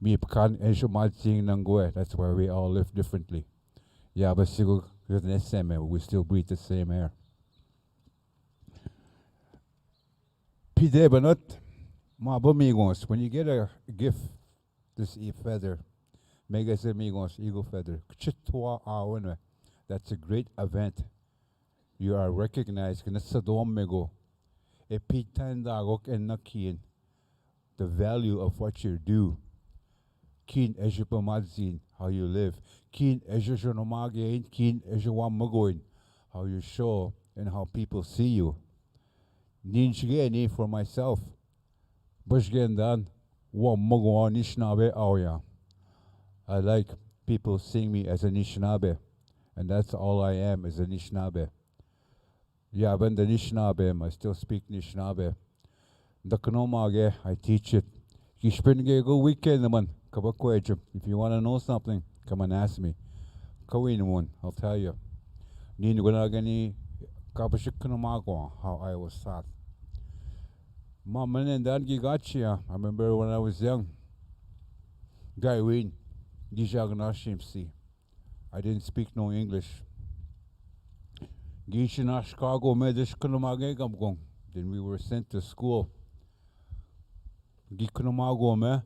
Mi pekan eshumating nangwe. That's why we all live differently. Yeah, but sigo we still breathe the same air. Pide banot ma bomigos. When you get a gift, this feather, mega semigos eagle feather. Chitwa awenwe. That's a great event. You are recognized. Kinasadom mego. E pitandagok en nakin. The value of what you do. Kin ejupamadzin, how you live. Kin ejujonomagein, kin ejuwamagoin, how you show and how people see you. Ninchigeni for myself. Bushgendan, wamago Anishinaabe awya. I like people seeing me as Anishinaabe, and that's all I am, is Anishinaabe. Yeah, when the Anishinaabe, I still speak Anishinaabe. The Kinoomaagewin, I teach it. Kishpenge go weekend man. If you want to know something, come and ask me. Kawin, I'll tell you. Ninugani Kapashik Kinoomaagewin, how I was taught. Mom and Dad Gigachia, I remember when I was young. Aadziwin, Gijagnashimsi. I didn't speak no English. Gishina Chicago Medish Kinoomaagewin. Then we were sent to school. Kinoomaagewin,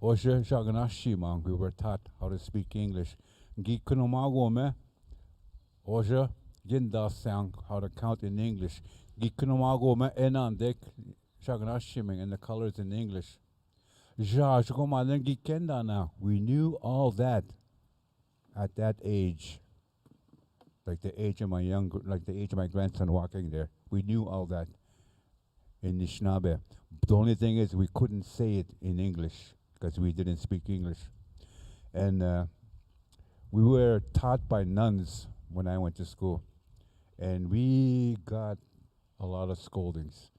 Osha Shaganashimang, we were taught how to speak English. Kinoomaagewin, Osha Ginda sang how to count in English. Kinoomaagewin, Enandek Shaganashimang, and the colors in English. We knew all that at that age. Like the age of my grandson walking there. We knew all that in Anishinaabe. The only thing is we couldn't say it in English because we didn't speak English. And we were taught by nuns when I went to school. And we got a lot of scoldings.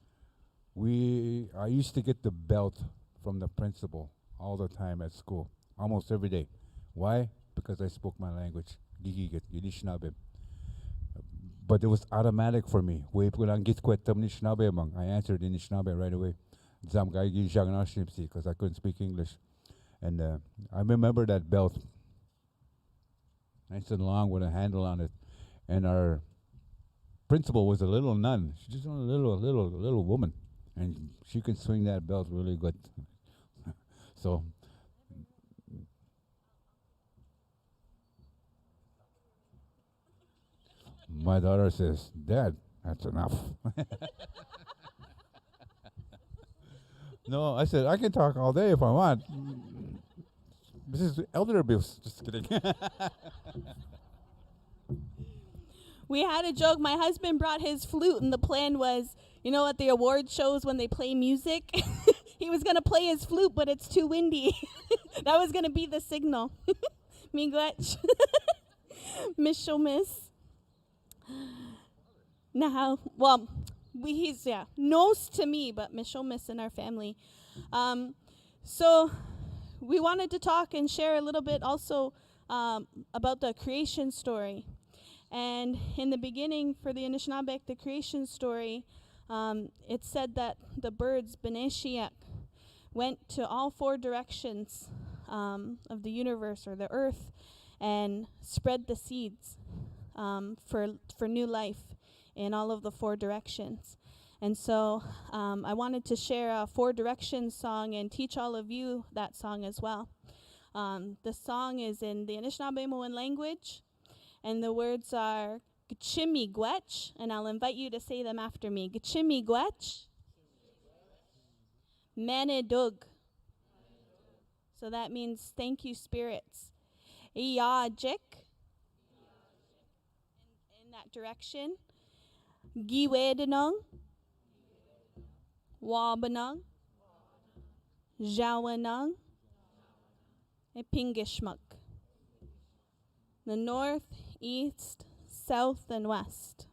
I used to get the belt from the principal all the time at school, almost every day. Why? Because I spoke my language, Anishinaabe. But it was automatic for me. I answered in Anishinaabe right away. Because I couldn't speak English. And I remember that belt. Nice and long with a handle on it. And our principal was a little nun. She's just a little woman. And she could swing that belt really good. So my daughter says, "Dad, that's enough." No, I said, I can talk all day if I want. This is elder abuse. Just kidding. We had a joke. My husband brought his flute, and the plan was, at the award shows when they play music, he was going to play his flute, but it's too windy. That was going to be the signal. Miigwech. Miss Miss. Now, well, he's knows to me, but Miss in our family. So we wanted to talk and share a little bit also about the creation story. And in the beginning, for the Anishinaabe, the creation story, it said that the birds, Beneshiak, went to all four directions of the universe or the earth and spread the seeds for new life in all of the four directions. And so I wanted to share a Four Directions song and teach all of you that song as well. The song is in the Anishinaabe language, and the words are Gchimiigwech, and I'll invite you to say them after me. Gchimiigwech, Manidug. So that means thank you, spirits. Iyajik, in that direction. Giwedanung, Wabanung, Shawanung, Epingishmuk. The north, east, south, and west.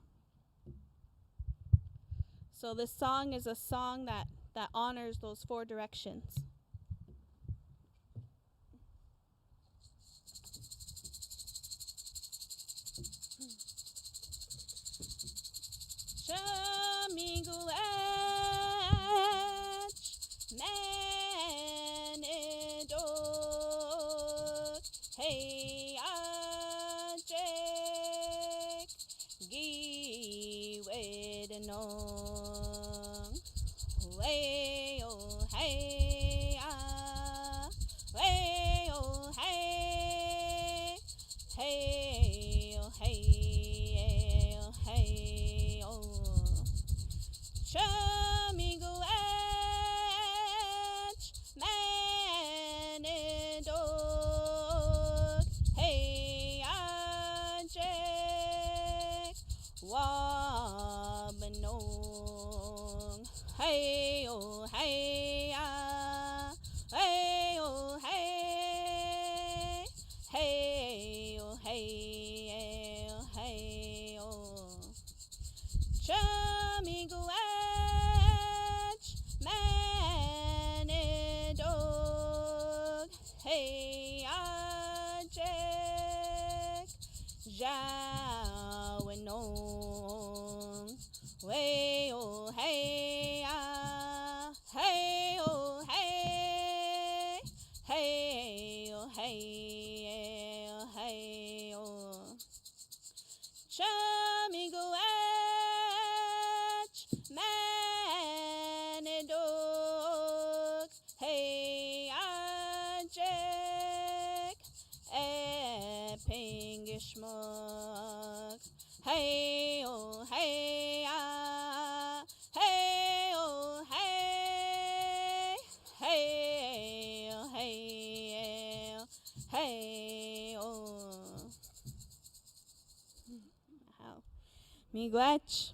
So this song is a song that honors those four directions. Miigwech, Manidog. hey ajek gi wednong way oh hey way oh hey hey oh hey oh hey oh Chamigoach manidog hey ajek wabanong hey oh hey hey oh hey hey oh hey oh hey oh Chamigoach manidog hey ajek jawanong way oh hey hey oh hey hey oh hey oh hey oh Chamigoach manidog hey ajek epingishmog hey oh hey hey oh hey hey oh hey hey oh how miigwech.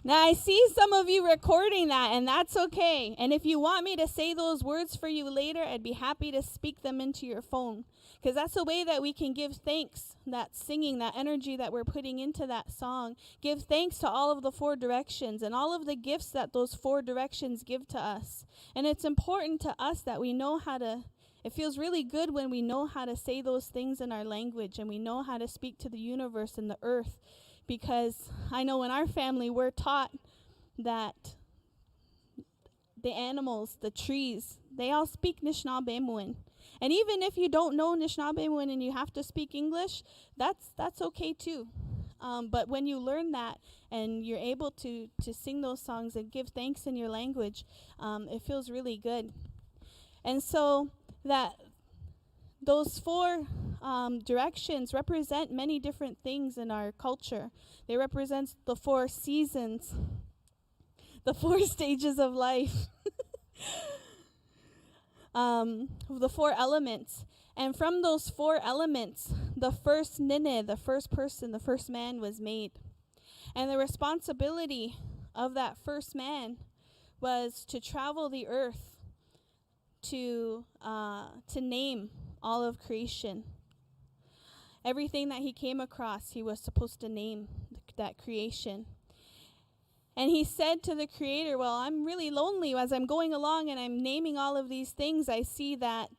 Now, I see some of you recording that, and that's okay. And if you want me to say those words for you later, I'd be happy to speak them into your phone. Because that's a way that we can give thanks, that singing, that energy that we're putting into that song. Give thanks to all of the four directions and all of the gifts that those four directions give to us. And it's important to us that we know how to, it feels really good when we know how to say those things in our language and we know how to speak to the universe and the earth. Because I know in our family we're taught that the animals, the trees, they all speak Anishinaabe. And even if you don't know Anishinaabe and you have to speak English, that's okay too. But when you learn that and you're able to sing those songs and give thanks in your language, it feels really good. And so that those four directions represent many different things in our culture. They represent the four seasons, the four stages of life, the four elements. And from those four elements, the first nene, the first person, the first man was made. And the responsibility of that first man was to travel the earth to name all of creation. Everything that he came across, he was supposed to name that creation. And he said to the Creator, well, I'm really lonely as I'm going along and I'm naming all of these things. I see that,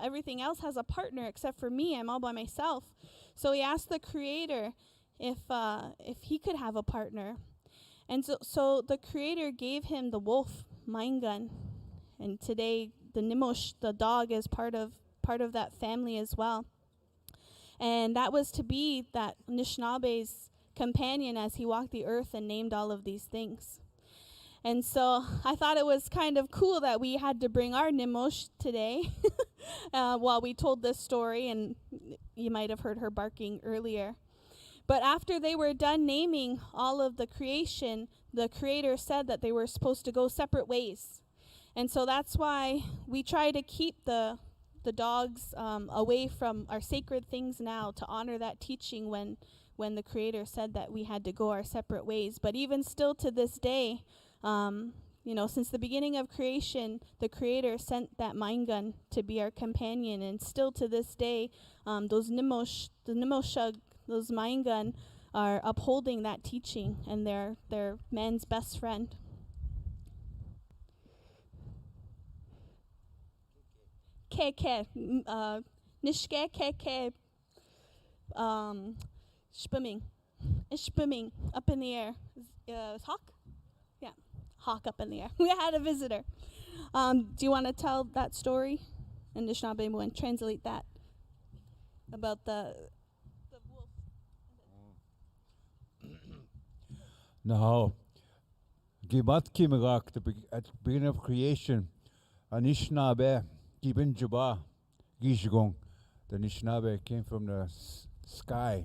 everything else has a partner except for me. I'm all by myself. So he asked the Creator if he could have a partner. And so the Creator gave him the wolf, Miinwaa. And today, the Nimosh, the dog, is part of that family as well. And that was to be that Anishinaabe's companion as he walked the earth and named all of these things. And so I thought it was kind of cool that we had to bring our Nimosh today while we told this story, and you might have heard her barking earlier. But after they were done naming all of the creation, the Creator said that they were supposed to go separate ways. And so that's why we try to keep the dogs away from our sacred things now to honor that teaching when the Creator said that we had to go our separate ways. But even still to this day, since the beginning of creation, the Creator sent that Miinwaa to be our companion. And still to this day, those Nimoshug, those Miinwaa are upholding that teaching, and they're man's best friend. Keke, nishke keke, swimming, up in the air. Hawk, yeah, hawk up in the air. We had a visitor. Do you want to tell that story? And Anishinaabe will translate that about the wolf. Now, Gibat Kimagak, at the beginning of creation, Anishinaabe, Gibin Juba, Gishgong, the Anishinaabe came from the sky.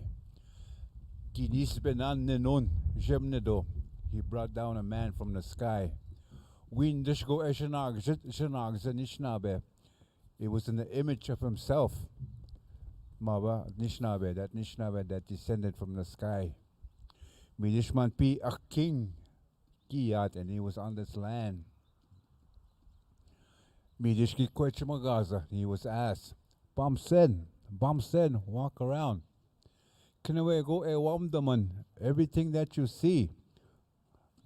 Ginis Benan Nenon, Jemnedo, he brought down a man from the sky. Win Dishgo Eshanag, Anishinaabe. It was in the image of himself, Maba, Anishinaabe, that Anishinaabe that descended from the sky. Midishman Pi a king, Giyat, and he was on this land. Midishki Kwechimagaza, he was asked, Bamsen, walk around. Kinoomaagewin e Wamdaman, everything that you see,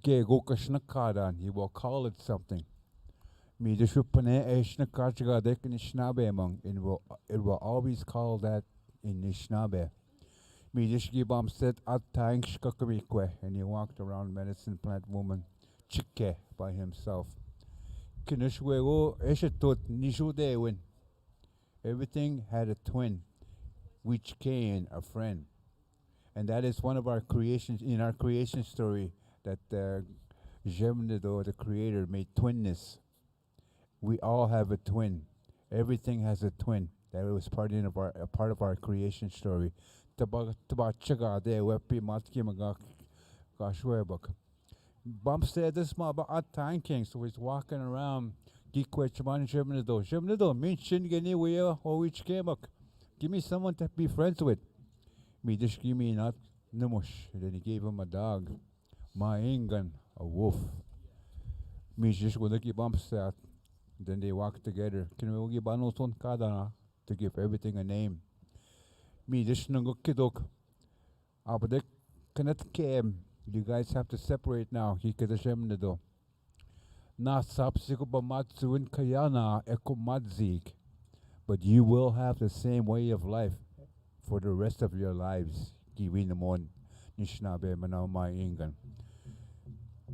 Ge go Kashnakadan, he will call it something. Midishupane Eshnakachiga dek Anishinaabe among, it will always call that in Anishinaabe. Midishki Bam said at tanks kakamikwe, and he walked around medicine plant woman Chike by himself. Kinoomaagewin eshetut Nishudewin. Everything had a twin, which came a friend. And that is one of our creations in our creation story that Jemnedo, the creator, made twinness. We all have a twin. Everything has a twin. That was part of our creation story. Bum said this ma ba tanking, so he's walking around. Give me someone to be friends with. Me just give me not Numush. Then he gave him a dog. Maingan, a wolf. Me just go look bump said. Then they walk together. Can we give Banuson Kadana to give everything a name? Me just no kidok. Abadek cannot came. You guys have to separate now. He could have do. Na sapsiko Aadziwin kayana ekomadzig. But you will have the same way of life for the rest of your lives. Giwinamon Anishinaabe Manama Ingan.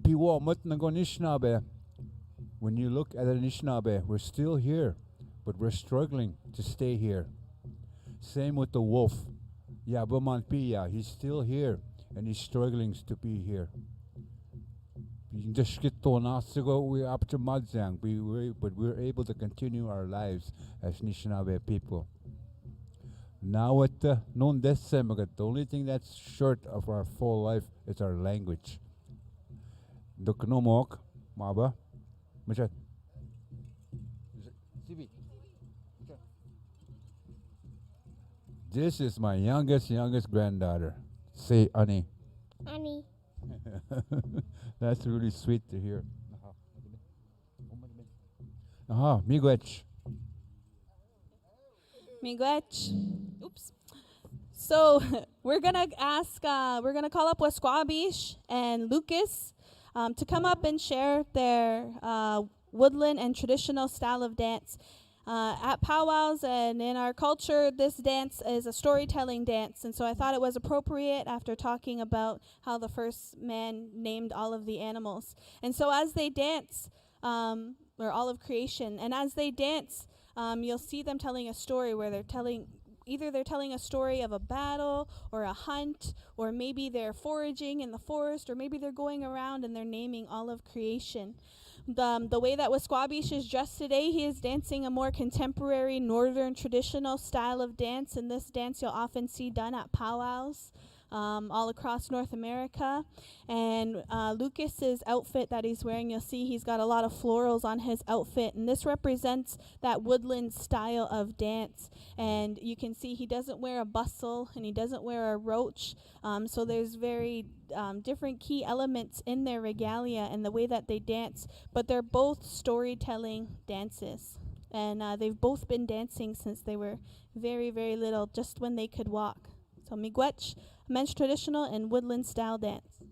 Piwa mut nago Anishinaabe. When you look at Anishinaabe, we're still here, but we're struggling to stay here. Same with the wolf. Yabaman Piya, he's still here and he's struggling to be here. But we're able to continue our lives as Anishinaabe people. Now at the only thing that's short of our full life is our language. Doknomok, Maba, Machat. This is my youngest granddaughter. Say Ani. Annie. That's really sweet to hear. Aha, Miigwech. Oops. So we're gonna call up Wasquabish and Lucas to come up and share their woodland and traditional style of dance. At powwows and in our culture, this dance is a storytelling dance, and so I thought it was appropriate after talking about how the first man named all of the animals. And so as they dance, or all of creation, and as they dance, you'll see them telling a story where they're telling a story of a battle or a hunt, or maybe they're foraging in the forest, or maybe they're going around and they're naming all of creation. The way that Wasquabish is dressed today, he is dancing a more contemporary northern traditional style of dance, and this dance you'll often see done at powwows all across North America. And Lucas's outfit that he's wearing, you'll see he's got a lot of florals on his outfit, and this represents that woodland style of dance. And you can see he doesn't wear a bustle and he doesn't wear a roach, so there's very different key elements in their regalia and the way that they dance, but they're both storytelling dances. And they've both been dancing since they were very, very little, just when they could walk. So Miigwech, men's traditional and woodland style dance.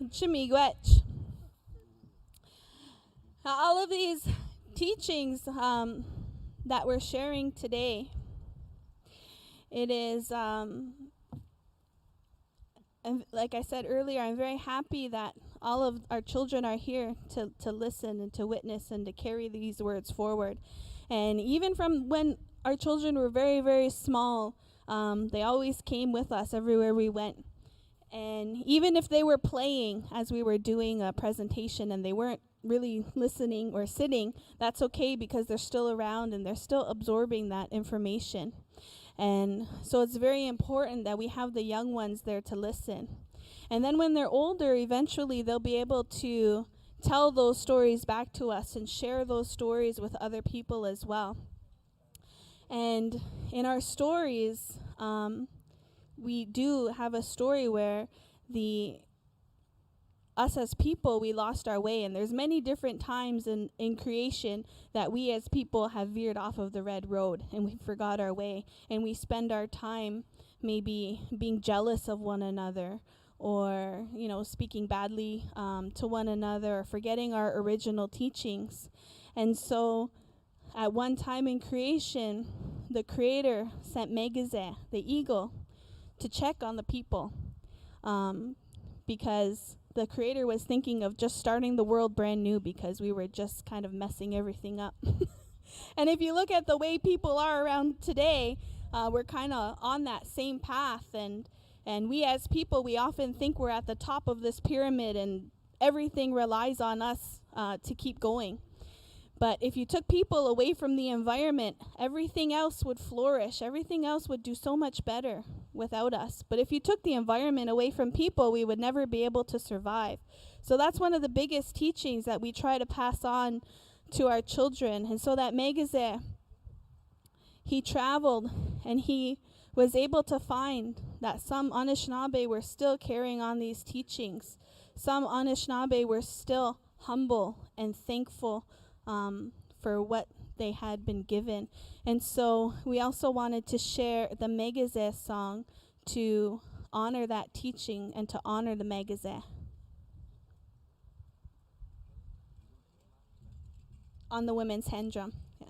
Chimiigwech. All of these teachings that we're sharing today, it is, and like I said earlier, I'm very happy that all of our children are here to listen and to witness and to carry these words forward. And even from when our children were very, very small, they always came with us everywhere we went. And even if they were playing as we were doing a presentation and they weren't really listening or sitting, that's okay because they're still around and they're still absorbing that information. And so it's very important that we have the young ones there to listen. And then when they're older, eventually they'll be able to tell those stories back to us and share those stories with other people as well. And in our stories, we do have a story where us as people, we lost our way. And there's many different times in creation that we as people have veered off of the red road and we forgot our way. And we spend our time maybe being jealous of one another or, speaking badly to one another or forgetting our original teachings. And so at one time in creation, the Creator sent Megazeh, the eagle, to check on the people because the Creator was thinking of just starting the world brand new because we were just kind of messing everything up. And if you look at the way people are around today, we're kind of on that same path. And we as people, we often think we're at the top of this pyramid and everything relies on us to keep going. But if you took people away from the environment, everything else would flourish. Everything else would do so much better without us. But if you took the environment away from people, we would never be able to survive. So that's one of the biggest teachings that we try to pass on to our children. And so that Megazeh, he traveled and he was able to find that some Anishinaabe were still carrying on these teachings. Some Anishinaabe were still humble and thankful for what they had been given. And so we also wanted to share the Megazeh song to honor that teaching and to honor the Megazeh. On the women's hand drum. Yeah.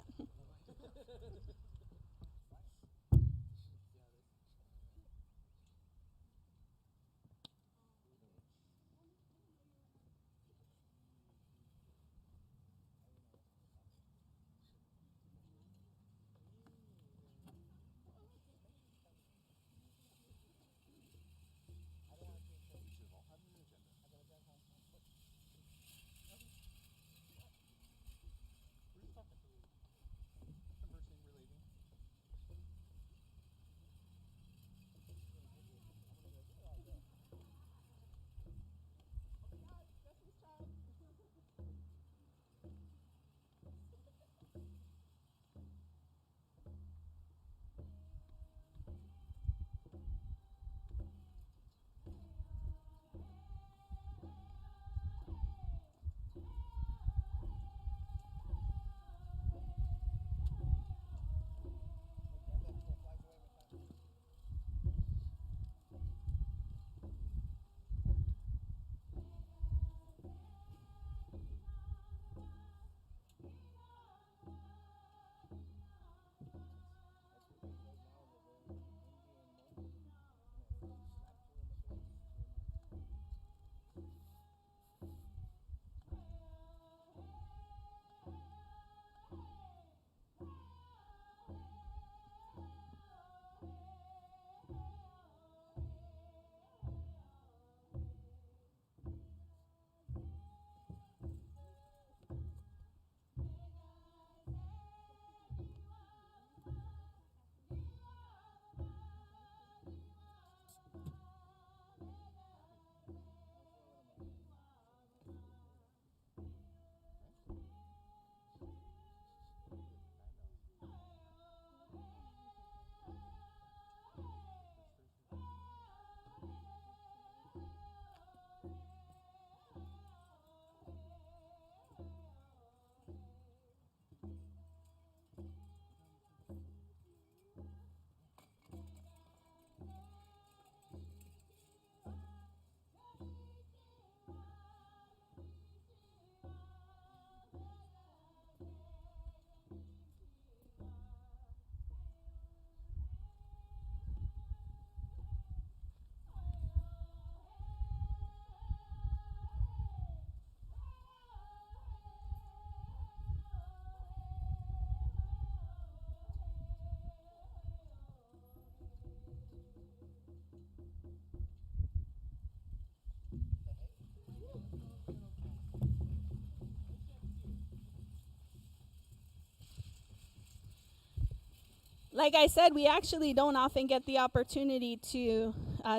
like I said, we actually don't often get the opportunity to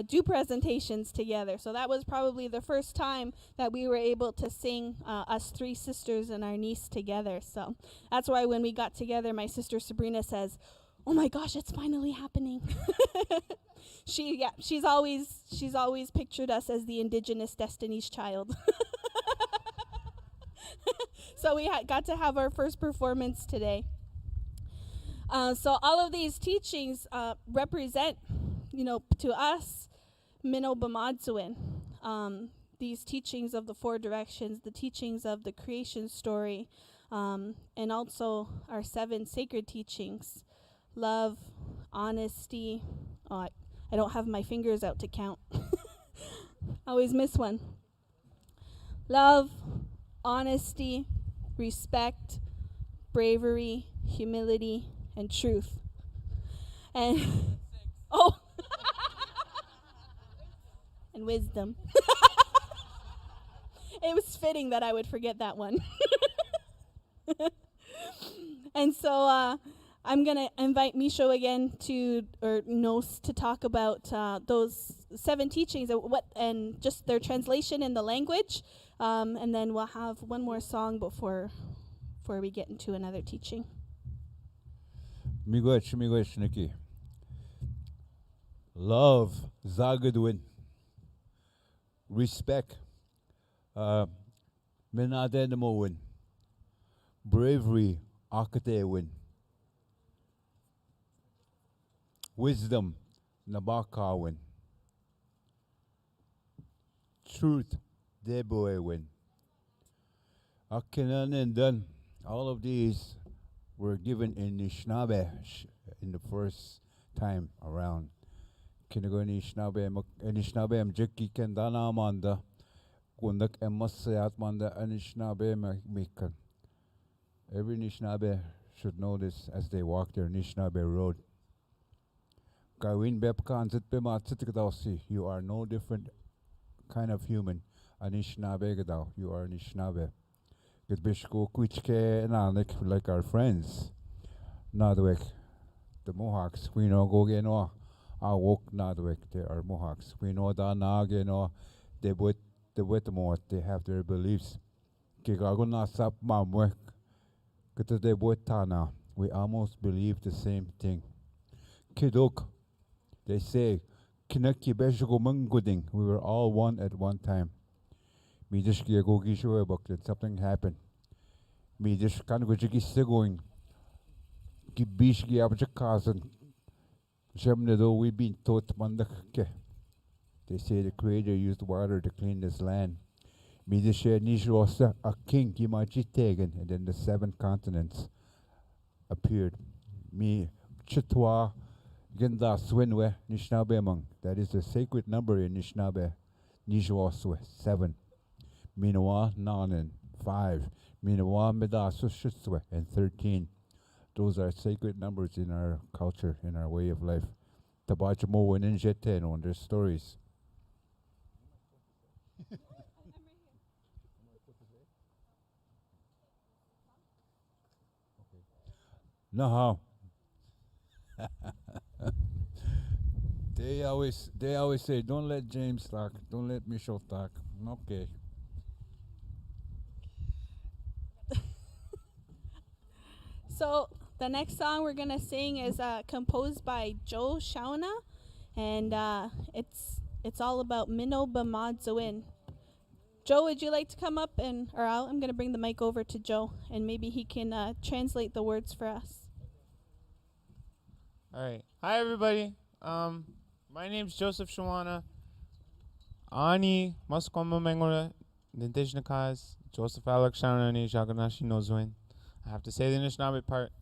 do presentations together. So that was probably the first time that we were able to sing us three sisters and our niece together. So that's why when we got together, my sister Sabrina says, "Oh my gosh, it's finally happening." She's always pictured us as the Indigenous Destiny's Child. So we got to have our first performance today. So all of these teachings represent, to us, Miinwaa. These teachings of the four directions, the teachings of the creation story, and also our 7 sacred teachings: love, honesty. Oh, I don't have my fingers out to count. I always miss one. Love, honesty, respect, bravery, humility, and truth. And oh, and wisdom. It was fitting that I would forget that one. And so I'm going to invite Misho again or Nos to talk about those 7 teachings and just their translation in the language. And then we'll have one more song before we get into another teaching. Miigwech, Nikki. Love, Aadziwin. Respect, Minadenamowin. Bravery, Akatewin. Wisdom, Nabakawin. Truth, Deboewin. Akinan and done. All of these were given in Anishinaabe in the first time around. Anishinaabe Mjiki Kendana Amanda. Kundak Emasayat Manda Anishinaabe Mikan. Every Anishinaabe should know this as they walk their Anishinaabe road. You are no different kind of human. Anishinaabe Gadao, you are Anishinaabe. Like our friends. Nadwek, the Mohawks, we know go geno. I walk Nadwek, they are Mohawks. We know that Nageno, they have their beliefs. Kigaguna sap mamwek. We almost believe the same thing. Kidok, they say, we were all one at one time. Something happened. Me just can't go going. Gibishki abjakasan. Shemnedo, we've been taught mandake. They say the Creator used water to clean this land. Me just share Nishosa, a king, Kimachitagan, and then the 7 continents appeared. Me Chitwa, Genda Swinwe, Nishnaabe among. That is the sacred number in Nishnaabe. Nishwaswe, 7. Miinwaa, 9, 5. Miinwaa, Medasushiswe, and 13. Those are sacred numbers in our culture, in our way of life. Tabachamo and Injeten on their stories. No how. They always say, don't let James talk, don't let Michelle talk. Okay. So the next song we're gonna sing is composed by Joe Shawana, and it's all about Miinwaa. Joe, would you like to come up I'm gonna bring the mic over to Joe, and maybe he can translate the words for us. All right. Hi, everybody. My name's Joseph Shawana. Ani Maskwama Mengora, the Indigenous, Joseph Alex Shawana, Jaganashi Nozwin. I have to say the Anishinaabe part.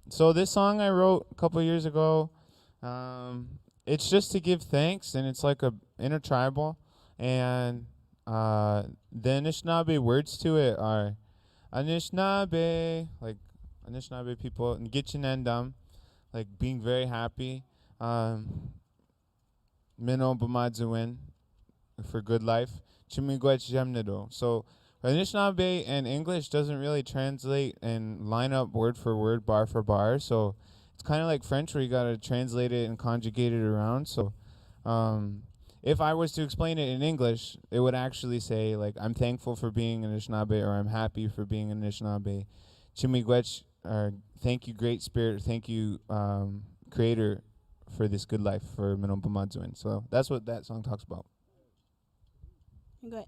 So this song I wrote a couple years ago. It's just to give thanks, and it's like a intertribal. And the Anishinaabe words to it are Anishinaabe, like Anishinaabe people, and Gitchinendam, like being very happy. Miinwaa for good life. Chimigwech Jemnedo. So Anishinaabe and English doesn't really translate and line up word for word, bar for bar. So kind of like French, where you gotta translate it and conjugate it around. So, if I was to explain it in English, it would actually say like, "I'm thankful for being an Anishinaabe," or "I'm happy for being an Anishinaabe." Chimigwech, or thank you, Great Spirit, thank you, Creator, for this good life for Aadziwin. So that's what that song talks about. Good.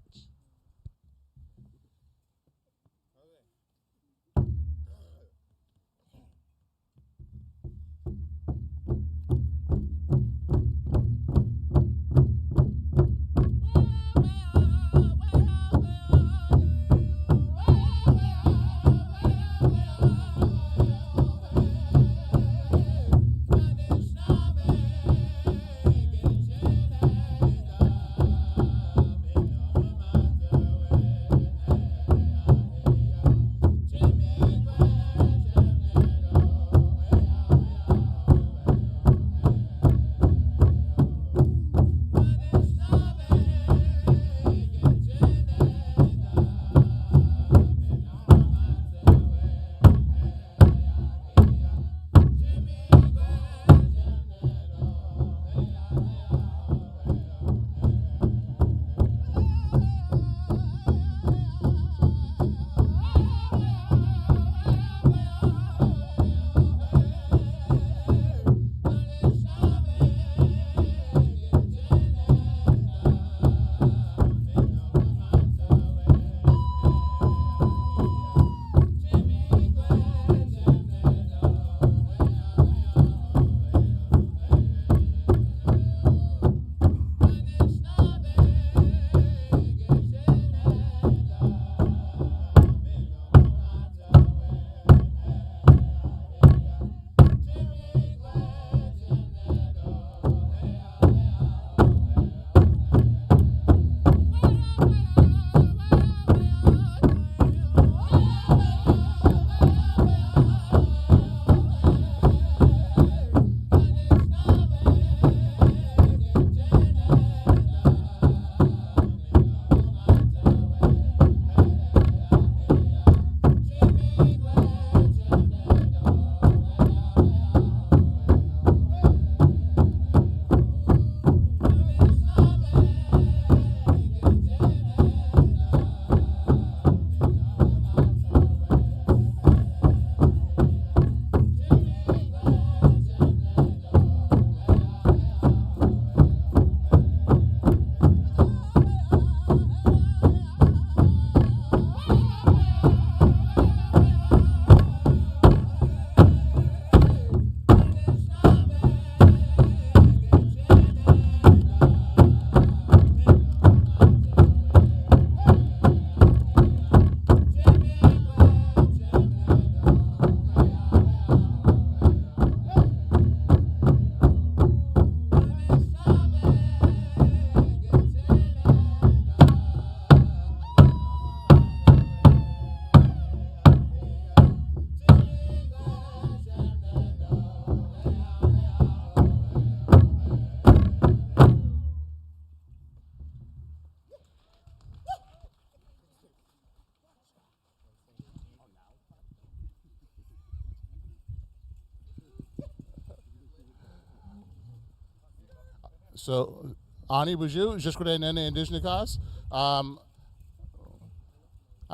So, Ani Baju, just for Indigenous. I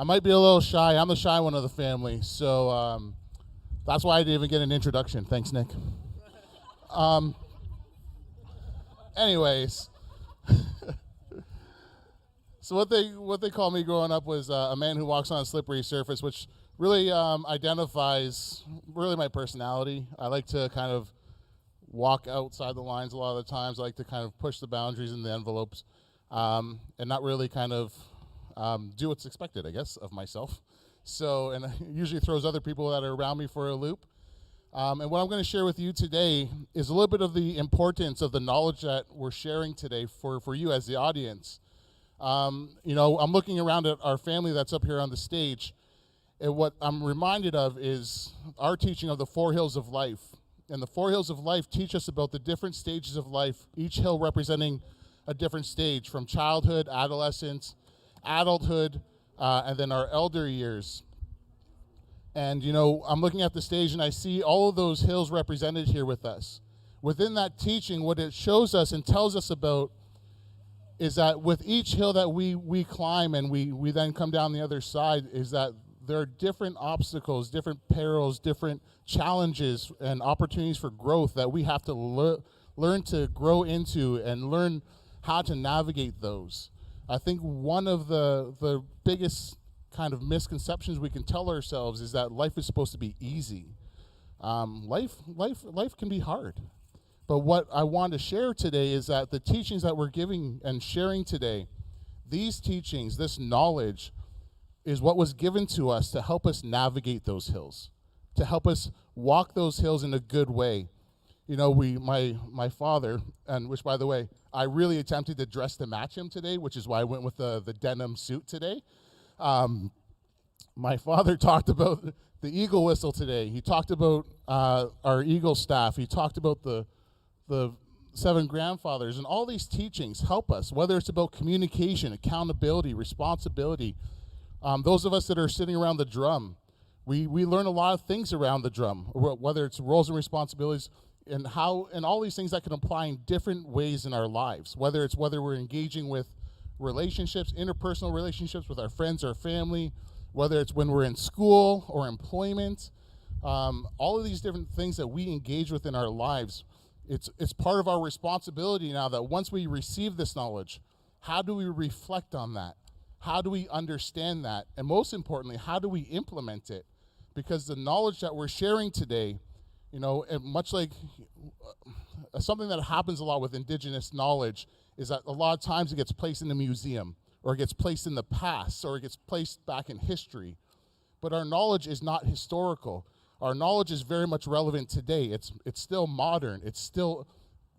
might be a little shy. I'm the shy one of the family, so that's why I didn't even get an introduction. Thanks, Nick. Anyways, so what they call me growing up was a man who walks on a slippery surface, which really identifies really my personality. I like to kind of walk outside the lines a lot of the times. I like to kind of push the boundaries and the envelopes, and not really kind of do what's expected, I guess, of myself. So, and it usually throws other people that are around me for a loop. And what I'm going to share with you today is a little bit of the importance of the knowledge that we're sharing today for you as the audience. You know, I'm looking around at our family that's up here on the stage, and what I'm reminded of is our teaching of the 4 hills of life. And the 4 hills of life teach us about the different stages of life, each hill representing a different stage, from childhood, adolescence, adulthood, and then our elder years. And, you know, I'm looking at the stage and I see all of those hills represented here with us. Within that teaching, what it shows us and tells us about is that with each hill that we climb and we then come down the other side, is that there are different obstacles, different perils, different challenges and opportunities for growth that we have to learn to grow into and learn how to navigate those. I think one of the biggest kind of misconceptions we can tell ourselves is that life is supposed to be easy. Life can be hard. But what I want to share today is that the teachings that we're giving and sharing today, these teachings, this knowledge, is what was given to us to help us navigate those hills, to help us walk those hills in a good way. You know, my father, and which, by the way, I really attempted to dress to match him today, which is why I went with the denim suit today. My father talked about the eagle whistle today. He talked about our eagle staff. He talked about the 7 grandfathers, and all these teachings help us, whether it's about communication, accountability, responsibility. Those of us that are sitting around the drum, we learn a lot of things around the drum, whether it's roles and responsibilities and all these things that can apply in different ways in our lives, whether we're engaging with relationships, interpersonal relationships with our friends or family, whether it's when we're in school or employment, all of these different things that we engage with in our lives. It's part of our responsibility now that once we receive this knowledge, how do we reflect on that? How do we understand that? And most importantly, how do we implement it? Because the knowledge that we're sharing today, you know, and much like something that happens a lot with Indigenous knowledge is that a lot of times it gets placed in a museum, or it gets placed in the past, or it gets placed back in history. But our knowledge is not historical. Our knowledge is very much relevant today. It's still modern. It's still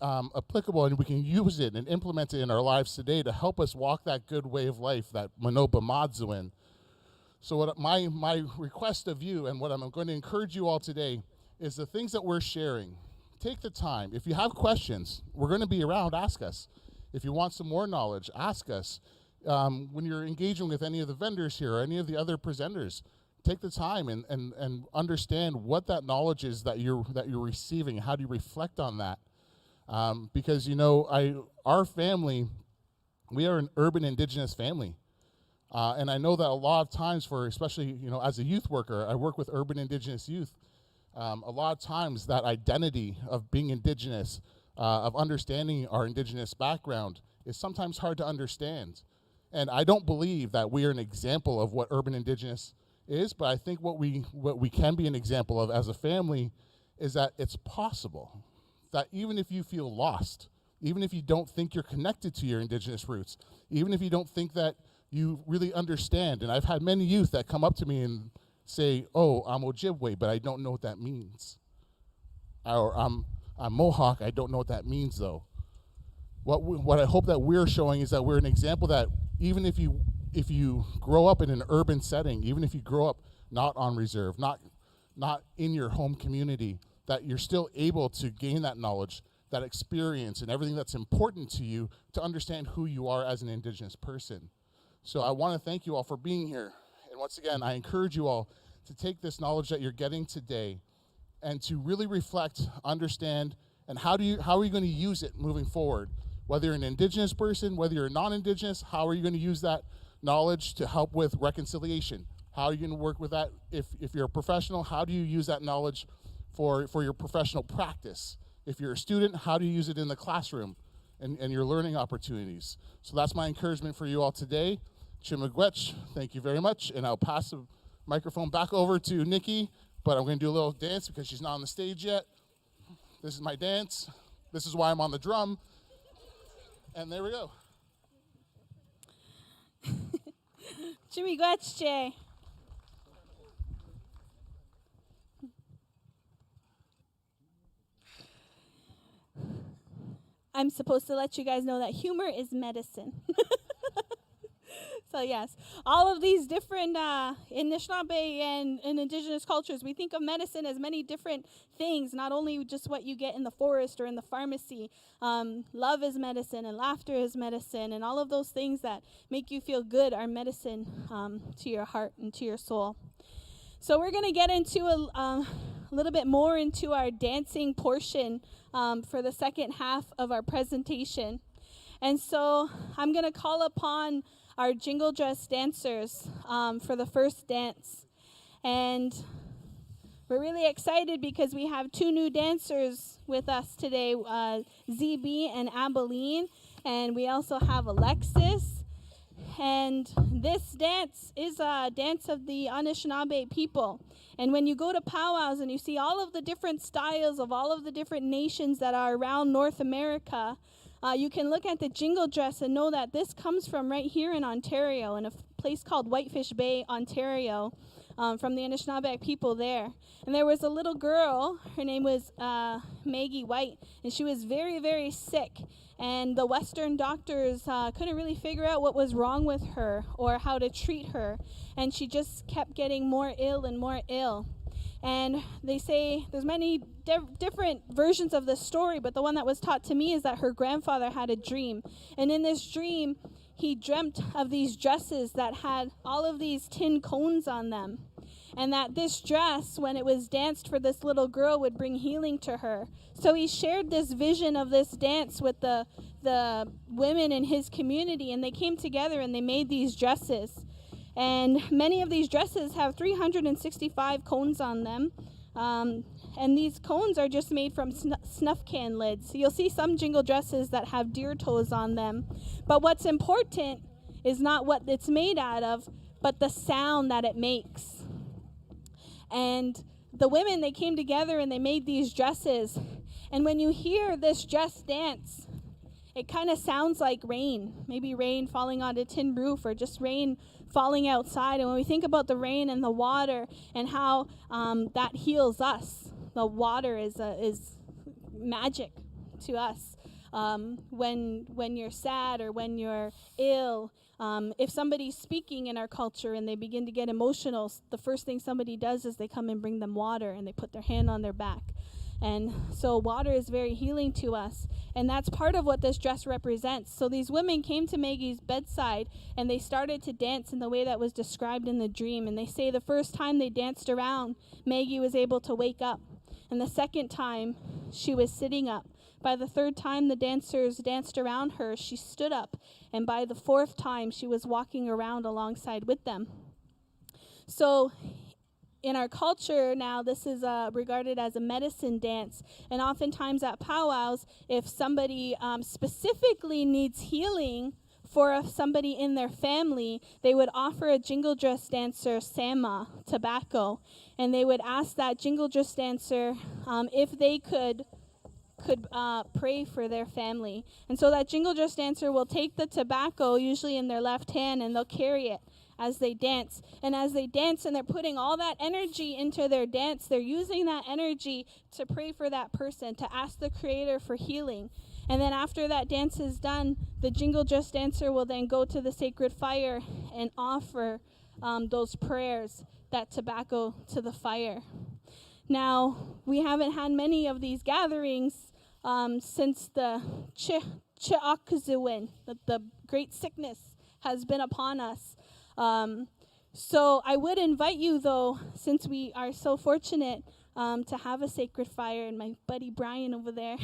applicable, and we can use it and implement it in our lives today to help us walk that good way of life, that Aadziwin. So what my request of you, and what I'm going to encourage you all today, is the things that we're sharing. Take the time. If you have questions, we're going to be around. Ask us. If you want some more knowledge, ask us. When you're engaging with any of the vendors here or any of the other presenters, take the time and understand what that knowledge is that you're receiving. How do you reflect on that? Because, you know, our family, we are an urban Indigenous family. And I know that a lot of times especially, you know, as a youth worker, I work with urban Indigenous youth. A lot of times that identity of being Indigenous, of understanding our Indigenous background is sometimes hard to understand. And I don't believe that we are an example of what urban Indigenous is, but I think what we can be an example of as a family is that it's possible. That even if you feel lost, even if you don't think you're connected to your Indigenous roots, even if you don't think that you really understand, and I've had many youth that come up to me and say, oh, I'm Ojibwe, but I don't know what that means. Or I'm Mohawk, I don't know what that means though. What I hope that we're showing is that we're an example that even if you grow up in an urban setting, even if you grow up not on reserve, not in your home community, that you're still able to gain that knowledge, that experience, and everything that's important to you to understand who you are as an Indigenous person. So I want to thank you all for being here. And once again, I encourage you all to take this knowledge that you're getting today and to really reflect, understand, and how are you going to use it moving forward? Whether you're an Indigenous person, whether you're non-Indigenous, how are you going to use that knowledge to help with reconciliation? How are you going to work with that? If you're a professional, how do you use that knowledge for your professional practice? If you're a student, how do you use it in the classroom and your learning opportunities? So that's my encouragement for you all today. Chimagwech, thank you very much. And I'll pass the microphone back over to Nikki, but I'm going to do a little dance because she's not on the stage yet. This is my dance. This is why I'm on the drum. And there we go. Chimigwetche. I'm supposed to let you guys know that humor is medicine. So yes, all of these different Anishinaabe and Indigenous cultures, we think of medicine as many different things, not only just what you get in the forest or in the pharmacy. Love is medicine, and laughter is medicine, and all of those things that make you feel good are medicine to your heart and to your soul. So we're going to get into a little bit more into our dancing portion for the second half of our presentation. And so I'm going to call upon our jingle dress dancers for the first dance. And we're really excited because we have two new dancers with us today, ZB and Abilene, and we also have Alexis. And this dance is a dance of the Anishinaabe people. And when you go to powwows and you see all of the different styles of all of the different nations that are around North America, you can look at the jingle dress and know that this comes from right here in Ontario, in a place called Whitefish Bay, Ontario, from the Anishinaabe people there. And there was a little girl, her name was Maggie White, and she was very, very sick. And the Western doctors couldn't really figure out what was wrong with her or how to treat her. And she just kept getting more ill and more ill. And they say there's many different versions of the story, but the one that was taught to me is that her grandfather had a dream. And in this dream, he dreamt of these dresses that had all of these tin cones on them. And that this dress, when it was danced for this little girl, would bring healing to her. So he shared this vision of this dance with the women in his community, and they came together and they made these dresses. And many of these dresses have 365 cones on them. And these cones are just made from snuff can lids. So you'll see some jingle dresses that have deer toes on them. But what's important is not what it's made out of, but the sound that it makes. And the women, they came together and they made these dresses. And when you hear this dress dance, it kind of sounds like rain. Maybe rain falling on a tin roof or just rain falling outside. And when we think about the rain and the water and how that heals us, the water is magic to us. When you're sad or when you're ill, if somebody's speaking in our culture and they begin to get emotional, the first thing somebody does is they come and bring them water and they put their hand on their back. And so water is very healing to us. And that's part of what this dress represents. So these women came to Maggie's bedside and they started to dance in the way that was described in the dream. And they say the first time they danced around, Maggie was able to wake up. And the second time, she was sitting up. By the third time the dancers danced around her, she stood up. And by the fourth time, she was walking around alongside with them. So in our culture now, this is regarded as a medicine dance. And oftentimes at powwows, if somebody specifically needs healing for somebody in their family, they would offer a jingle dress dancer Semiah tobacco. And they would ask that jingle dress dancer if they could pray for their family. And so that jingle dress dancer will take the tobacco, usually in their left hand, and they'll carry it as they dance. And as they dance and they're putting all that energy into their dance, they're using that energy to pray for that person, to ask the Creator for healing. And then after that dance is done, the jingle dress dancer will then go to the sacred fire and offer those prayers, that tobacco, to the fire. Now, we haven't had many of these gatherings since the Aadziwin, the great sickness has been upon us. So I would invite you, though, since we are so fortunate to have a sacred fire, and my buddy Brian over there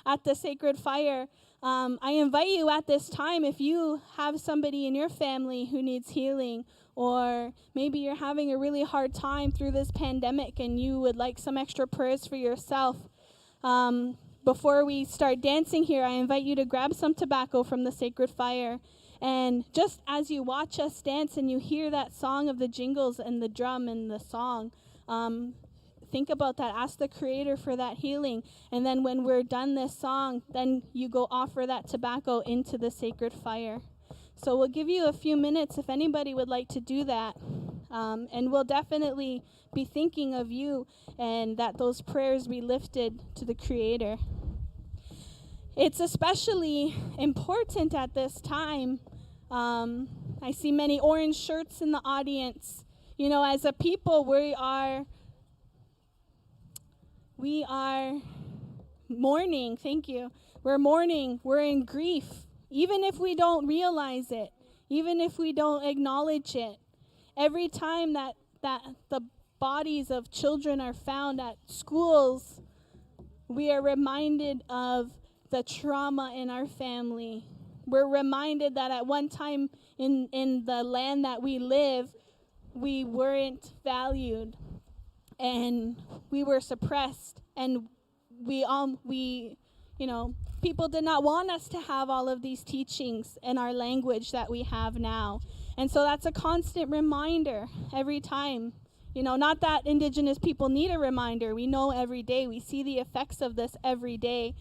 at the sacred fire, I invite you at this time, if you have somebody in your family who needs healing, or maybe you're having a really hard time through this pandemic and you would like some extra prayers for yourself, before we start dancing here, I invite you to grab some tobacco from the sacred fire. And just as you watch us dance and you hear that song of the jingles and the drum and the song, think about that. Ask the Creator for that healing. And then when we're done this song, then you go offer that tobacco into the sacred fire. So we'll give you a few minutes if anybody would like to do that. And we'll definitely be thinking of you and that those prayers be lifted to the Creator. It's especially important at this time. I see many orange shirts in the audience. You know, as a people, we are mourning. Thank you. We're mourning. We're in grief. Even if we don't realize it, even if we don't acknowledge it, every time that the bodies of children are found at schools, we are reminded of the trauma in our family. We're reminded that at one time in the land that we live, we weren't valued and we were suppressed, and people did not want us to have all of these teachings in our language that we have now. And so that's a constant reminder every time. Not that Indigenous people need a reminder. We know every day. We see the effects of this every day.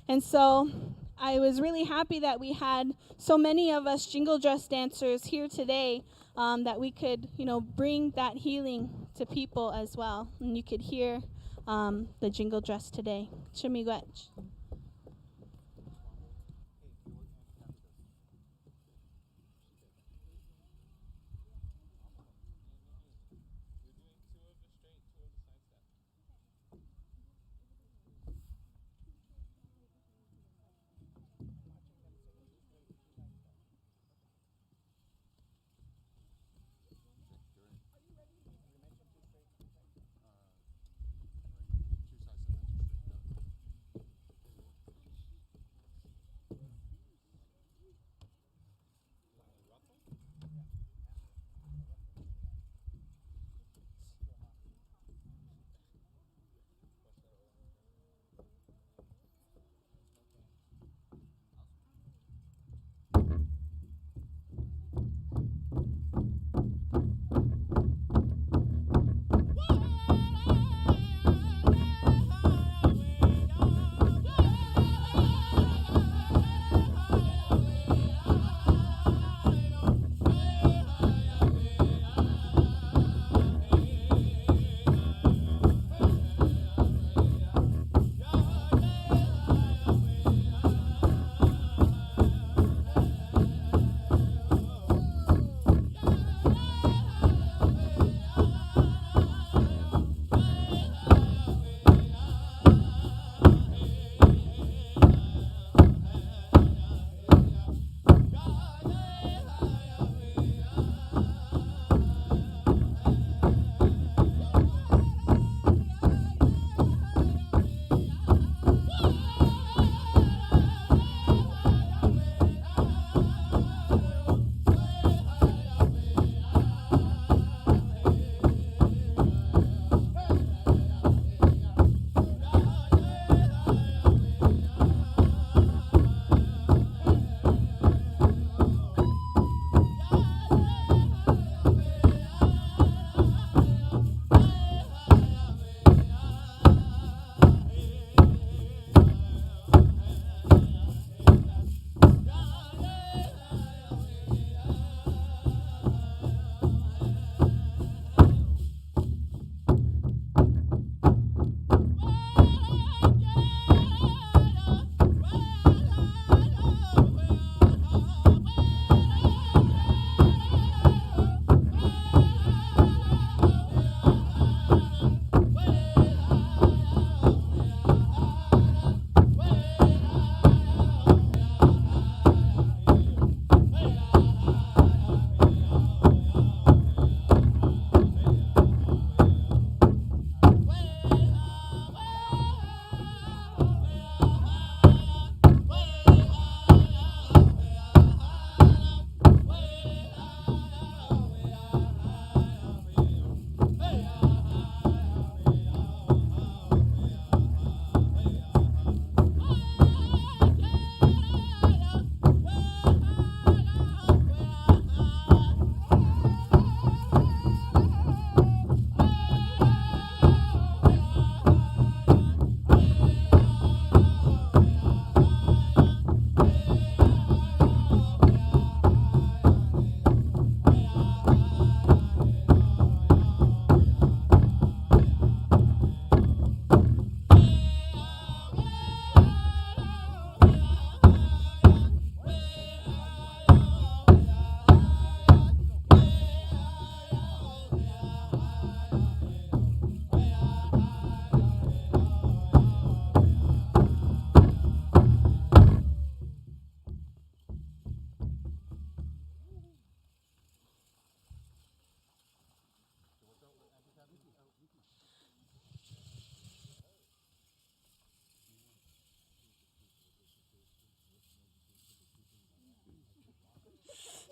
And so I was really happy that we had so many of us jingle dress dancers here today, that we could, bring that healing to people as well. And you could hear the jingle dress today. Chimigwech.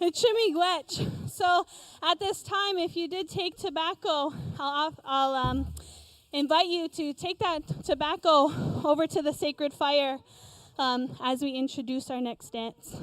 Chimigwech. So at this time, if you did take tobacco, I'll invite you to take that tobacco over to the sacred fire as we introduce our next dance.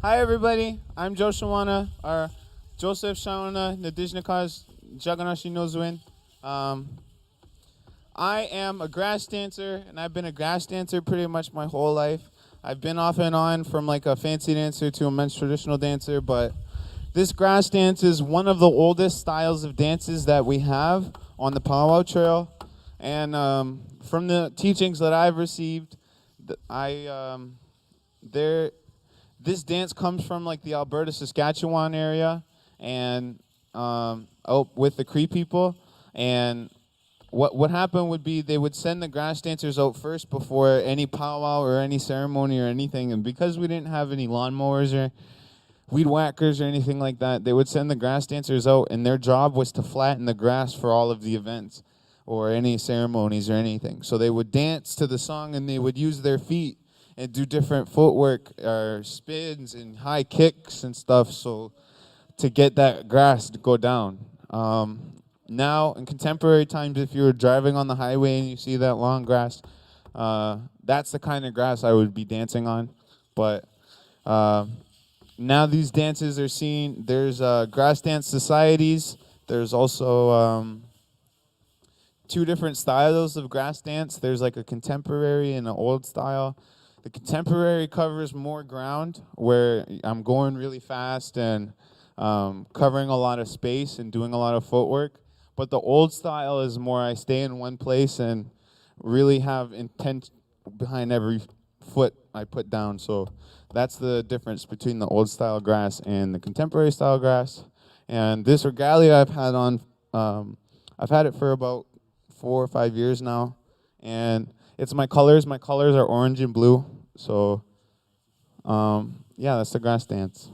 Hi, everybody. I'm Joe Shawana, or Joseph Shawana, Indigenous Aadziwin. I am a grass dancer, and I've been a grass dancer pretty much my whole life. I've been off and on from like a fancy dancer to a men's traditional dancer, but this grass dance is one of the oldest styles of dances that we have on the powwow trail. And from the teachings that I've received, this dance comes from like the Alberta, Saskatchewan area, and out with the Cree people. And what happened would be they would send the grass dancers out first before any powwow or any ceremony or anything. And because we didn't have any lawnmowers or weed whackers or anything like that, they would send the grass dancers out, and their job was to flatten the grass for all of the events or any ceremonies or anything. So they would dance to the song, and they would use their feet and do different footwork or spins and high kicks and stuff so to get that grass to go down. Now, in contemporary times, if you were driving on the highway and you see that long grass, that's the kind of grass I would be dancing on. But now these dances are seen. There's grass dance societies. There's also two different styles of grass dance. There's like a contemporary and an old style. The contemporary covers more ground, where I'm going really fast and covering a lot of space and doing a lot of footwork. But the old style is more I stay in one place and really have intent behind every foot I put down. So that's the difference between the old style grass and the contemporary style grass. And this regalia I've had on, I've had it for about 4 or 5 years now. And it's my colors. My colors are orange and blue. So, yeah, that's the grass dance.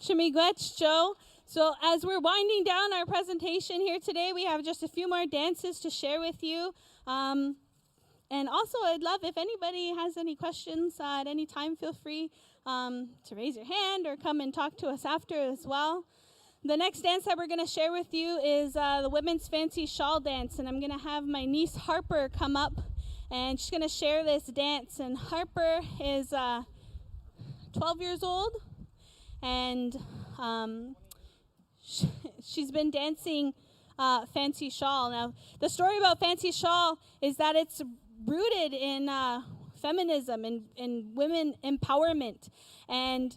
Shemigwech, Joe. So as we're winding down our presentation here today, we have just a few more dances to share with you. And also, I'd love if anybody has any questions at any time, feel free to raise your hand or come and talk to us after as well. The next dance that we're going to share with you is the Women's Fancy Shawl Dance. And I'm going to have my niece Harper come up, and she's going to share this dance. And Harper is 12 years old, and she's been dancing Fancy Shawl. Now, the story about Fancy Shawl is that it's rooted in feminism and women empowerment. And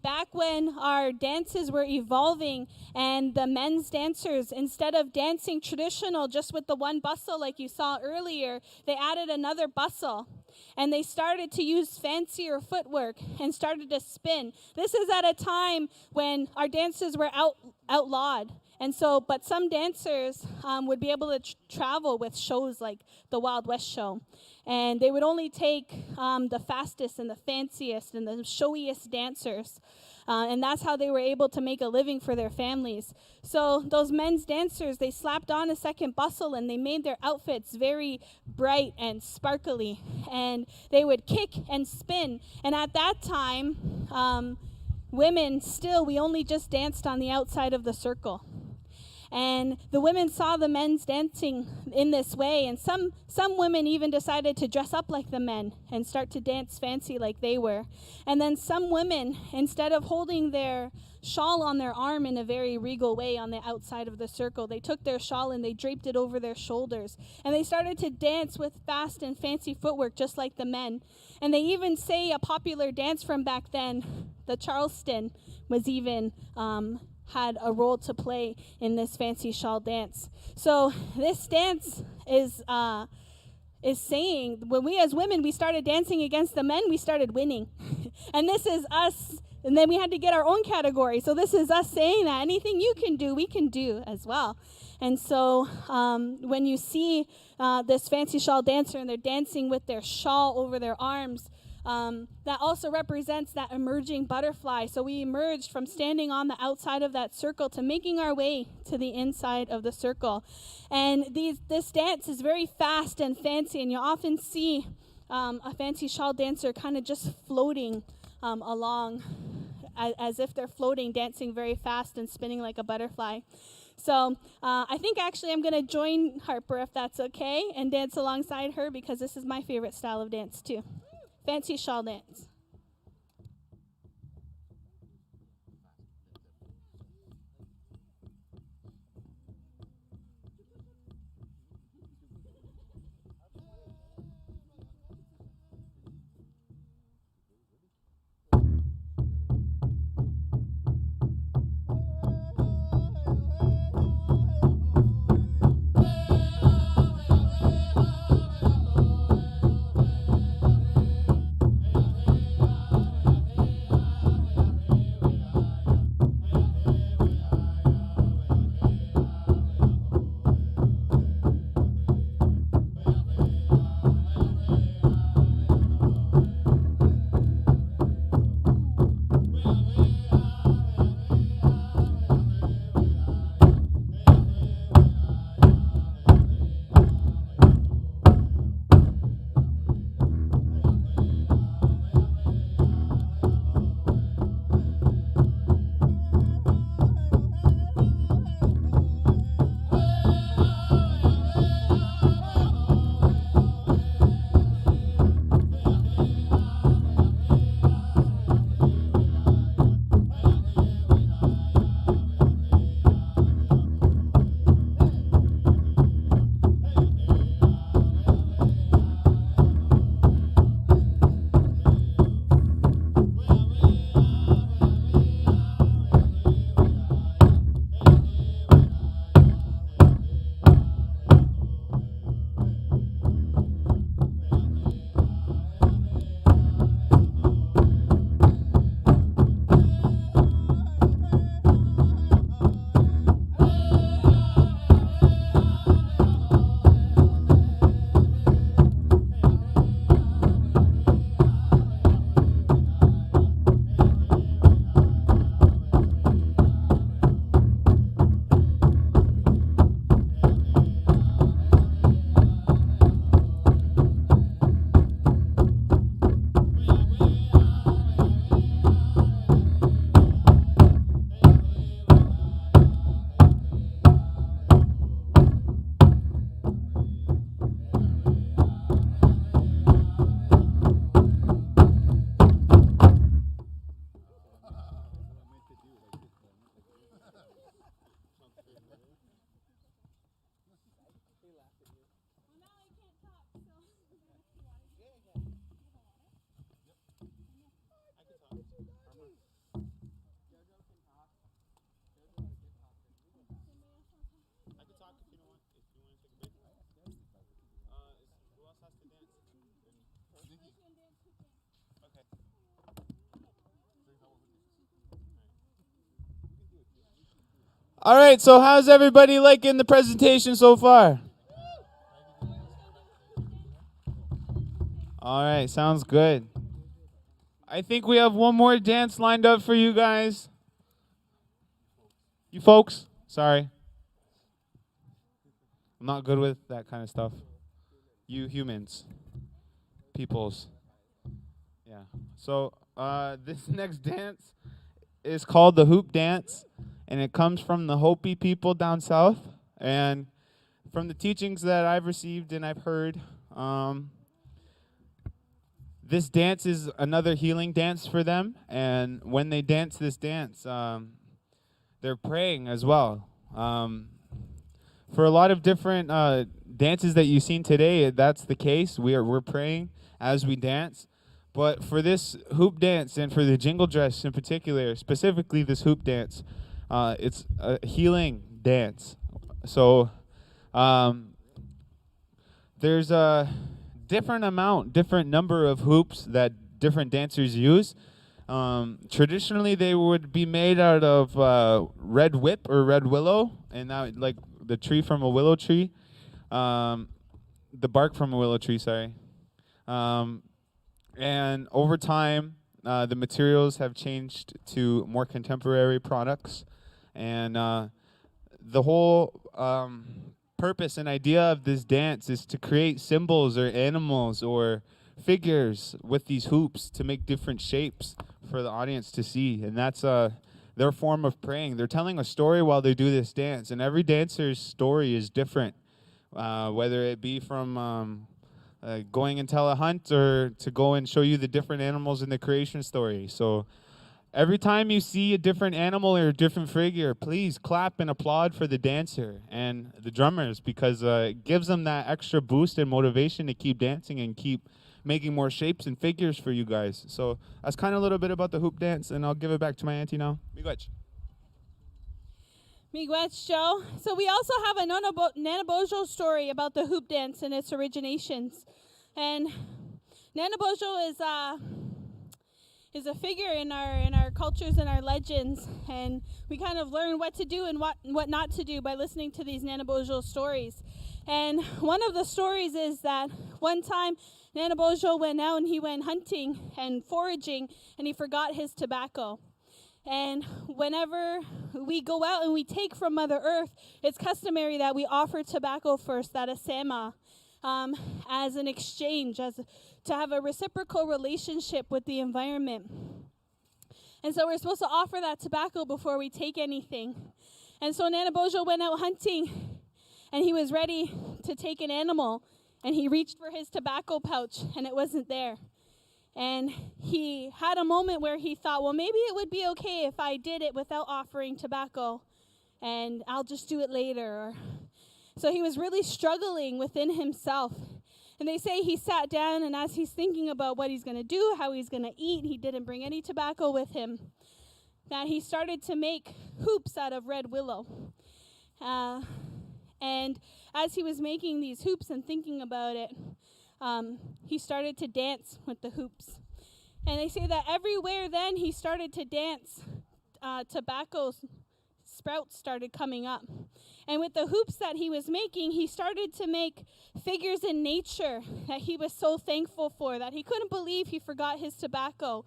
back when our dances were evolving and the men's dancers, instead of dancing traditional just with the one bustle like you saw earlier, they added another bustle. And they started to use fancier footwork and started to spin. This is at a time when our dances were outlawed. And so, but some dancers would be able to travel with shows like the Wild West show. And they would only take the fastest and the fanciest and the showiest dancers. And that's how they were able to make a living for their families. So those men's dancers, they slapped on a second bustle and they made their outfits very bright and sparkly. And they would kick and spin. And at that time, women still, we only just danced on the outside of the circle. And the women saw the men's dancing in this way, and some women even decided to dress up like the men and start to dance fancy like they were. And then some women, instead of holding their shawl on their arm in a very regal way on the outside of the circle, they took their shawl and they draped it over their shoulders. And they started to dance with fast and fancy footwork just like the men. And they even say a popular dance from back then, the Charleston, was even had a role to play in this fancy shawl dance. So this dance is saying, when we as women, we started dancing against the men, we started winning. And this is us, and then we had to get our own category. So this is us saying that anything you can do, we can do as well. And so when you see this fancy shawl dancer and they're dancing with their shawl over their arms, that also represents that emerging butterfly. So we emerged from standing on the outside of that circle to making our way to the inside of the circle. And this dance is very fast and fancy, and you often see a fancy shawl dancer kind of just floating along as if they're floating, dancing very fast and spinning like a butterfly. So I think actually I'm going to join Harper, if that's okay, and dance alongside her, because this is my favorite style of dance too. Fancy shawl dance. All right, so how's everybody liking the presentation so far? All right, sounds good. I think we have one more dance lined up for you guys. You folks, sorry. I'm not good with that kind of stuff. You humans, peoples. Yeah. So this next dance is called the hoop dance, and it comes from the Hopi people down south. And from the teachings that I've received and I've heard, this dance is another healing dance for them. And when they dance this dance, they're praying as well. For a lot of different dances that you've seen today, that's the case. We're praying as we dance. But for this hoop dance and for the jingle dress in particular, specifically this hoop dance, it's a healing dance. So there's a different number of hoops that different dancers use. Traditionally, they would be made out of red whip or red willow, and that like the tree from a willow tree, the bark from a willow tree. Sorry. And over time, the materials have changed to more contemporary products, and the whole purpose and idea of this dance is to create symbols or animals or figures with these hoops to make different shapes for the audience to see, and that's their form of praying. They're telling a story while they do this dance, and every dancer's story is different, whether it be from going and tell a hunt or to go and show you the different animals in the creation story. So every time you see a different animal or a different figure, please clap and applaud for the dancer and the drummers, because it gives them that extra boost and motivation to keep dancing and keep making more shapes and figures for you guys. So that's kind of a little bit about the hoop dance, and I'll give it back to my auntie now. Miigwech. Miigwech, Joe. So we also have a Nanabojo story about the hoop dance and its originations. And Nanabojo is a figure in our cultures and our legends, and we kind of learn what to do and what not to do by listening to these Nanabojo stories. And one of the stories is that one time Nanabojo went out and he went hunting and foraging, and he forgot his tobacco. And whenever we go out and we take from Mother Earth, it's customary that we offer tobacco first, that is Semiah, as an exchange, to have a reciprocal relationship with the environment. And so we're supposed to offer that tobacco before we take anything. And so Nanabojo went out hunting, and he was ready to take an animal, and he reached for his tobacco pouch, and it wasn't there. And he had a moment where he thought, well, maybe it would be okay if I did it without offering tobacco, and I'll just do it later. So he was really struggling within himself. And they say he sat down, and as he's thinking about what he's going to do, how he's going to eat, he didn't bring any tobacco with him, that he started to make hoops out of red willow. And as he was making these hoops and thinking about it, he started to dance with the hoops. And they say that everywhere then he started to dance, tobacco sprouts started coming up. And with the hoops that he was making, he started to make figures in nature that he was so thankful for, that he couldn't believe he forgot his tobacco,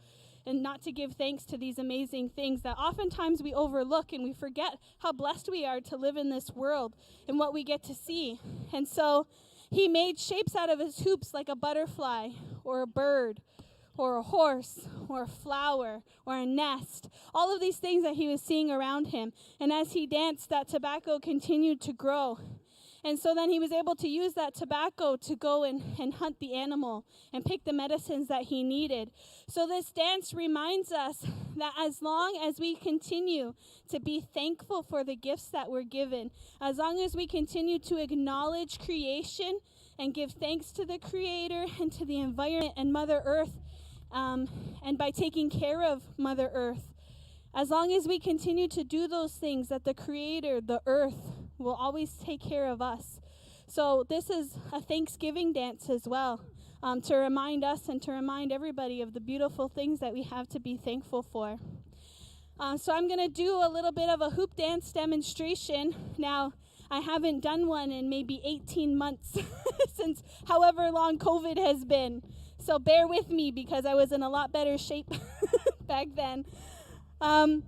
and not to give thanks to these amazing things that oftentimes we overlook, and we forget how blessed we are to live in this world and what we get to see. And so he made shapes out of his hoops, like a butterfly or a bird or a horse or a flower or a nest, all of these things that he was seeing around him. And as he danced, that tobacco continued to grow. And so then he was able to use that tobacco to go and hunt the animal and pick the medicines that he needed. So this dance reminds us that as long as we continue to be thankful for the gifts that we're given, as long as we continue to acknowledge creation and give thanks to the Creator and to the environment and Mother Earth, and by taking care of Mother Earth, as long as we continue to do those things, that the Creator, the Earth, will always take care of us. So this is a Thanksgiving dance as well, to remind us and to remind everybody of the beautiful things that we have to be thankful for. So I'm going to do a little bit of a hoop dance demonstration. Now, I haven't done one in maybe 18 months since however long COVID has been. So bear with me because I was in a lot better shape back then. And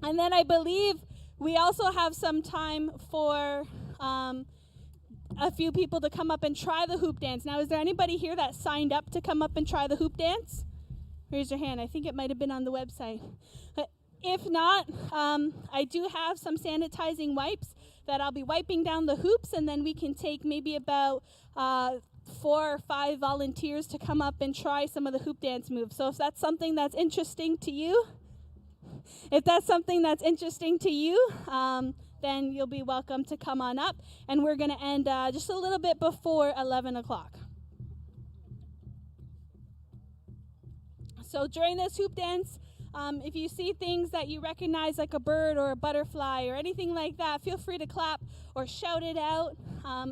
then I believe we also have some time for a few people to come up and try the hoop dance. Now, is there anybody here that signed up to come up and try the hoop dance? Raise your hand. I think it might have been on the website. If not, I do have some sanitizing wipes that I'll be wiping down the hoops, and then we can take maybe about 4 or 5 volunteers to come up and try some of the hoop dance moves. So if that's something that's interesting to you, then you'll be welcome to come on up. And we're going to end just a little bit before 11 o'clock. So during this hoop dance, if you see things that you recognize like a bird or a butterfly or anything like that, feel free to clap or shout it out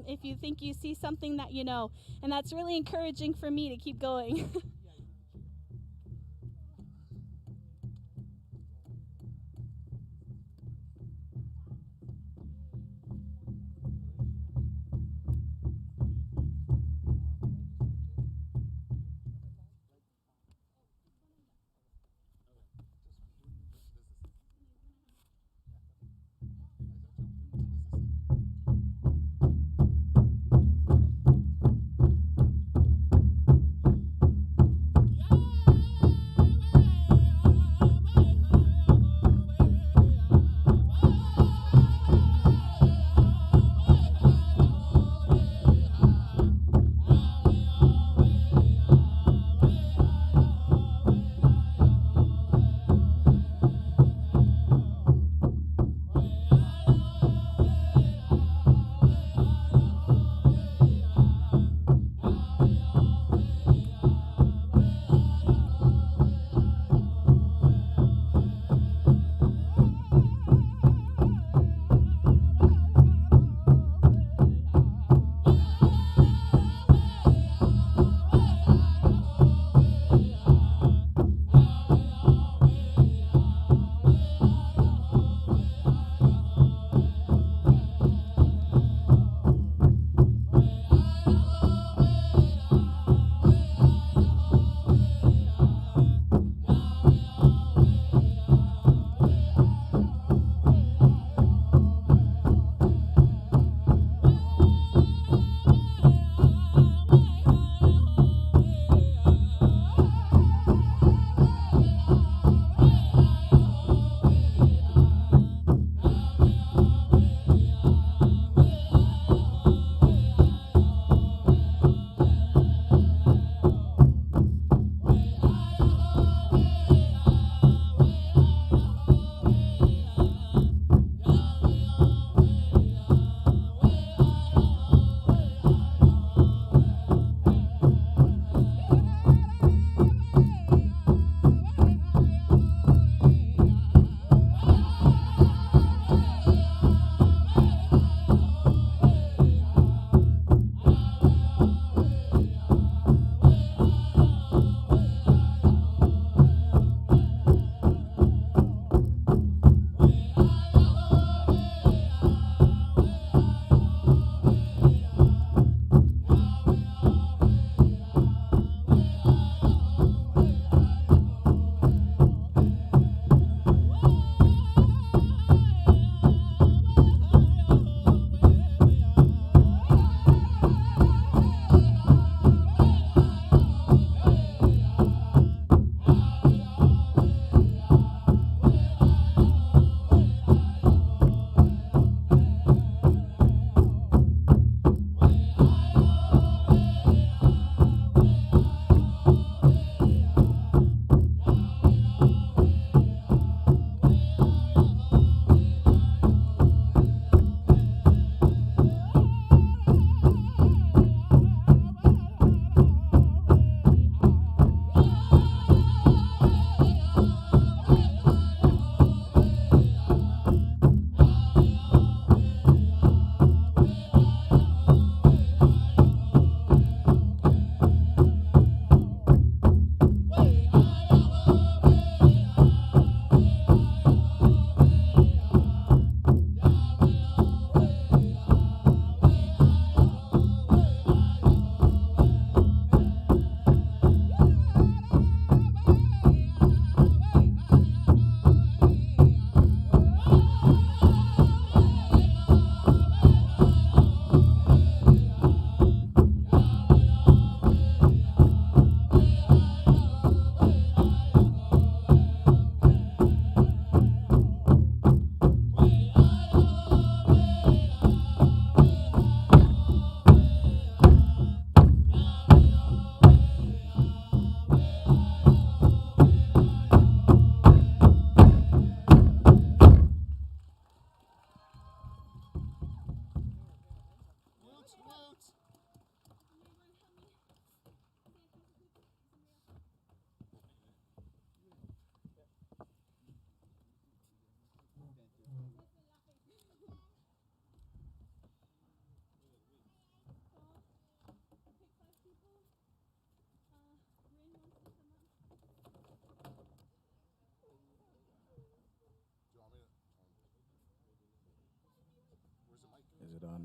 if you think you see something that you know. And that's really encouraging for me to keep going.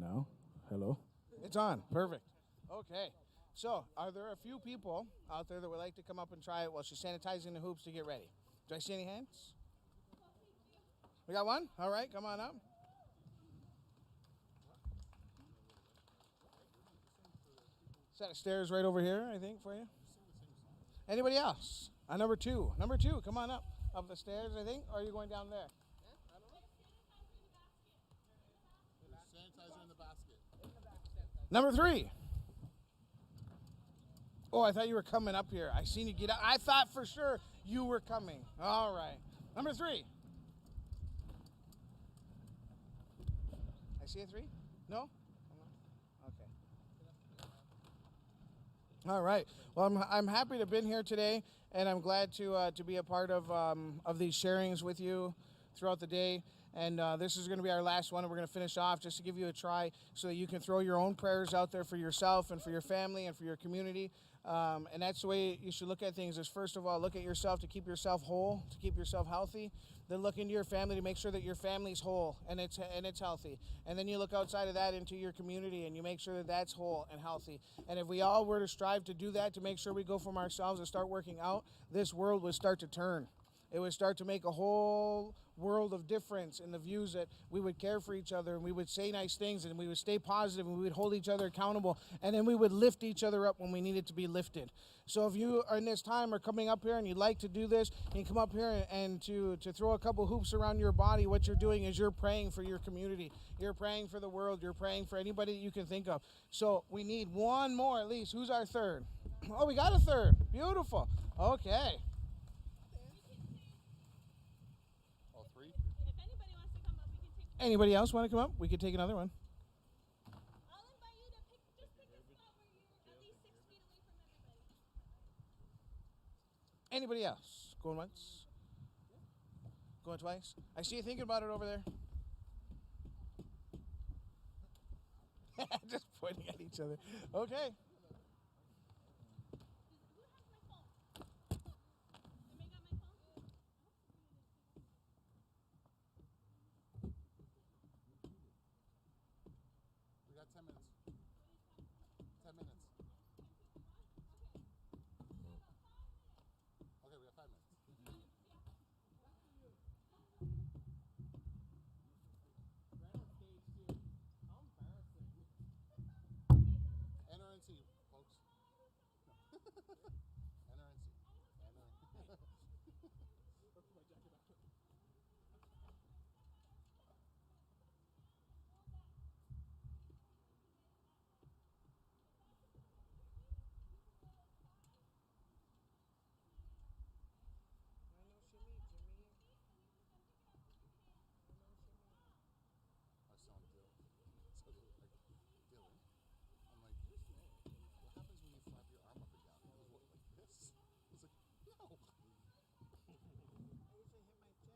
now. Hello. It's on. Perfect. Okay. So, are there a few people out there that would like to come up and try it while she's sanitizing the hoops to get ready? Do I see any hands? We got one? All right, come on up. Set of stairs right over here, I think, for you. Anybody else? Number two. Number two, come on up. Up the stairs, I think. Or are you going down there? Sanitizer in the basket. Number three. Oh, I thought you were coming up here. I seen you get up. I thought for sure you were coming. All right. Number three. I see a three? No? Okay. All right. Well, I'm happy to have been here today, and I'm glad to be a part of these sharings with you throughout the day. And this is going to be our last one, and we're going to finish off just to give you a try so that you can throw your own prayers out there for yourself and for your family and for your community. And that's the way you should look at things is, first of all, look at yourself to keep yourself whole, to keep yourself healthy. Then look into your family to make sure that your family's whole and it's healthy. And then you look outside of that into your community and you make sure that that's whole and healthy. And if we all were to strive to do that, to make sure we go from ourselves and start working out, this world would start to turn. It would start to make a whole world of difference in the views that we would care for each other and we would say nice things and we would stay positive and we would hold each other accountable and then we would lift each other up when we needed to be lifted. So if you are in this time are coming up here and you'd like to do this, you can come up here and to throw a couple hoops around your body. What you're doing is you're praying for your community. You're praying for the world. You're praying for anybody that you can think of. So we need one more at least. Who's our third? Oh, we got a third. Beautiful. Okay. Anybody else want to come up? We could take another one. I'll invite you to just pick a spot where you're at least 6 feet away from everybody. Anybody else? Going once? Going twice? I see you thinking about it over there. Just pointing at each other. Okay. We got 10 minutes. 10 minutes. Okay, we got 5 minutes. NRNC, folks. NRNC. I saw him Dylan. So like, Dylan. I'm like, what happens when you flap your arm up and down? He goes, what, like this? I was like, no. I usually hit my chest.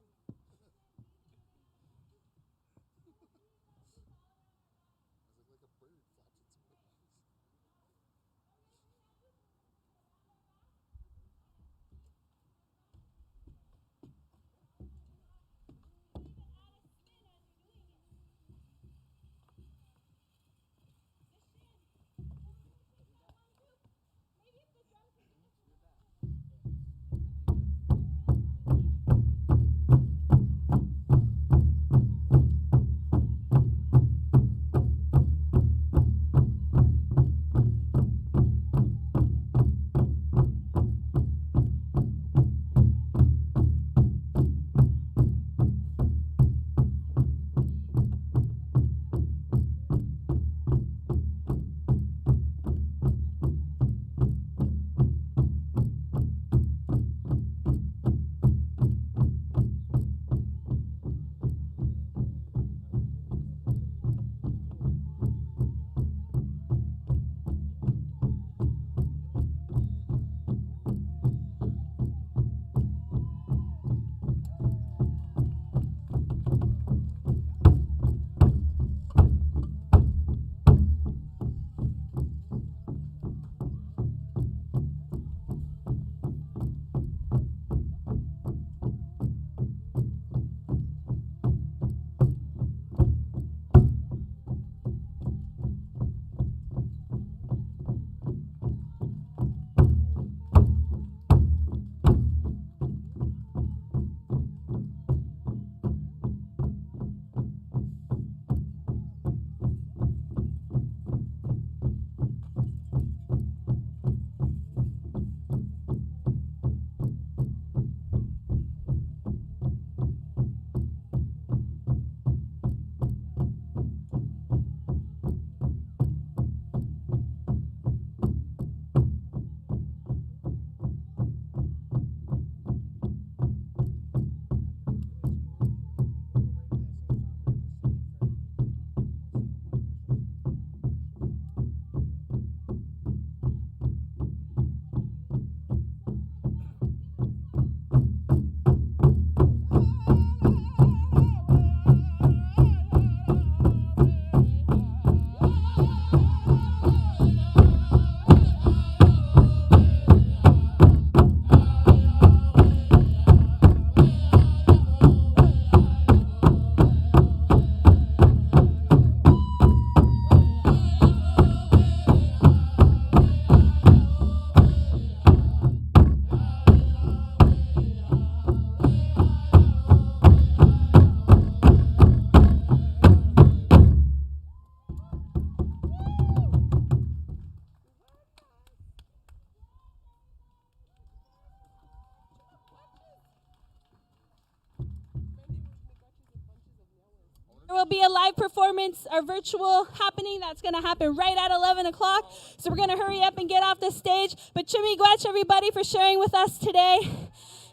there'll be a live performance, or virtual happening that's going to happen right at 11 o'clock. So we're going to hurry up and get off the stage. But Miigwech, everybody, for sharing with us today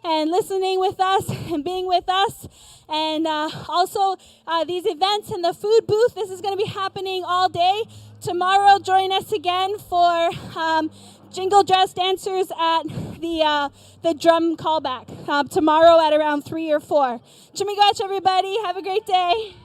and listening with us and being with us. And also these events in the food booth, this is going to be happening all day. Tomorrow, join us again for jingle dress dancers at the drum callback tomorrow at around 3 or 4. Miigwech, everybody. Have a great day.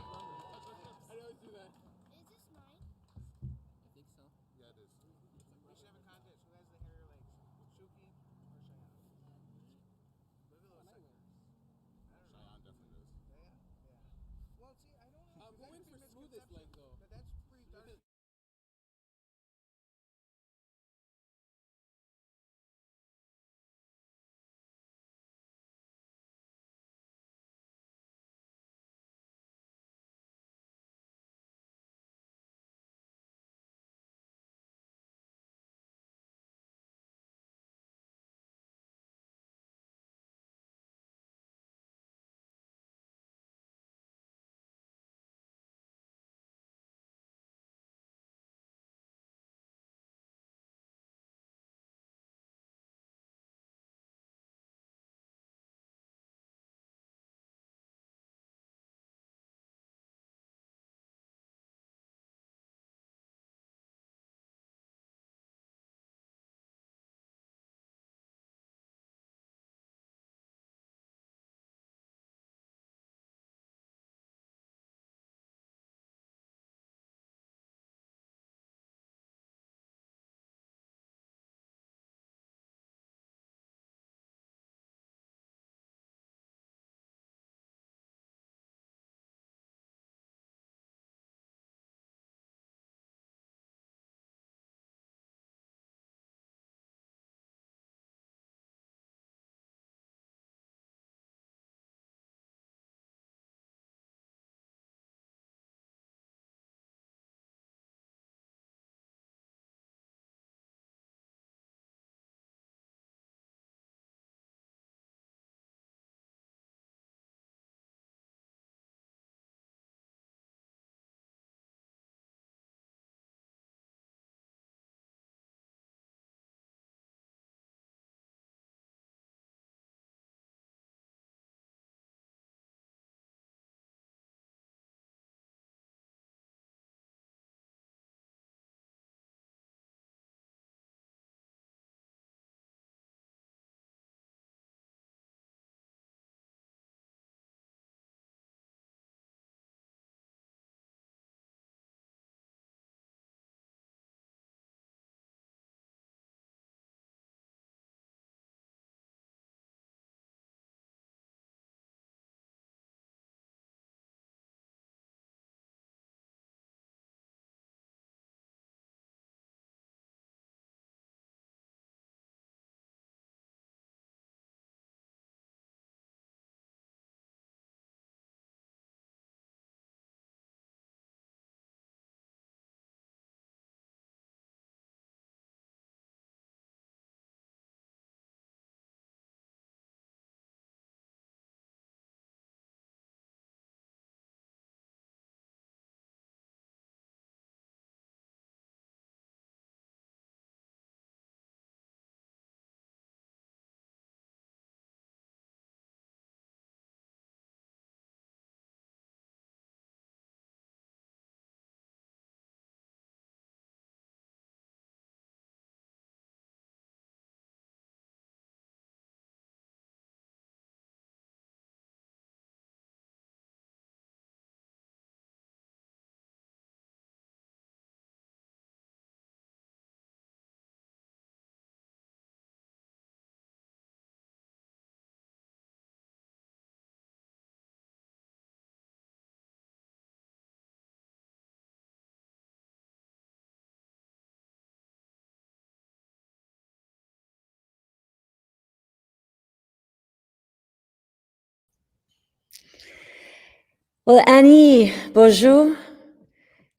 Well, Annie, bonjour.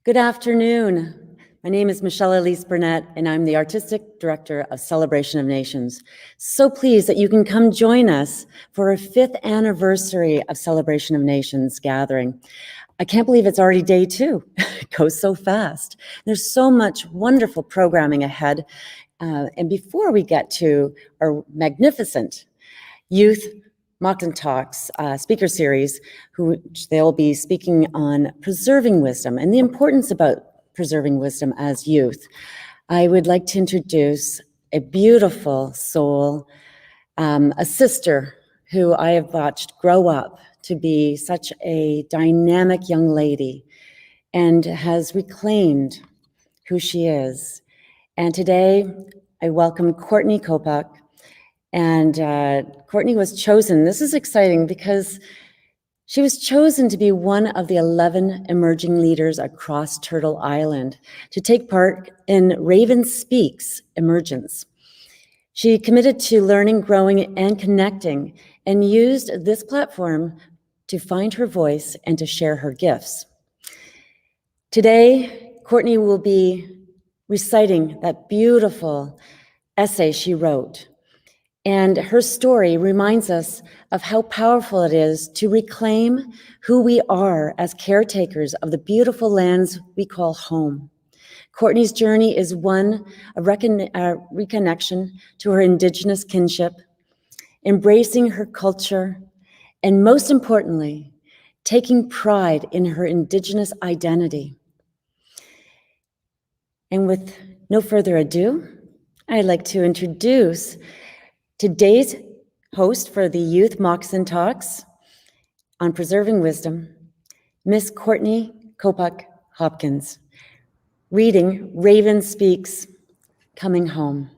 Good afternoon. My name is Michelle Elise Burnett, and I'm the Artistic Director of Celebration of Nations. So pleased that you can come join us for our 5th anniversary of Celebration of Nations gathering. I can't believe it's already day 2. It goes so fast. There's so much wonderful programming ahead. And before we get to our magnificent youth Moccasins Talks speaker series, which they'll be speaking on preserving wisdom and the importance about preserving wisdom as youth, I would like to introduce a beautiful soul, a sister who I have watched grow up to be such a dynamic young lady and has reclaimed who she is. And today I welcome Courtney Copoc. And Courtney was chosen. This is exciting because she was chosen to be one of the 11 emerging leaders across Turtle Island to take part in Raven Speaks Emergence. She committed to learning, growing, and connecting, and used this platform to find her voice and to share her gifts. Today, Courtney will be reciting that beautiful essay she wrote. And her story reminds us of how powerful it is to reclaim who we are as caretakers of the beautiful lands we call home. Courtney's journey is one of reconnection to her Indigenous kinship, embracing her culture, and most importantly, taking pride in her Indigenous identity. And with no further ado, I'd like to introduce today's host for the Youth Moccasin Talks on Preserving Wisdom, Miss Courtney Copoc-Hopkins, reading Raven Speaks, Coming Home.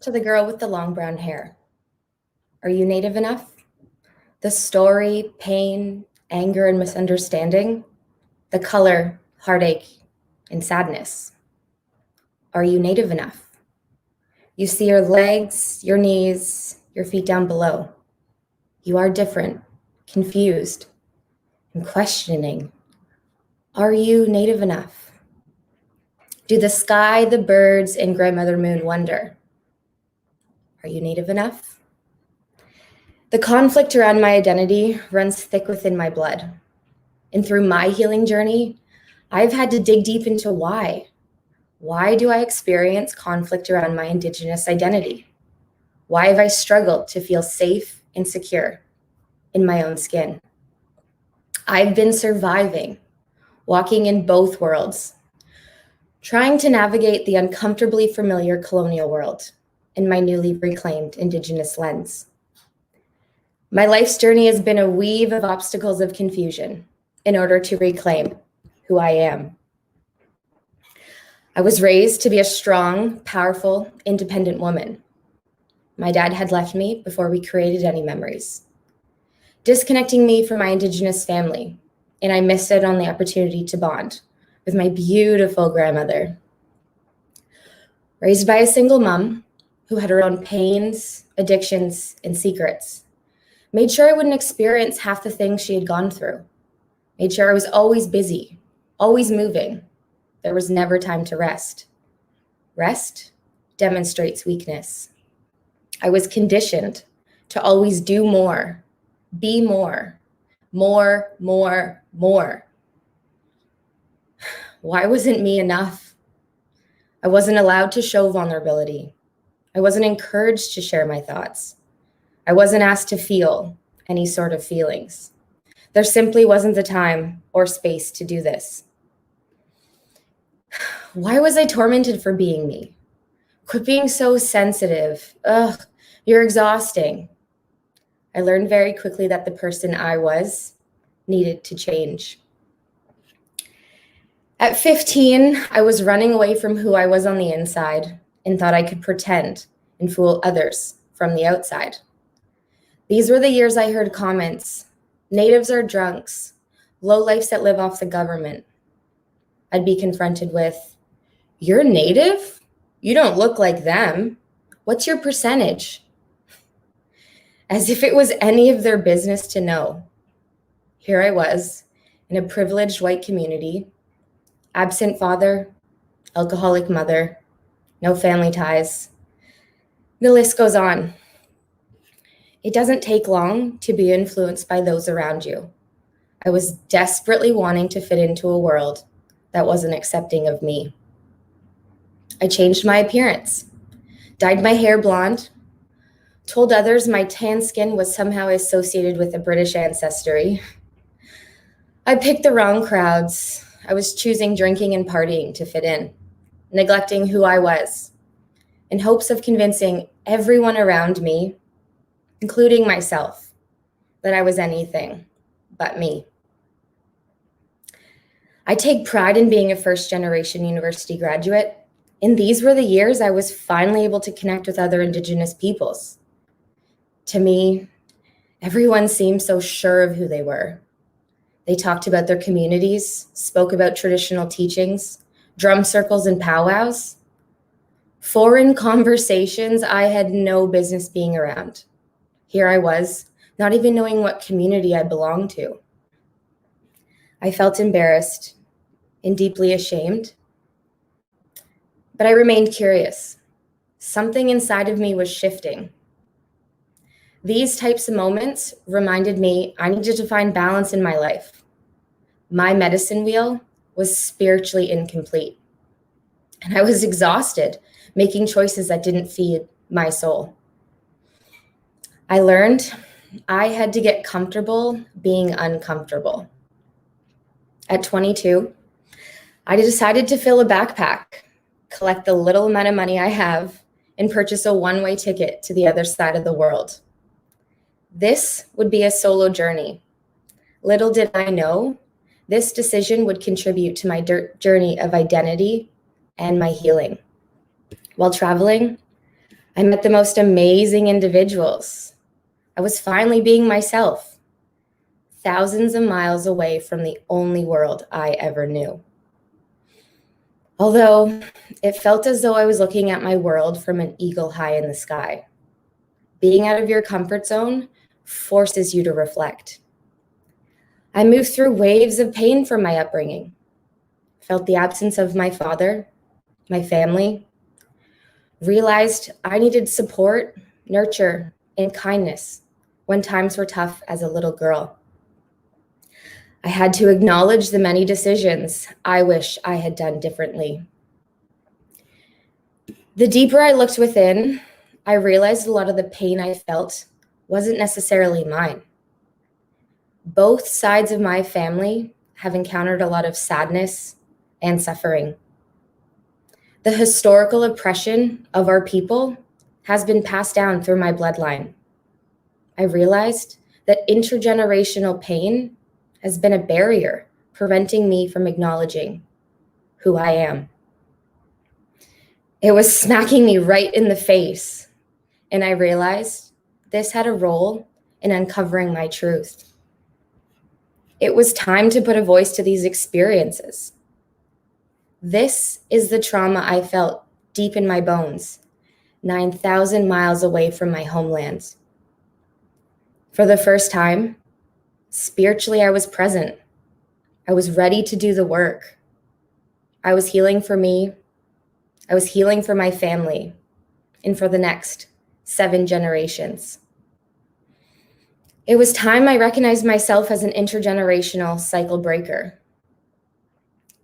To the girl with the long brown hair. Are you Native enough? The story, pain, anger, and misunderstanding, the color, heartache, and sadness. Are you Native enough? You see your legs, your knees, your feet down below. You are different, confused, and questioning. Are you Native enough? Do the sky, the birds, and Grandmother Moon wonder? Are you Native enough? The conflict around my identity runs thick within my blood. And through my healing journey, I've had to dig deep into why. Why do I experience conflict around my Indigenous identity? Why have I struggled to feel safe and secure in my own skin? I've been surviving, walking in both worlds, trying to navigate the uncomfortably familiar colonial world in my newly reclaimed Indigenous lens. My life's journey has been a weave of obstacles of confusion in order to reclaim who I am. I was raised to be a strong, powerful, independent woman. My dad had left me before we created any memories, disconnecting me from my Indigenous family, and I missed out on the opportunity to bond with my beautiful grandmother. Raised by a single mom who had her own pains, addictions, and secrets, made sure I wouldn't experience half the things she had gone through, made sure I was always busy, always moving. There was never time to rest. Rest demonstrates weakness. I was conditioned to always do more, be more, more. Why wasn't me enough? I wasn't allowed to show vulnerability. I wasn't encouraged to share my thoughts. I wasn't asked to feel any sort of feelings. There simply wasn't the time or space to do this. Why was I tormented for being me? Quit being so sensitive. Ugh, you're exhausting. I learned very quickly that the person I was needed to change. At 15, I was running away from who I was on the inside and thought I could pretend and fool others from the outside. These were the years I heard comments, natives are drunks, lowlifes that live off the government. I'd be confronted with, you're Native? You don't look like them. What's your percentage? As if it was any of their business to know. Here I was in a privileged white community, absent father, alcoholic mother, no family ties. The list goes on. It doesn't take long to be influenced by those around you I was desperately wanting to fit into a world that wasn't accepting of me. I changed my appearance, dyed my hair blonde, told others my tan skin was somehow associated with a British ancestry. I picked the wrong crowds. I was choosing drinking and partying to fit in, neglecting who I was, in hopes of convincing everyone around me, including myself, that I was anything but me. I take pride in being a first-generation university graduate, and these were the years I was finally able to connect with other Indigenous peoples. To me, everyone seemed so sure of who they were. They talked about their communities, spoke about traditional teachings, drum circles and powwows. Foreign conversations I had no business being around. Here I was, not even knowing what community I belonged to. I felt embarrassed and deeply ashamed, but I remained curious. Something inside of me was shifting. These types of moments reminded me I needed to find balance in my life. My medicine wheel was spiritually incomplete, and I was exhausted making choices that didn't feed my soul. I learned I had to get comfortable being uncomfortable. At 22, I decided to fill a backpack, collect the little amount of money I have, and purchase a one-way ticket to the other side of the world. This would be a solo journey. Little did I know, this decision would contribute to my journey of identity and my healing. While traveling, I met the most amazing individuals. I was finally being myself, thousands of miles away from the only world I ever knew. Although it felt as though I was looking at my world from an eagle high in the sky. Being out of your comfort zone forces you to reflect. I moved through waves of pain from my upbringing, felt the absence of my father, my family, realized I needed support, nurture, and kindness when times were tough as a little girl. I had to acknowledge the many decisions I wish I had done differently. The deeper I looked within, I realized a lot of the pain I felt wasn't necessarily mine. Both sides of my family have encountered a lot of sadness and suffering. The historical oppression of our people has been passed down through my bloodline. I realized that intergenerational pain has been a barrier preventing me from acknowledging who I am. It was smacking me right in the face, and I realized this had a role in uncovering my truth. It was time to put a voice to these experiences. This is the trauma I felt deep in my bones, 9,000 miles away from my homeland. For the first time, spiritually, I was present. I was ready to do the work. I was healing for me. I was healing for my family and for the next 7 generations. It was time I recognized myself as an intergenerational cycle breaker.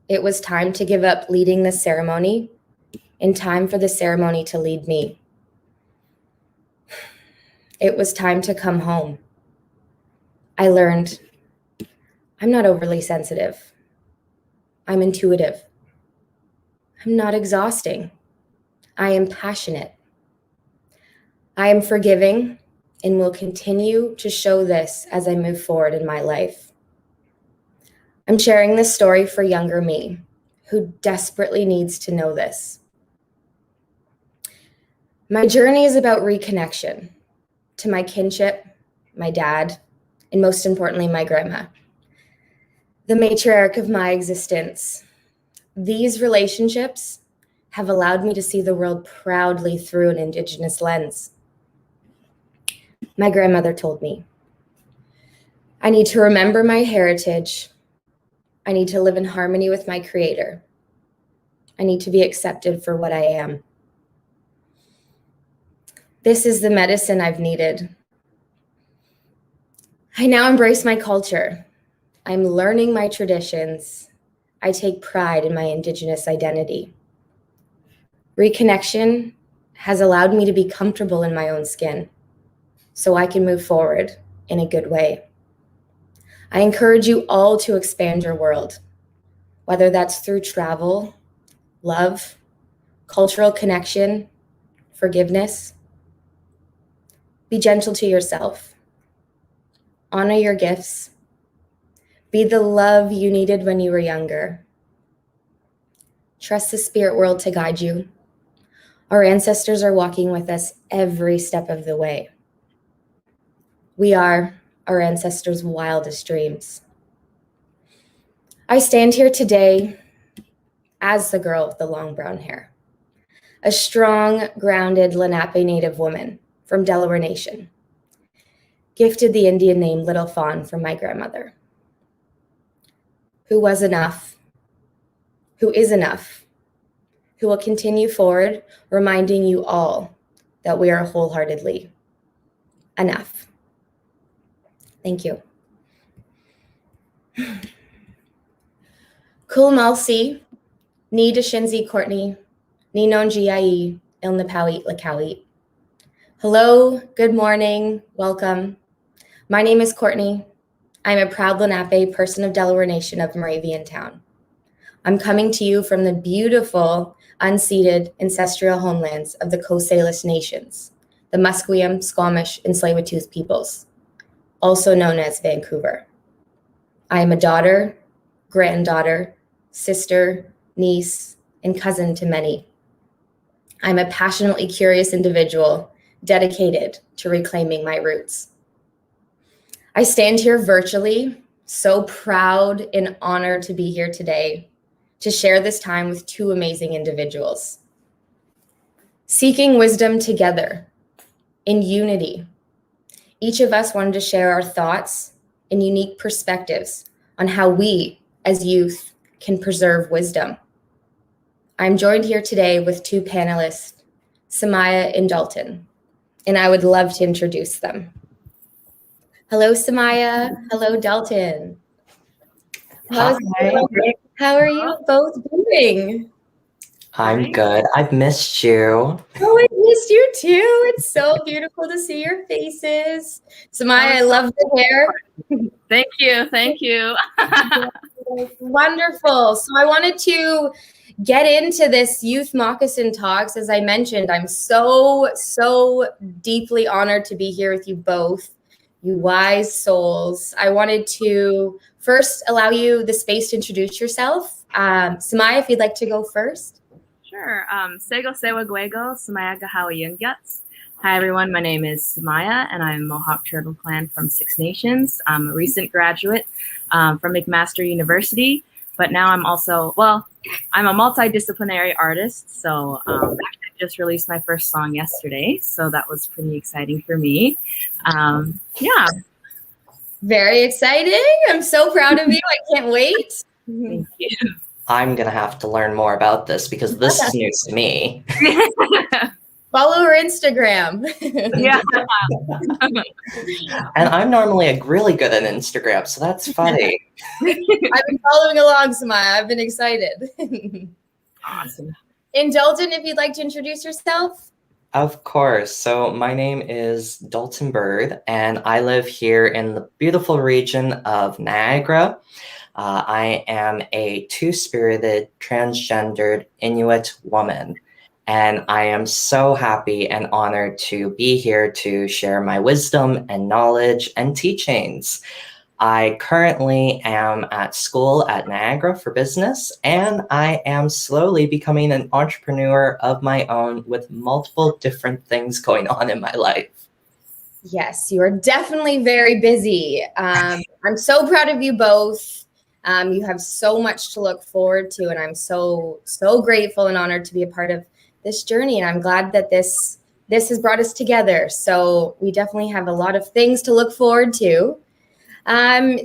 It was time to give up leading the ceremony and time for the ceremony to lead me. It was time to come home. I learned I'm not overly sensitive. I'm intuitive. I'm not exhausting. I am passionate. I am forgiving and will continue to show this as I move forward in my life. I'm sharing this story for younger me, who desperately needs to know this. My journey is about reconnection to my kinship, my dad, and most importantly, my grandma, the matriarch of my existence. These relationships have allowed me to see the world proudly through an Indigenous lens. My grandmother told me, I need to remember my heritage. I need to live in harmony with my Creator. I need to be accepted for what I am. This is the medicine I've needed. I now embrace my culture, I'm learning my traditions. I take pride in my Indigenous identity. Reconnection has allowed me to be comfortable in my own skin so I can move forward in a good way. I encourage you all to expand your world, whether that's through travel, love, cultural connection, forgiveness. Be gentle to yourself. Honor your gifts. Be the love you needed when you were younger. Trust the spirit world to guide you. Our ancestors are walking with us every step of the way. We are our ancestors' wildest dreams. I stand here today as the girl with the long brown hair, a strong, grounded Lenape Native woman from Delaware Nation, gifted the Indian name Little Fawn from my grandmother, who was enough, who is enough, who will continue forward, reminding you all that we are wholeheartedly enough. Thank you. Kulmalsi, ni deshinzi Courtney, ni nongiai ilnapawit lakawit. Hello, good morning, welcome. My name is Courtney. I'm a proud Lenape person of Delaware Nation of Moravian Town. I'm coming to you from the beautiful, unceded ancestral homelands of the Coast Salish nations, the Musqueam, Squamish, and Tsleil-Waututh peoples, also known as Vancouver. I am a daughter, granddaughter, sister, niece, and cousin to many. I'm a passionately curious individual dedicated to reclaiming my roots. I stand here virtually, so proud and honored to be here today to share this time with two amazing individuals. Seeking wisdom together, in unity, each of us wanted to share our thoughts and unique perspectives on how we, as youth, can preserve wisdom. I'm joined here today with two panelists, Semiah and Dalton, and I would love to introduce them. Hello, Semiah. Hello, Dalton. How are you both doing? I'm good. I've missed you. Oh, I missed you too. It's so beautiful to see your faces. Semiah, I love the hair. Thank you. Thank you. Wonderful. So I wanted to get into this youth moccasin talks. As I mentioned, I'm so deeply honored to be here with you both, you wise souls. I wanted to first allow you the space to introduce yourself. Semiah, if you'd like to go first. Sure. Sego Sewa Guego, Semiah Gahawa Yungyuts. Hi, everyone. My name is Semiah, and I'm Mohawk Turtle Clan from Six Nations. I'm a recent graduate from McMaster University, but now I'm also, I'm a multidisciplinary artist. So actually I just released my first song yesterday, so that was pretty exciting for me. Yeah. Very exciting. I'm so proud of you. I can't wait. Thank you. I'm going to have to learn more about this because this is new to me. Follow her Instagram. Yeah. And I'm normally really good at Instagram, so that's funny. I've been following along, Semiah. I've been excited. Awesome. And Dalton, if you'd like to introduce yourself. Of course. So my name is Dalton Bird, and I live here in the beautiful region of Niagara. I am a two-spirited, transgendered Inuit woman, and I am so happy and honored to be here to share my wisdom and knowledge and teachings. I currently am at school at Niagara for business, and I am slowly becoming an entrepreneur of my own with multiple different things going on in my life. Yes, you are definitely very busy. I'm so proud of you both. You have so much to look forward to, and I'm so grateful and honored to be a part of this journey. And I'm glad that this has brought us together. So we definitely have a lot of things to look forward to.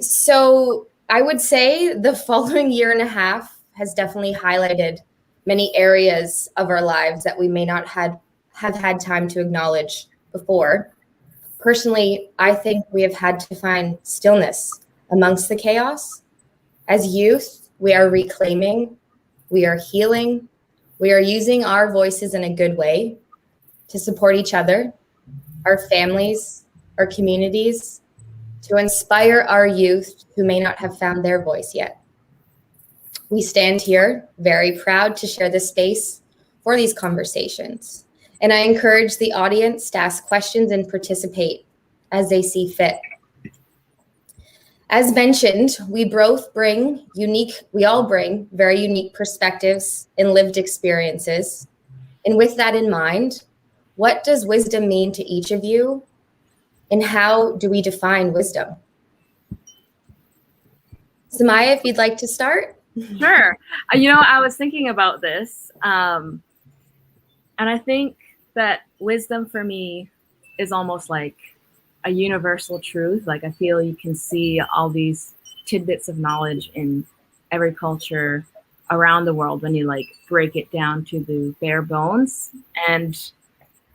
So I would say the following year and a half has definitely highlighted many areas of our lives that we may not have had time to acknowledge before. Personally, I think we have had to find stillness amongst the chaos. As youth, we are reclaiming, we are healing, we are using our voices in a good way to support each other, our families, our communities, to inspire our youth who may not have found their voice yet. We stand here very proud to share this space for these conversations. And I encourage the audience to ask questions and participate as they see fit. As mentioned, we all bring very unique perspectives and lived experiences. And with that in mind, what does wisdom mean to each of you? And how do we define wisdom? Semiah, if you'd like to start. Sure. I was thinking about this, and I think that wisdom for me is almost like a universal truth. Like, I feel you can see all these tidbits of knowledge in every culture around the world when you like break it down to the bare bones. And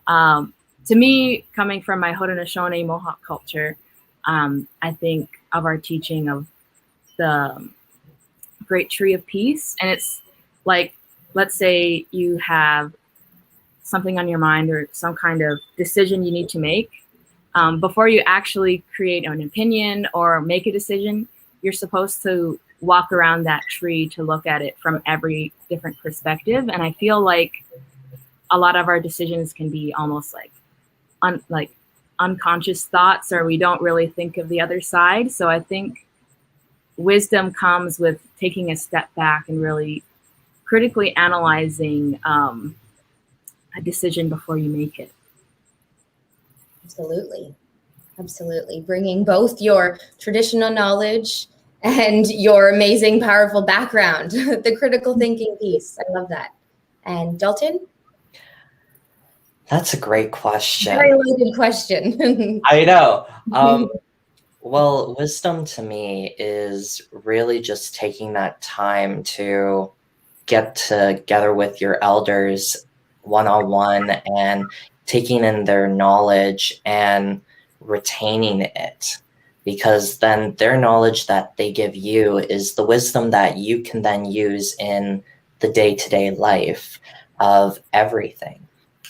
to me, coming from my Haudenosaunee Mohawk culture, I think of our teaching of the Great Tree of Peace. And it's like, let's say you have something on your mind or some kind of decision you need to make. Before you actually create an opinion or make a decision, you're supposed to walk around that tree to look at it from every different perspective. And I feel like a lot of our decisions can be almost like unconscious thoughts, or we don't really think of the other side. So I think wisdom comes with taking a step back and really critically analyzing a decision before you make it. Absolutely. Absolutely. Bringing both your traditional knowledge and your amazing, powerful background, the critical thinking piece. I love that. And Dalton? That's a great question. Very loaded question. I know. Well, wisdom to me is really just taking that time to get together with your elders one-on-one and taking in their knowledge and retaining it, because then their knowledge that they give you is the wisdom that you can then use in the day-to-day life of everything.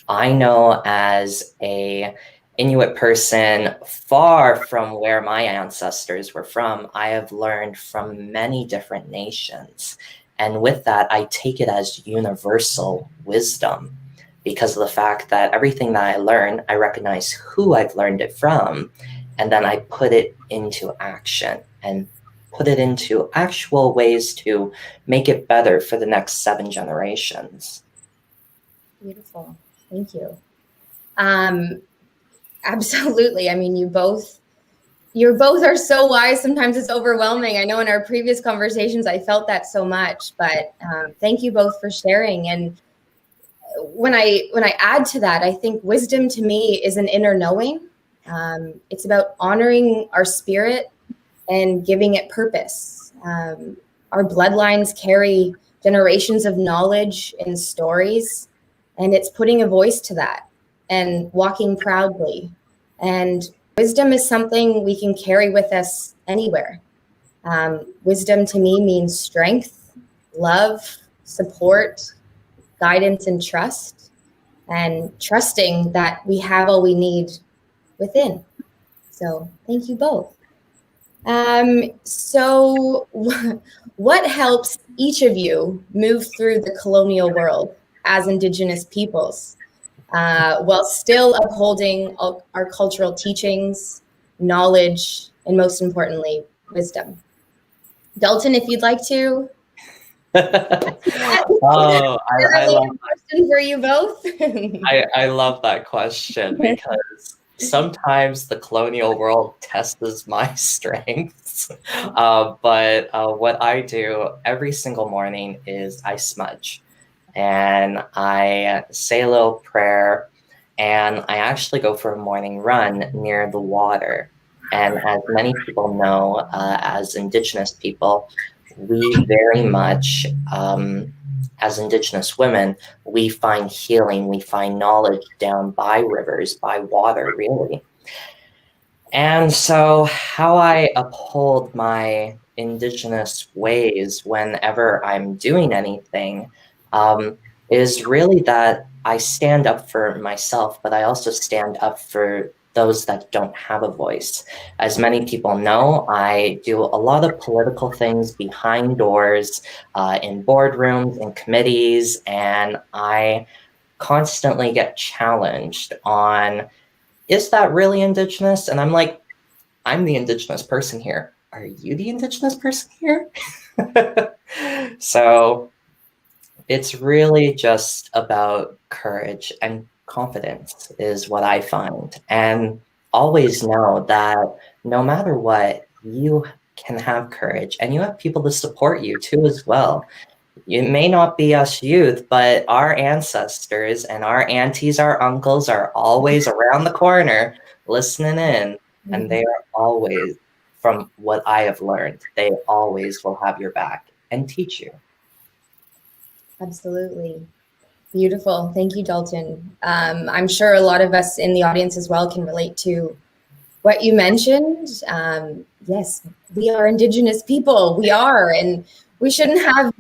I know as a Inuit person far from where my ancestors were from, I have learned from many different nations. And with that, I take it as universal wisdom because of the fact that everything that I learn, I recognize who I've learned it from, and then I put it into action and put it into actual ways to make it better for the next 7 generations. Beautiful. Thank you. Absolutely. I mean, you both are so wise. Sometimes it's overwhelming. I know in our previous conversations, I felt that so much, but thank you both for sharing. And when I add to that, I think wisdom to me is an inner knowing. It's about honoring our spirit and giving it purpose. Our bloodlines carry generations of knowledge and stories, and it's putting a voice to that and walking proudly. And wisdom is something we can carry with us anywhere. Wisdom to me means strength, love, support, guidance, and trust, and trusting that we have all we need within. So thank you both. So what helps each of you move through the colonial world as Indigenous peoples, while still upholding our cultural teachings, knowledge, and most importantly, wisdom? Dalton, if you'd like to. Oh, I love question for you both. I love that question because sometimes the colonial world tests my strengths. But what I do every single morning is I smudge. And I say a little prayer, and I actually go for a morning run near the water. And as many people know, as Indigenous people, we very much, as Indigenous women, we find healing, we find knowledge down by rivers, by water, really. And so, how I uphold my Indigenous ways whenever I'm doing anything is really that I stand up for myself, but I also stand up for those that don't have a voice. As many people know, I do a lot of political things behind doors, in boardrooms, in committees, and I constantly get challenged on, is that really Indigenous? And I'm like, I'm the Indigenous person here. Are you the Indigenous person here? So it's really just about courage and confidence is what I find. And always know that no matter what, you can have courage and you have people to support you too as well. It may not be us youth, but our ancestors and our aunties, our uncles are always around the corner listening in, and they are always, from what I have learned, they always will have your back and teach you. Absolutely. Beautiful. Thank you, Dalton. I'm sure a lot of us in the audience as well can relate to what you mentioned. Yes, we are Indigenous people. We are, and we shouldn't have,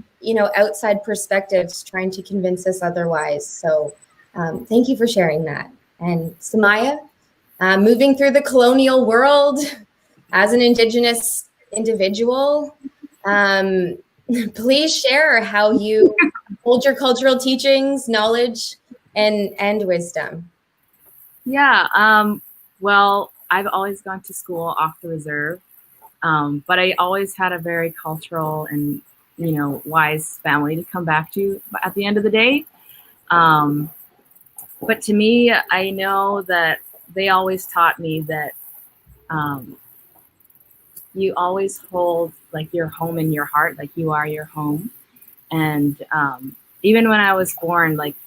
outside perspectives trying to convince us otherwise. So thank you for sharing that. And Semiah, moving through the colonial world as an Indigenous individual, please share how you hold your cultural teachings, knowledge, and wisdom. Yeah, well, I've always gone to school off the reserve, but I always had a very cultural and, wise family to come back to at the end of the day. But to me, I know that they always taught me that you always hold like your home in your heart, like you are your home. And even when I was born, like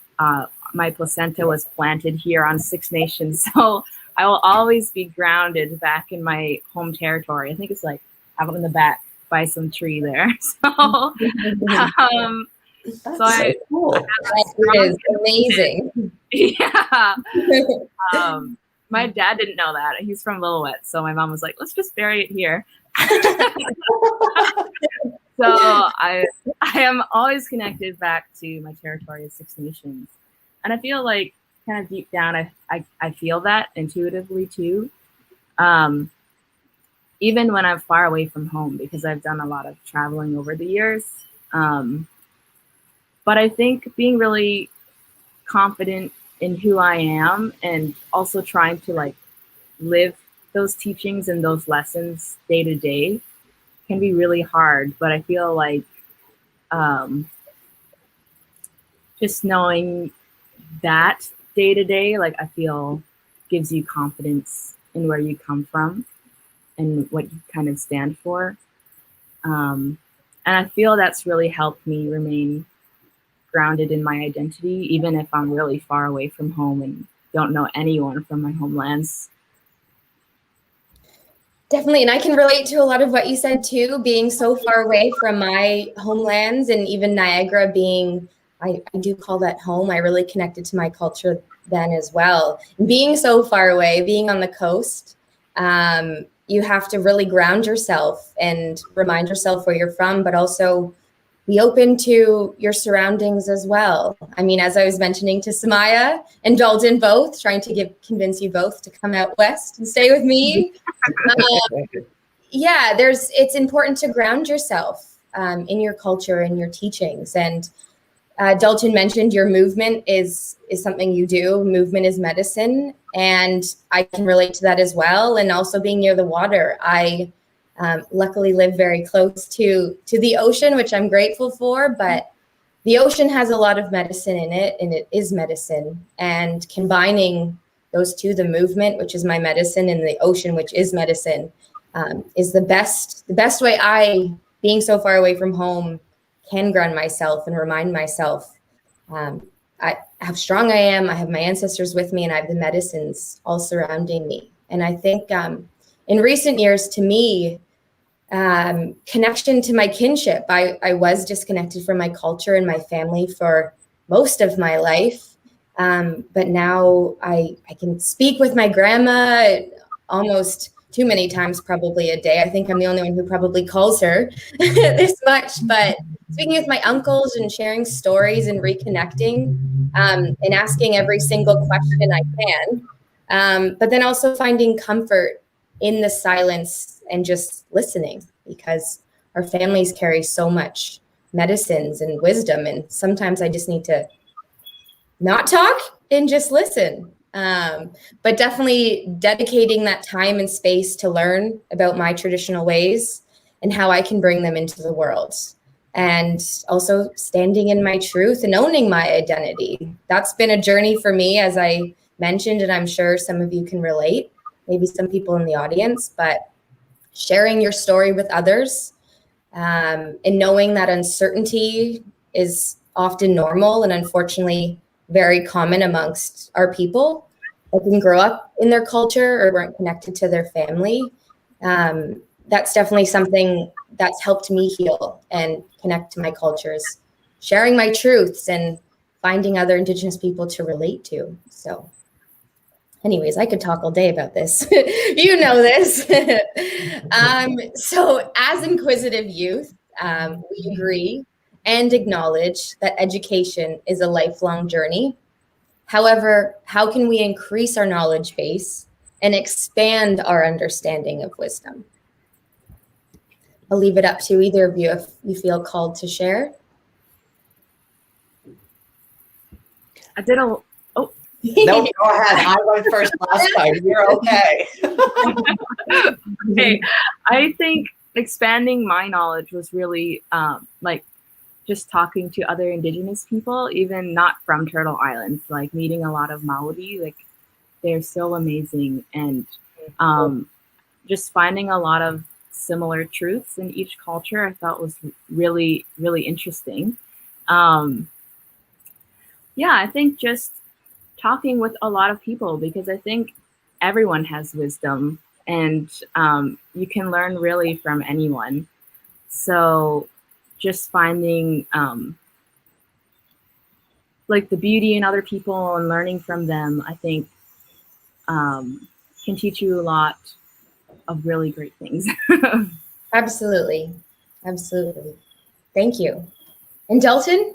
my placenta was planted here on Six Nations. So I will always be grounded back in my home territory. I think it's like out in the back by some tree there. So, Cool. That is amazing. Yeah. My dad didn't know that. He's from Lillooet. So my mom was like, let's just bury it here. So I am always connected back to my territory of Six Nations. And I feel like kind of deep down, I feel that intuitively too. Even when I'm far away from home, because I've done a lot of traveling over the years. But I think being really confident in who I am and also trying to like live those teachings and those lessons day to day can be really hard. But I feel like just knowing that day to day, like I feel gives you confidence in where you come from and what you kind of stand for. And I feel that's really helped me remain grounded in my identity, even if I'm really far away from home and don't know anyone from my homelands. Definitely, and I can relate to a lot of what you said too, being so far away from my homelands, and even Niagara being, I do call that home. I really connected to my culture then as well. Being so far away, being on the coast, you have to really ground yourself and remind yourself where you're from, but also be open to your surroundings as well. I mean, as I was mentioning to Semiah and Dalton both, trying to convince you both to come out west and stay with me. Yeah, it's important to ground yourself in your culture and your teachings. And Dalton mentioned your movement is something you do. Movement is medicine, and I can relate to that as well. And also being near the water, I luckily live very close to the ocean, which I'm grateful for, but the ocean has a lot of medicine in it, and it is medicine. And combining those two, the movement, which is my medicine, and the ocean, which is medicine, is the best way I, being so far away from home, can ground myself and remind myself how strong I am. I have my ancestors with me, and I have the medicines all surrounding me. And I think in recent years, to me, connection to my kinship. I was disconnected from my culture and my family for most of my life. But now I can speak with my grandma almost too many times probably a day. I think I'm the only one who probably calls her this much, but speaking with my uncles and sharing stories and reconnecting, and asking every single question I can, but then also finding comfort in the silence and just listening, because our families carry so much medicines and wisdom, and sometimes I just need to not talk and just listen. But definitely dedicating that time and space to learn about my traditional ways and how I can bring them into the world. And also standing in my truth and owning my identity. That's been a journey for me, as I mentioned, and I'm sure some of you can relate, maybe some people in the audience, but sharing your story with others, and knowing that uncertainty is often normal and unfortunately very common amongst our people that didn't grow up in their culture or weren't connected to their family. That's definitely something that's helped me heal and connect to my cultures, sharing my truths and finding other Indigenous people to relate to. So anyways, I could talk all day about this. You know this. So as inquisitive youth, we agree and acknowledge that education is a lifelong journey. However, how can we increase our knowledge base and expand our understanding of wisdom? I'll leave it up to either of you if you feel called to share. I did a No, go ahead. I went first last time. You're okay. Okay, I think expanding my knowledge was really like just talking to other Indigenous people, even not from Turtle Islands, like meeting a lot of Maori, like they're so amazing, and just finding a lot of similar truths in each culture I thought was really, really interesting. Yeah, I think just talking with a lot of people, because I think everyone has wisdom, and you can learn really from anyone. So just finding like the beauty in other people and learning from them, I think can teach you a lot of really great things. Absolutely. Absolutely. Thank you. And Dalton?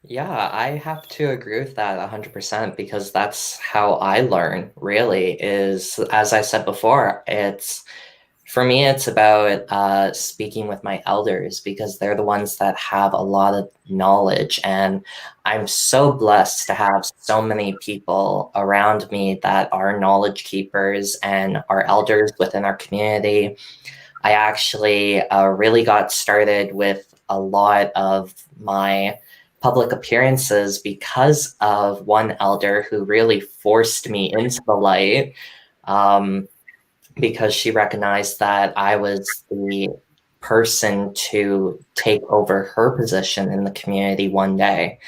Yeah, I have to agree with that 100% because that's how I learn, really, is, as I said before, for me, it's about speaking with my elders, because they're the ones that have a lot of knowledge. And I'm so blessed to have so many people around me that are knowledge keepers and are elders within our community. I actually really got started with a lot of my public appearances because of one elder who really forced me into the light, because she recognized that I was the person to take over her position in the community one day.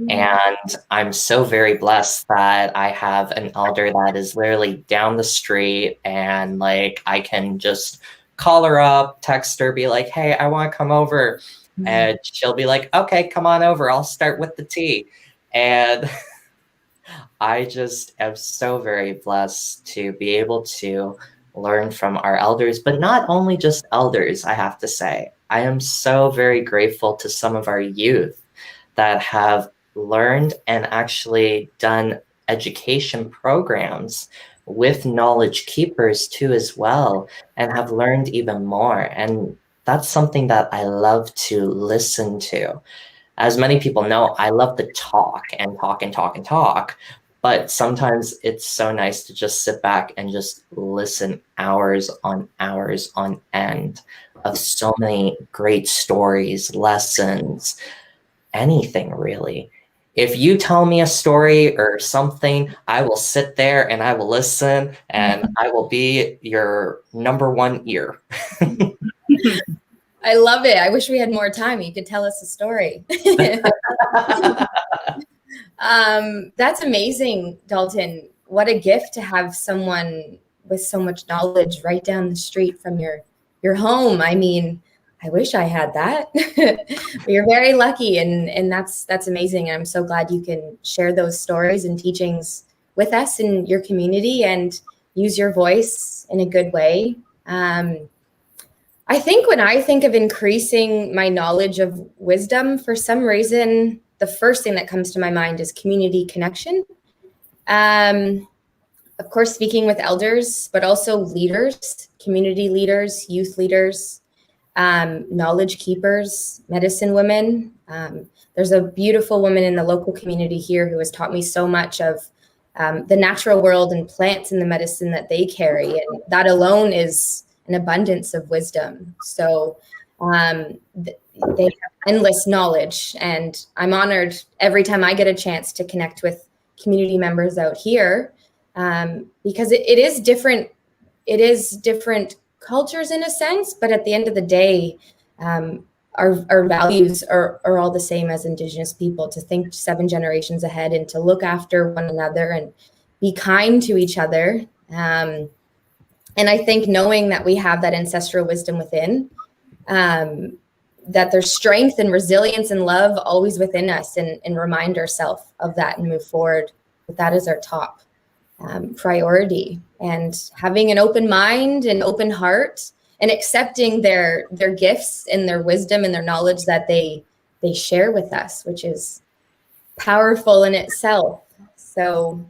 And I'm so very blessed that I have an elder that is literally down the street, and like I can just call her up, text her, be like, hey, I want to come over. And she'll be like, okay, come on over. I'll start with the tea. And I just am so very blessed to be able to learn from our elders, but not only just elders, I have to say. I am so very grateful to some of our youth that have learned and actually done education programs with knowledge keepers too as well, and have learned even more. And that's something that I love to listen to. As many people know, I love to talk and talk and talk and talk, but sometimes it's so nice to just sit back and just listen hours on end of so many great stories, lessons, anything really. If you tell me a story or something, I will sit there and I will listen, and I will be your number one ear. I love it. I wish we had more time. You could tell us a story. That's amazing, Dalton. What a gift to have someone with so much knowledge right down the street from your home. I mean, I wish I had that. But you're very lucky, and that's amazing. And I'm so glad you can share those stories and teachings with us in your community and use your voice in a good way. I think when I think of increasing my knowledge of wisdom, for some reason, the first thing that comes to my mind is community connection. Of course, speaking with elders, but also leaders, community leaders, youth leaders, knowledge keepers, medicine women. There's a beautiful woman in the local community here who has taught me so much of the natural world and plants and the medicine that they carry. And that alone is an abundance of wisdom. So they have endless knowledge. And I'm honored every time I get a chance to connect with community members out here, because it is different. It is different cultures in a sense, but at the end of the day, our values are all the same as Indigenous people, to think 7 generations ahead and to look after one another and be kind to each other. And I think knowing that we have that ancestral wisdom within, that there's strength and resilience and love always within us, and remind ourselves of that and move forward with that as our top priority. And having an open mind and open heart and accepting their gifts and their wisdom and their knowledge that they share with us, which is powerful in itself. So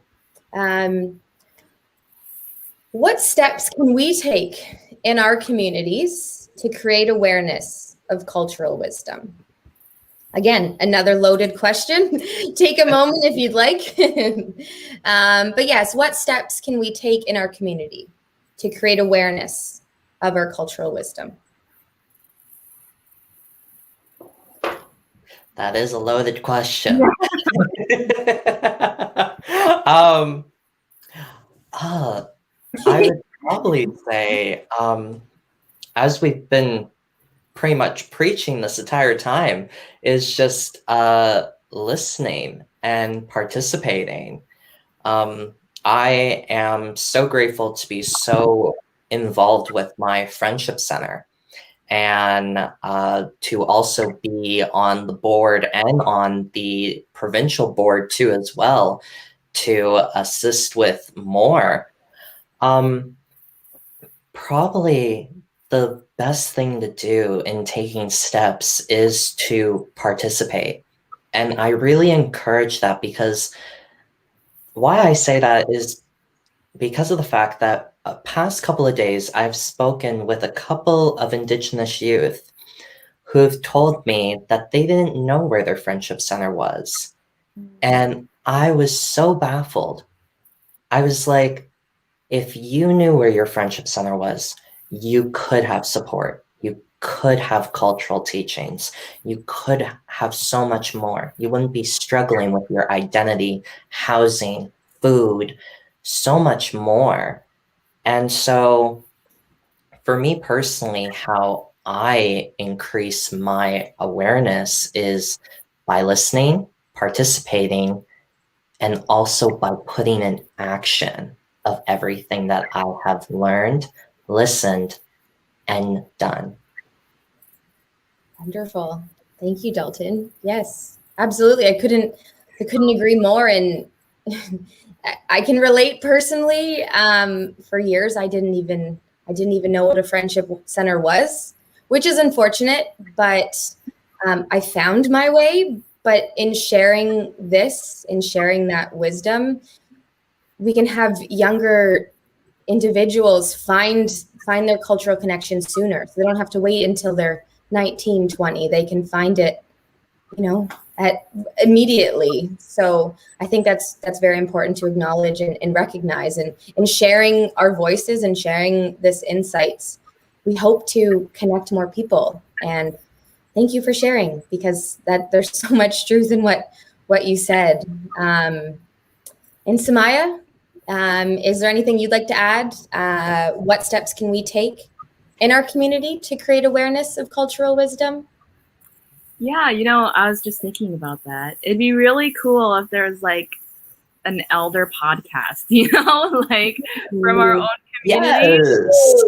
what steps can we take in our communities to create awareness of cultural wisdom? Again, another loaded question. Take a moment if you'd like. But yes, what steps can we take in our community to create awareness of our cultural wisdom? That is a loaded question. I would probably say, as we've been pretty much preaching this entire time, is just listening and participating. I am so grateful to be so involved with my friendship center, and to also be on the board and on the provincial board too as well, to assist with more. Probably the best thing to do in taking steps is to participate. And I really encourage that, because why I say that is because of the fact that past couple of days, I've spoken with a couple of Indigenous youth who've told me that they didn't know where their friendship center was. And I was so baffled. I was like, if you knew where your friendship center was, you could have support. You could have cultural teachings. You could have so much more. You wouldn't be struggling with your identity, housing, food, so much more. And so for me personally, how I increase my awareness is by listening, participating, and also by putting in action of everything that I have learned, listened, and done. Wonderful. Thank you, Dalton. Yes, absolutely. I couldn't agree more. And I can relate personally. For years, I didn't even know what a friendship center was, which is unfortunate, but I found my way. But in sharing this, in sharing that wisdom, we can have younger individuals find their cultural connection sooner. So they don't have to wait until they're 19, 20. They can find it, immediately. So I think that's very important to acknowledge and recognize, and in sharing our voices and sharing this insights, we hope to connect more people. And thank you for sharing, because there's so much truth in what you said. And Semiah, is there anything you'd like to add? What steps can we take in our community to create awareness of cultural wisdom? Yeah, I was just thinking about that. It'd be really cool if there's like an elder podcast, like from our own community. Yes.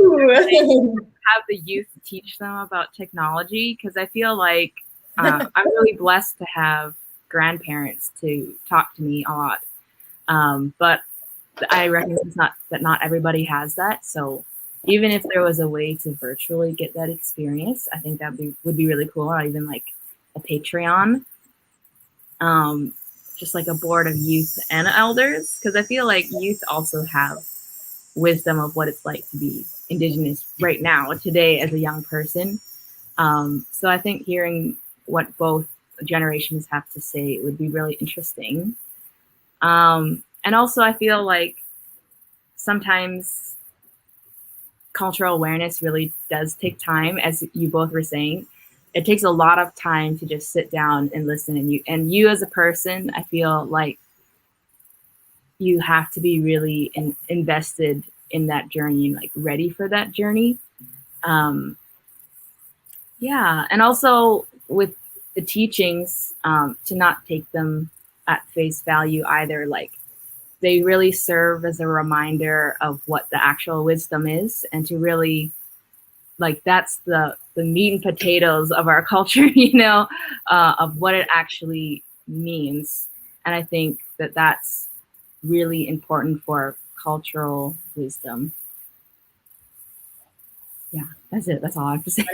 Have the youth teach them about technology, because I feel like I'm really blessed to have grandparents to talk to me a lot. But I recognize not everybody has that. So even if there was a way to virtually get that experience, I think that would be really cool. Or even like a Patreon, just like a board of youth and elders, because I feel like youth also have wisdom of what it's like to be Indigenous right now, today, as a young person. So I think hearing what both generations have to say would be really interesting. And also, I feel like sometimes cultural awareness really does take time, as you both were saying. It takes a lot of time to just sit down and listen. And you as a person, I feel like you have to be really invested in that journey and like ready for that journey. Yeah, and also with the teachings, to not take them at face value either. Like, they really serve as a reminder of what the actual wisdom is, and to really, like, that's the meat and potatoes of our culture, you know, of what it actually means. And I think that that's really important for cultural wisdom. Yeah, that's it. That's all I have to say.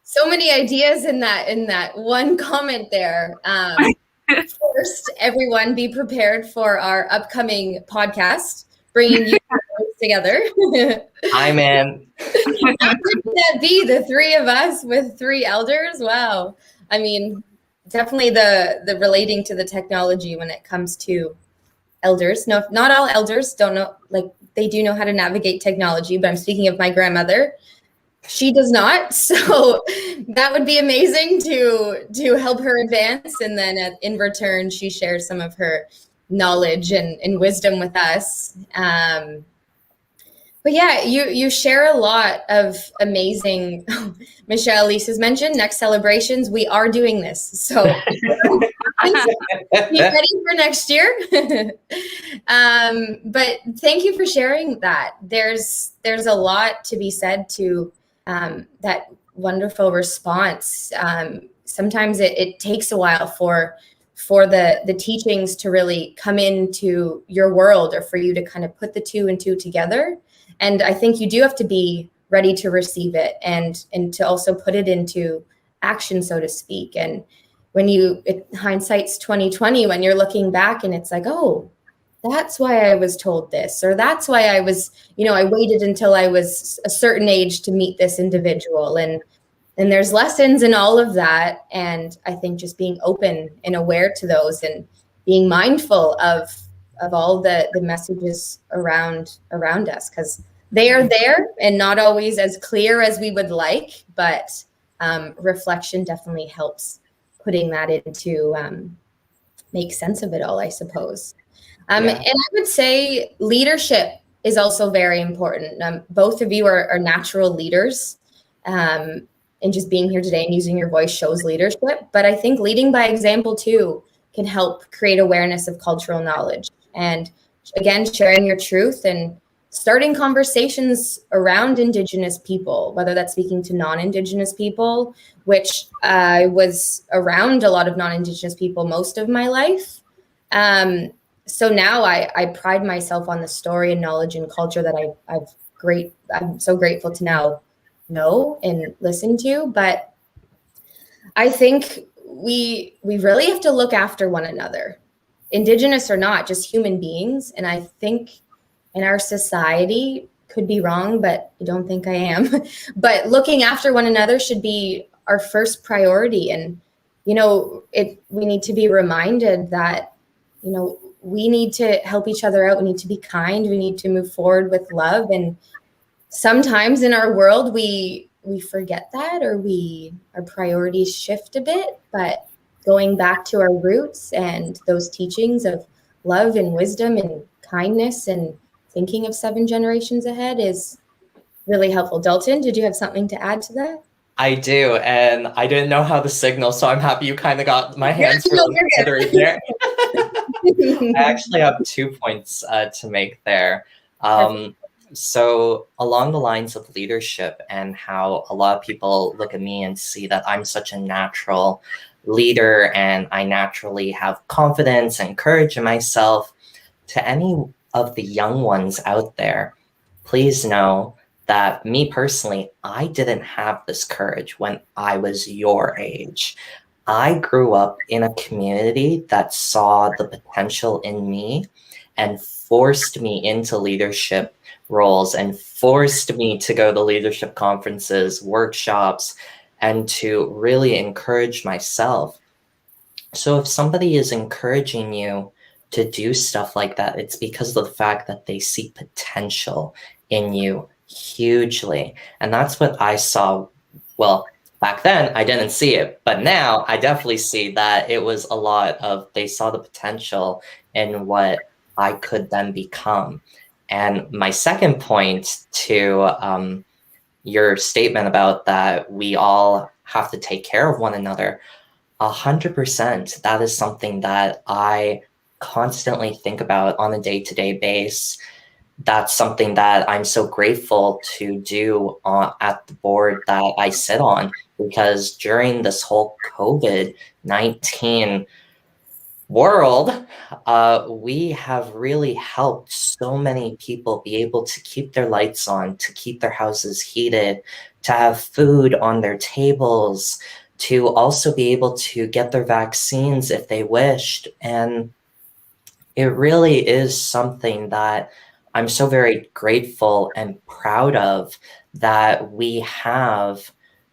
So many ideas in that one comment there. First, everyone be prepared for our upcoming podcast, bringing you together. I'm in. How could that be, the three of us with three elders? Wow. I mean, definitely the relating to the technology when it comes to elders. No, not all elders don't know, like, they do know how to navigate technology, but I'm speaking of my grandmother. She does not, so that would be amazing to help her advance, and then in return she shares some of her knowledge and wisdom with us. But yeah, you share a lot of amazing. Michelle, Lisa's mentioned next celebrations. We are doing this, so be ready for next year. But thank you for sharing that. There's a lot to be said to that wonderful response. Sometimes it takes a while for the teachings to really come into your world, or for you to kind of put the two and two together. And I think you do have to be ready to receive it, and to also put it into action, so to speak. And when hindsight's 2020, when you're looking back and it's like, oh, that's why I was told this, or that's why I was, I waited until I was a certain age to meet this individual. And there's lessons in all of that. And I think just being open and aware to those, and being mindful of all the messages around us, because they are there and not always as clear as we would like, but reflection definitely helps putting that into make sense of it all, I suppose. And I would say leadership is also very important. Both of you are natural leaders, and just being here today and using your voice shows leadership. But I think leading by example too can help create awareness of cultural knowledge. And again, sharing your truth and starting conversations around Indigenous people, whether that's speaking to non-Indigenous people, which I was around a lot of non-Indigenous people most of my life. So now I pride myself on the story and knowledge and culture that I'm so grateful to now know and listen to. But I think we really have to look after one another, Indigenous or not, just human beings. And I think in our society, could be wrong, but I don't think I am, but looking after one another should be our first priority. And, we need to be reminded that, we need to help each other out. We need to be kind. We need to move forward with love. And sometimes in our world, we forget that, or our priorities shift a bit. But going back to our roots and those teachings of love and wisdom and kindness and thinking of 7 generations ahead is really helpful. Dalton, did you have something to add to that? I do, and I didn't know how to signal, so I'm happy you kind of got my hands really considered there. I actually have 2 points to make there. So along the lines of leadership, and how a lot of people look at me and see that I'm such a natural leader and I naturally have confidence and courage in myself, to any of the young ones out there, please know that me personally, I didn't have this courage when I was your age. I grew up in a community that saw the potential in me and forced me into leadership roles and forced me to go to leadership conferences, workshops, and to really encourage myself. So if somebody is encouraging you to do stuff like that, it's because of the fact that they see potential in you hugely. And that's what I saw. Well, back then I didn't see it, but now I definitely see that it was a lot of, they saw the potential in what I could then become. And my second point to your statement about that we all have to take care of one another, 100%. That is something that I constantly think about on a day-to-day basis. That's something that I'm so grateful to do at the board that I sit on, because during this whole COVID-19 world, we have really helped so many people be able to keep their lights on, to keep their houses heated, to have food on their tables, to also be able to get their vaccines if they wished. And it really is something that I'm so very grateful and proud of, that we have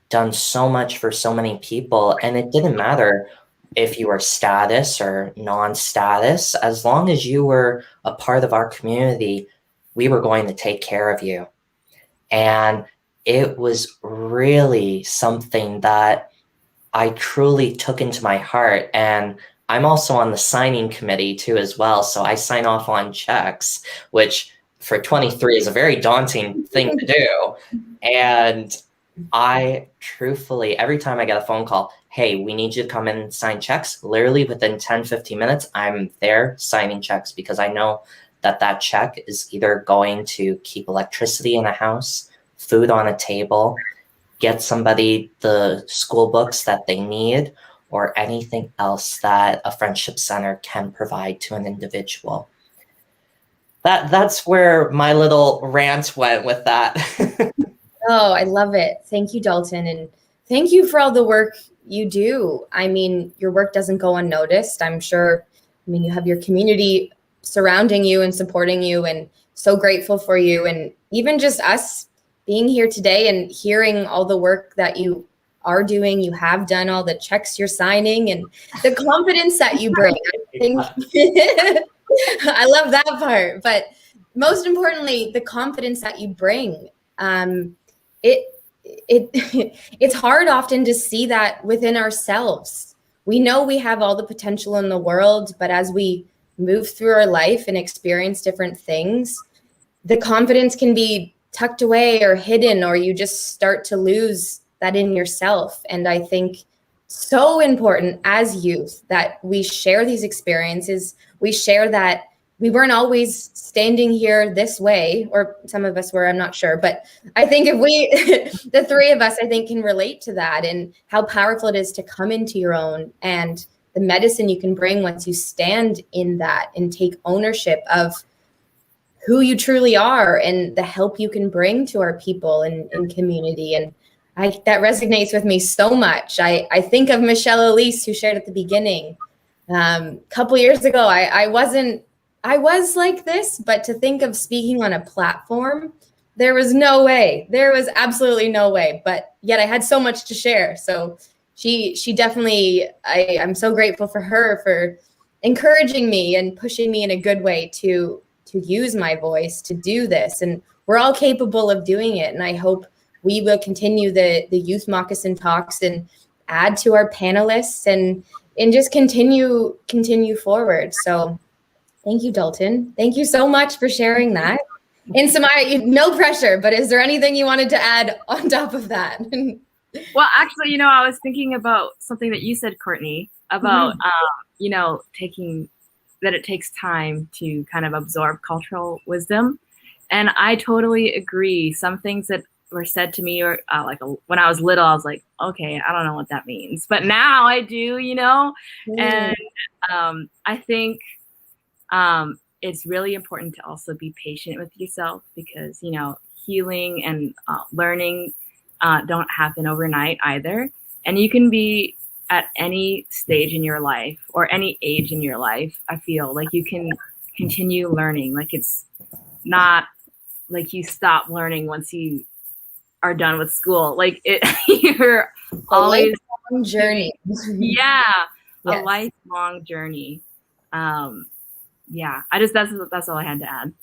done so much for so many people. And it didn't matter if you were status or non-status, as long as you were a part of our community, we were going to take care of you. And it was really something that I truly took into my heart. And I'm also on the signing committee too as well. So I sign off on checks, which for 23 is a very daunting thing to do. And I truthfully, every time I get a phone call, hey, we need you to come in and sign checks, literally within 10, 15 minutes, I'm there signing checks, because I know that that check is either going to keep electricity in a house, food on a table, get somebody the school books that they need, or anything else that a friendship center can provide to an individual. That's where my little rant went with that. Oh, I love it. Thank you, Dalton. And thank you for all the work you do. I mean, your work doesn't go unnoticed. I'm sure, I mean, you have your community surrounding you and supporting you, and so grateful for you. And even just us being here today and hearing all the work that you are doing, you have done, all the checks you're signing, and the confidence that you bring. I think I love that part. But most importantly, the confidence that you bring. It's hard often to see that within ourselves. We know we have all the potential in the world, but as we move through our life and experience different things, the confidence can be tucked away or hidden, or you just start to lose that in yourself. And I think so important as youth that we share these experiences. We share that we weren't always standing here this way, or some of us were, I'm not sure. But I think if we, the three of us, I think can relate to that, and how powerful it is to come into your own, and the medicine you can bring once you stand in that and take ownership of who you truly are, and the help you can bring to our people and community. And that resonates with me so much. I think of Michelle Elise, who shared at the beginning. A couple years ago, I was like this, but to think of speaking on a platform, there was no way. There was absolutely no way. But yet I had so much to share. So she definitely, I'm so grateful for her for encouraging me and pushing me in a good way to use my voice to do this. And we're all capable of doing it. And I hope we will continue the Youth Moccasin Talks and add to our panelists and just continue forward. So thank you, Dalton. Thank you so much for sharing that. And Semiah, no pressure, but is there anything you wanted to add on top of that? Well, actually, I was thinking about something that you said, Courtney, about, taking that it takes time to kind of absorb cultural wisdom. And I totally agree. Some things that were said to me, or like when I was little, I was like, okay, I don't know what that means. But now I do, And I think it's really important to also be patient with yourself because, you know, healing and learning don't happen overnight either. And you can be at any stage in your life or any age in your life. I feel like you can continue learning. Like it's not like you stop learning once you are done with school. Like you're always lifelong journey. Yeah, Yes. a lifelong journey. Yeah, that's all I had to add.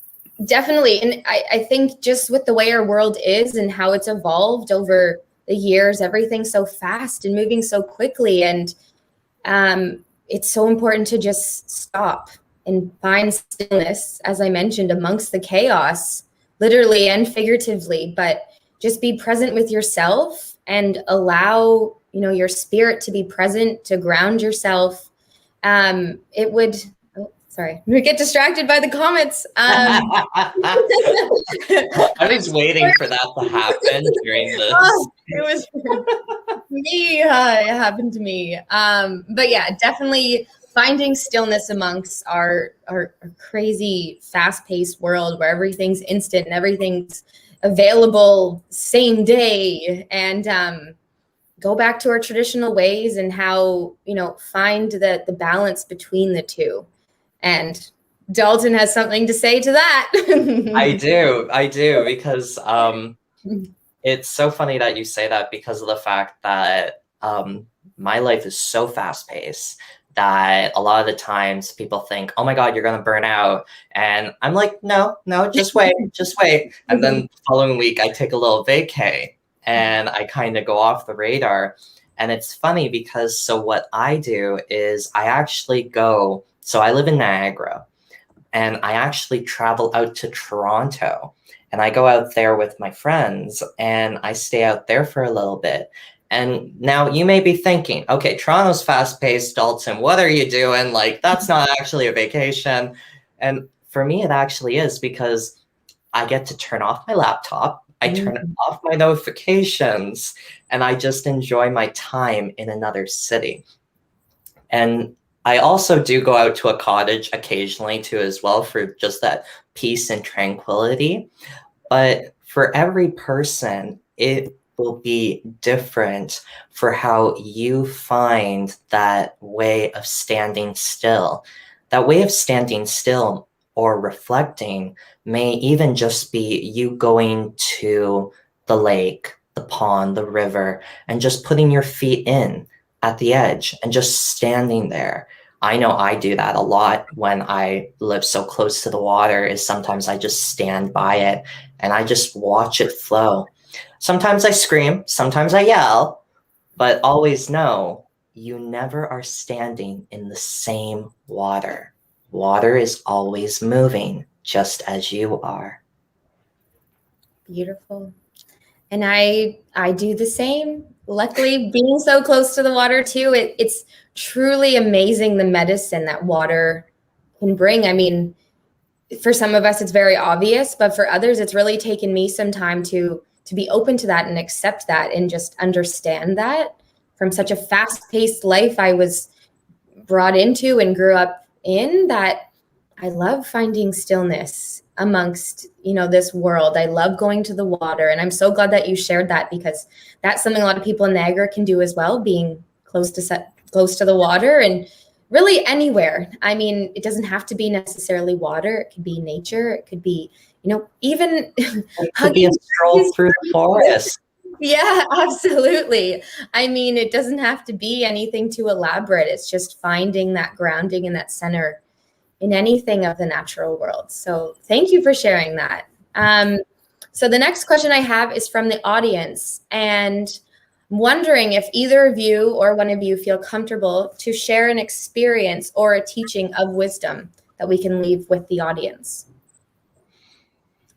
Definitely. And I think just with the way our world is and how it's evolved over the years, everything's so fast and moving so quickly. And it's so important to just stop and find stillness, as I mentioned, amongst the chaos, literally and figuratively, but just be present with yourself and allow, you know, your spirit to be present, to ground yourself. It would, sorry, we get distracted by the comments. I was waiting for that to happen during this. It was me. It happened to me. But yeah, definitely finding stillness amongst our crazy, fast-paced world where everything's instant and everything's available same day, and go back to our traditional ways and how, you know, find the balance between the two. And Dalton has something to say to that. I do, because it's so funny that you say that because of the fact that my life is so fast-paced that a lot of the times people think, oh my God, you're going to burn out. And I'm like, no, just wait. And then the following week, I take a little vacay and I kind of go off the radar. And it's funny because so what I do is I actually go, so I live in Niagara, and I actually travel out to Toronto, and I go out there with my friends and I stay out there for a little bit. And now you may be thinking, okay, Toronto's fast-paced, Dalton, what are you doing? Like, that's not actually a vacation. And for me, it actually is, because I get to turn off my laptop, I turn off my notifications, and I just enjoy my time in another city. And I also do go out to a cottage occasionally too as well for just that peace and tranquility. But for every person, it will be different for how you find that way of standing still. That way of standing still or reflecting may even just be you going to the lake, the pond, the river, and just putting your feet in at the edge and just standing there. I know I do that a lot when I live so close to the water, is sometimes I just stand by it and I just watch it flow. Sometimes I scream, sometimes I yell, but always know you never are standing in the same water. Water is always moving, just as you are. Beautiful. And I do the same. Luckily, being so close to the water too, it's truly amazing the medicine that water can bring. I mean, for some of us, it's very obvious, but for others, it's really taken me some time to be open to that and accept that and just understand that from such a fast-paced life I was brought into and grew up in, that I love finding stillness amongst, you know, this world. I love going to the water, and I'm so glad that you shared that, because that's something a lot of people in Niagara can do as well, being close to the water, and really anywhere. I mean, it doesn't have to be necessarily water. It could be nature. It could be, you know, even it could be a stroll through the forest. Yeah, absolutely. I mean, it doesn't have to be anything too elaborate. It's just finding that grounding and that center in anything of the natural world. So thank you for sharing that. So the next question I have is from the audience, and I'm wondering if either of you or one of you feel comfortable to share an experience or a teaching of wisdom that we can leave with the audience.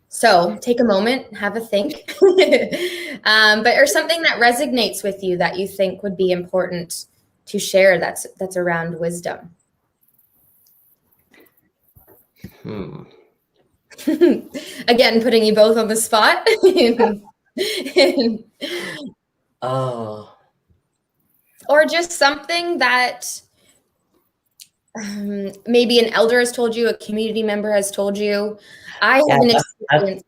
So take a moment, have a think, or something that resonates with you that you think would be important to share that's around wisdom. Again, putting you both on the spot. Oh. Or just something that maybe an elder has told you, a community member has told you. I have an experience.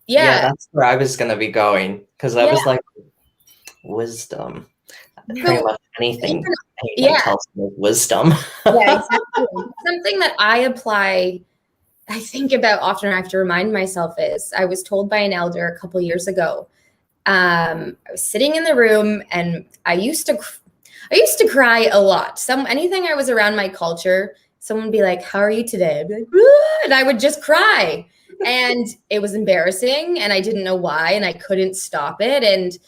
Yeah, that's where I was going to be going, because I was like, wisdom. Pretty much anything anyone tells me is wisdom. Yeah, exactly. Something that I apply, I think about often, I have to remind myself is, I was told by an elder a couple years ago. I was sitting in the room, and I used to cry a lot. Anything I was around my culture, someone would be like, "How are you today?" I'd be like, "Ah," and I would just cry. And it was embarrassing, and I didn't know why, and I couldn't stop it. And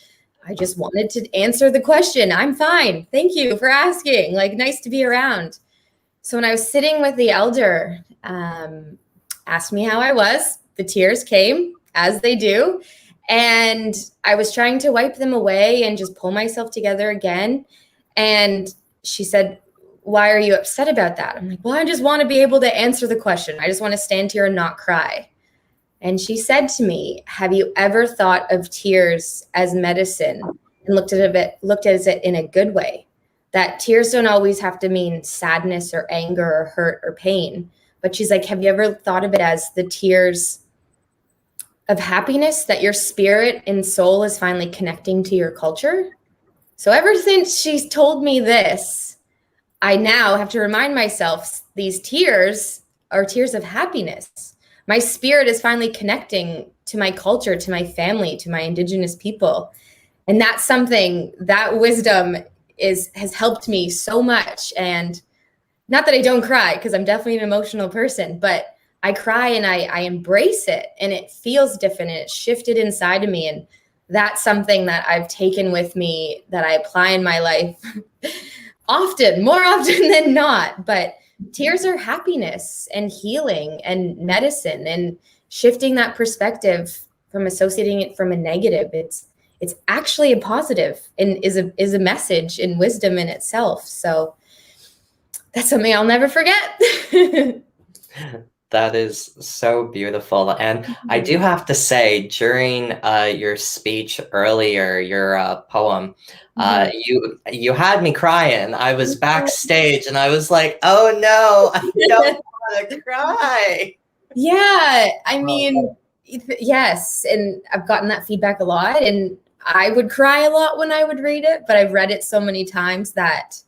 I just wanted to answer the question. "I'm fine. Thank you for asking. Like, nice to be around." So when I was sitting with the elder, asked me how I was, the tears came, as they do. And I was trying to wipe them away and just pull myself together again. And she said, "Why are you upset about that?" I'm like, "Well, I just want to be able to answer the question. I just want to stand here and not cry." And she said to me, "Have you ever thought of tears as medicine and looked at it in a good way? That tears don't always have to mean sadness or anger or hurt or pain." But she's like, "Have you ever thought of it as the tears of happiness, that your spirit and soul is finally connecting to your culture?" So ever since she's told me this, I now have to remind myself these tears are tears of happiness. My spirit is finally connecting to my culture, to my family, to my Indigenous people. And that's something, that wisdom has helped me so much. And not that I don't cry, because I'm definitely an emotional person, but I cry and I embrace it, and it feels different, and it's shifted inside of me. And that's something that I've taken with me, that I apply in my life often, more often than not. But tears are happiness and healing and medicine, and shifting that perspective from associating it from a negative. It's actually a positive, and is a message and wisdom in itself. So that's something I'll never forget. That is so beautiful. And I do have to say, during your speech earlier, your poem, you had me crying. I was backstage, and I was like, "Oh no, I don't want to cry." Yeah, I mean, yes, and I've gotten that feedback a lot, and I would cry a lot when I would read it, but I've read it so many times that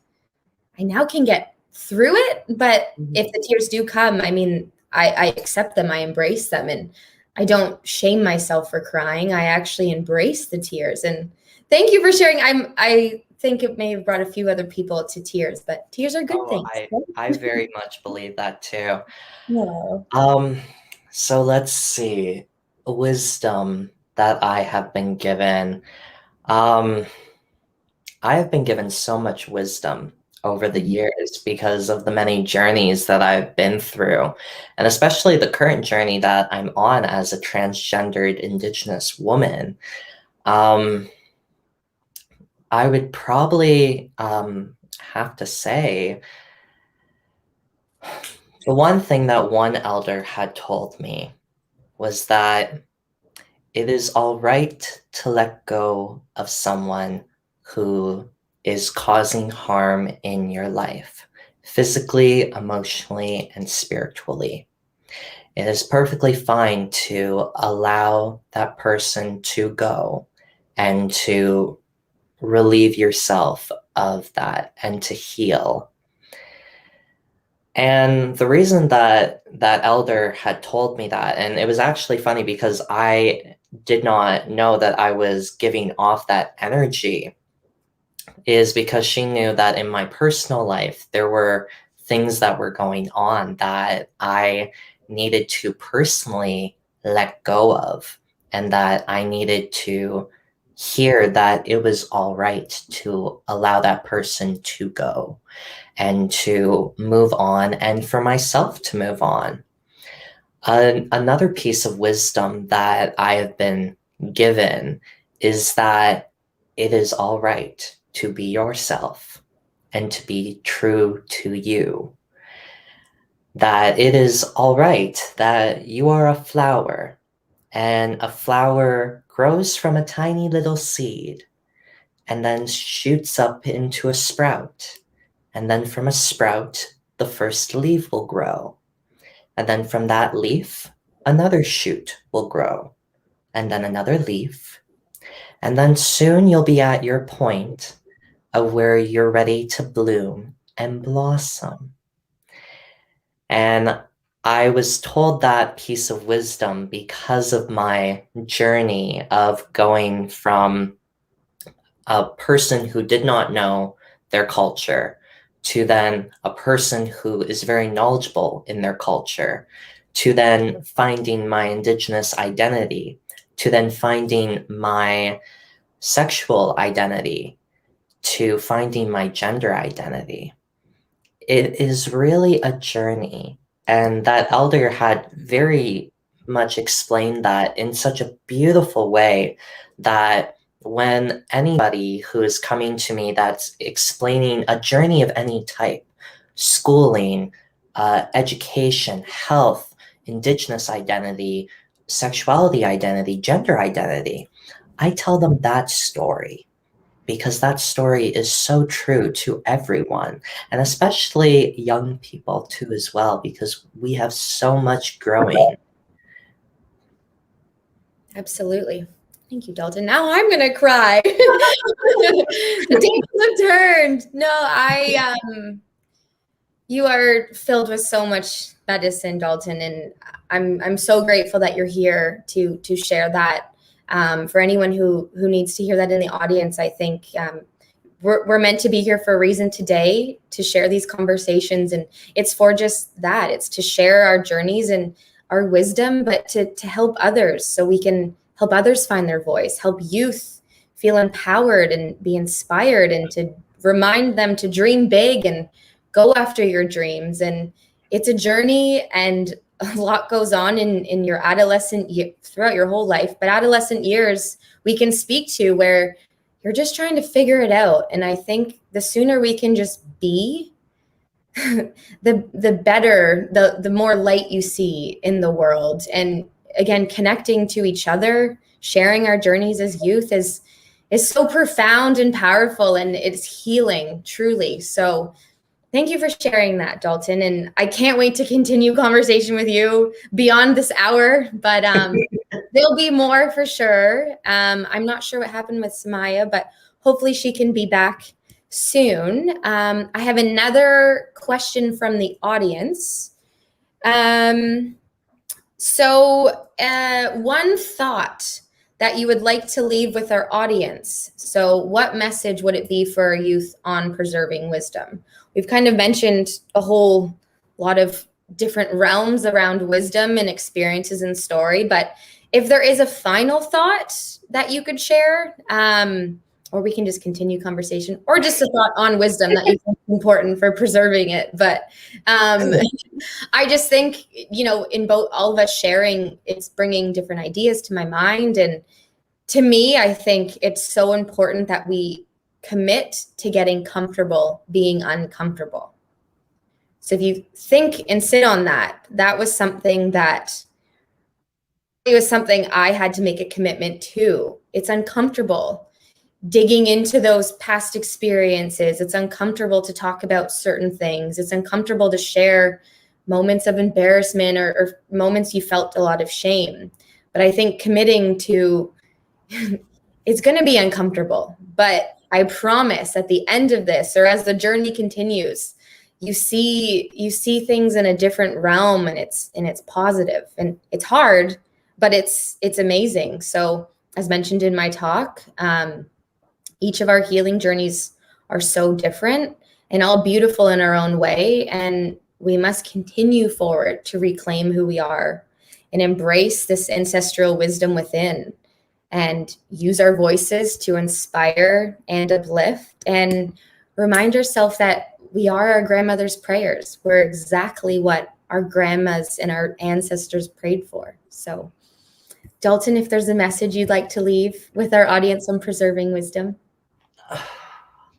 I now can get through it. But if the tears do come, I mean, I accept them, I embrace them, and I don't shame myself for crying. I actually embrace the tears. And thank you for sharing. I think it may have brought a few other people to tears, but tears are good things. I very much believe that too. Yeah. So let's see. Wisdom that I have been given. I have been given so much wisdom over the years because of the many journeys that I've been through, and especially the current journey that I'm on as a transgendered Indigenous woman. I would probably have to say, the one thing that one elder had told me was that it is all right to let go of someone who is causing harm in your life, physically, emotionally, and spiritually. It is perfectly fine to allow that person to go and to relieve yourself of that and to heal. And the reason that that elder had told me that, and it was actually funny because I did not know that I was giving off that energy, is because she knew that in my personal life, there were things that were going on that I needed to personally let go of, and that I needed to hear that it was all right to allow that person to go and to move on, and for myself to move on. Another piece of wisdom that I have been given is that it is all right to be yourself and to be true to you. That it is all right that you are a flower, and a flower grows from a tiny little seed and then shoots up into a sprout. And then from a sprout, the first leaf will grow. And then from that leaf, another shoot will grow. And then another leaf. And then soon you'll be at your point of where you're ready to bloom and blossom. And I was told that piece of wisdom because of my journey of going from a person who did not know their culture to then a person who is very knowledgeable in their culture, to then finding my Indigenous identity, to then finding my sexual identity, to finding my gender identity. It is really a journey. And that elder had very much explained that in such a beautiful way that when anybody who is coming to me that's explaining a journey of any type, schooling, education, health, Indigenous identity, sexuality identity, gender identity, I tell them that story because that story is so true to everyone, and especially young people too as well, because we have so much growing. Absolutely. Thank you, Dalton. Now I'm gonna cry. The tables have turned. No, you are filled with so much medicine, Dalton, and I'm so grateful that you're here to share that. For anyone who needs to hear that in the audience, I think we're meant to be here for a reason today, to share these conversations, and it's for just that. It's to share our journeys and our wisdom, but to help others so we can help others find their voice, help youth feel empowered and be inspired, and to remind them to dream big and go after your dreams. And it's a journey, and a lot goes on in your adolescent throughout your whole life, but adolescent years we can speak to where you're just trying to figure it out. And I think the sooner we can just be, the better, the more light you see in the world. And again, connecting to each other, sharing our journeys as youth is so profound and powerful, and it's healing, truly. So thank you for sharing that, Dalton. And I can't wait to continue conversation with you beyond this hour, but there'll be more for sure. I'm not sure what happened with Semiah, but hopefully she can be back soon. I have another question from the audience. So one thought that you would like to leave with our audience. So what message would it be for our youth on preserving wisdom? We've kind of mentioned a whole lot of different realms around wisdom and experiences and story, but if there is a final thought that you could share, or we can just continue conversation, or just a thought on wisdom that you think is important for preserving it. But I just think, in both all of us sharing, it's bringing different ideas to my mind. And to me, I think it's so important that we commit to getting comfortable being uncomfortable. So if you think and sit on that, that was something that I had to make a commitment to. It's uncomfortable digging into those past experiences. It's uncomfortable to talk about certain things. It's uncomfortable to share moments of embarrassment or moments you felt a lot of shame. But I think committing to it's going to be uncomfortable, but I promise at the end of this, or as the journey continues, you see things in a different realm, and it's positive, and it's hard, but it's amazing. So as mentioned in my talk, each of our healing journeys are so different and all beautiful in our own way. And we must continue forward to reclaim who we are and embrace this ancestral wisdom within, and use our voices to inspire and uplift, and remind ourselves that we are our grandmother's prayers. We're exactly what our grandmas and our ancestors prayed for. So, Dalton, if there's a message you'd like to leave with our audience on preserving wisdom.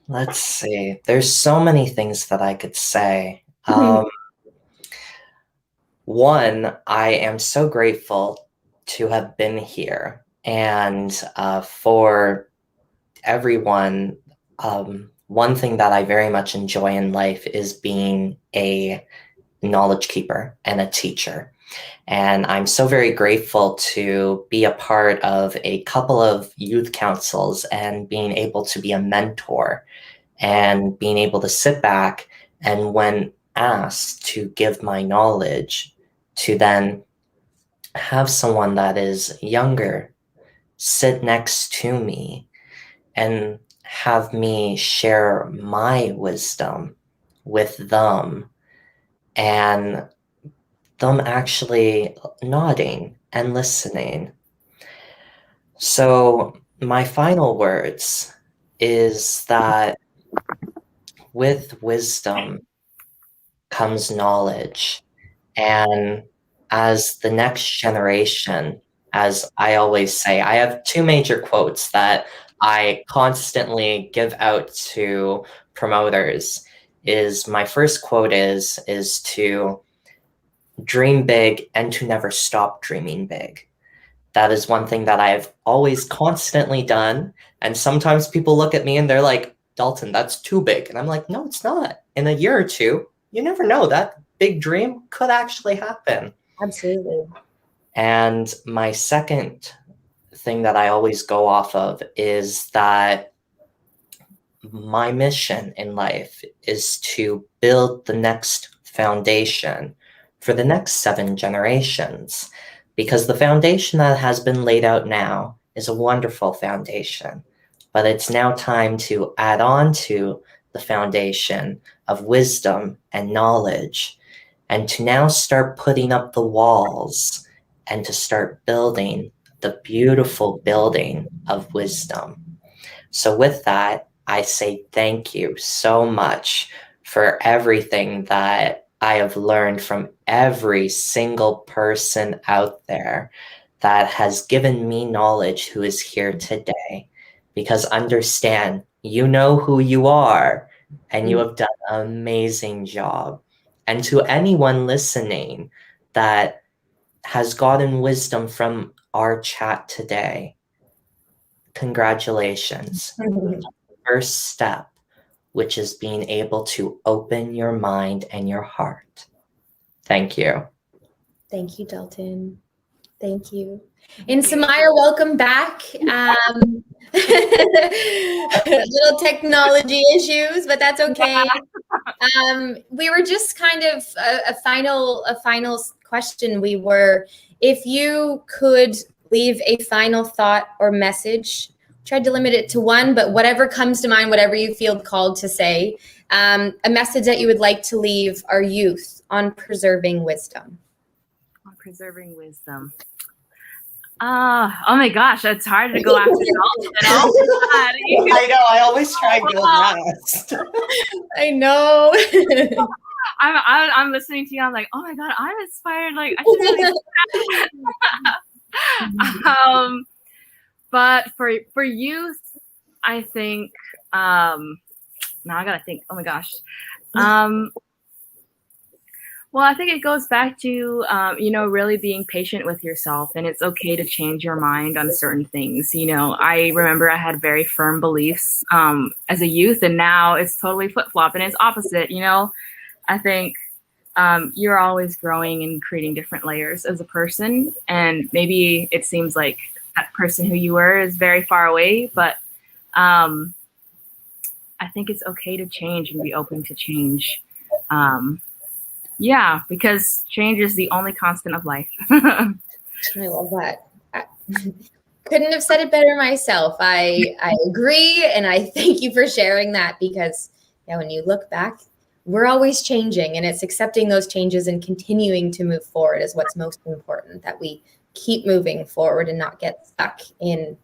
Let's see. There's so many things that I could say. One, I am so grateful to have been here, and for everyone one thing that I very much enjoy in life is being a knowledge keeper and a teacher. And I'm so very grateful to be a part of a couple of youth councils and being able to be a mentor and being able to sit back and, when asked to give my knowledge, to then have someone that is younger sit next to me and have me share my wisdom with them, and them actually nodding and listening. So my final words is that with wisdom comes knowledge. And as the next generation, as I always say, I have two major quotes that I constantly give out to promoters. Is my first quote is to dream big and to never stop dreaming big. That is one thing that I've always constantly done. And sometimes people look at me and they're like, Dalton, that's too big. And I'm like, no, it's not. In a year or two, you never know, that big dream could actually happen. Absolutely. And my second thing that I always go off of is that my mission in life is to build the next foundation for the next 7 generations, because the foundation that has been laid out now is a wonderful foundation, but it's now time to add on to the foundation of wisdom and knowledge, and to now start putting up the walls and to start building the beautiful building of wisdom. So with that, I say thank you so much for everything that I have learned from every single person out there that has given me knowledge who is here today. Because understand, you know who you are, and you have done an amazing job. And to anyone listening that has gotten wisdom from our chat today, congratulations. The first step, which is being able to open your mind and your heart. Thank you. Thank you, Dalton. Thank you. And Semiah, welcome back. Little technology issues, but that's okay. We were just kind of a final question. We were, if you could leave a final thought or message, tried to limit it to one, but whatever comes to mind, whatever you feel called to say, a message that you would like to leave our youth on preserving wisdom. On preserving wisdom. Oh my gosh, it's hard to go after Dalton. I know, I always try and go last. I know. I'm listening to you. I'm like, oh my god, I'm inspired. Like, I should really. But for youth, I think. Now I gotta think. Oh my gosh. Well, I think it goes back to, really being patient with yourself, and it's okay to change your mind on certain things. I remember I had very firm beliefs as a youth, and now it's totally flip-flop and it's opposite. I think you're always growing and creating different layers as a person, and maybe it seems like that person who you were is very far away, but I think it's okay to change and be open to change. Yeah, because change is the only constant of life. I love that. I couldn't have said it better myself. I agree, and I thank you for sharing that, because when you look back, we're always changing, and it's accepting those changes and continuing to move forward is what's most important, that we keep moving forward and not get stuck in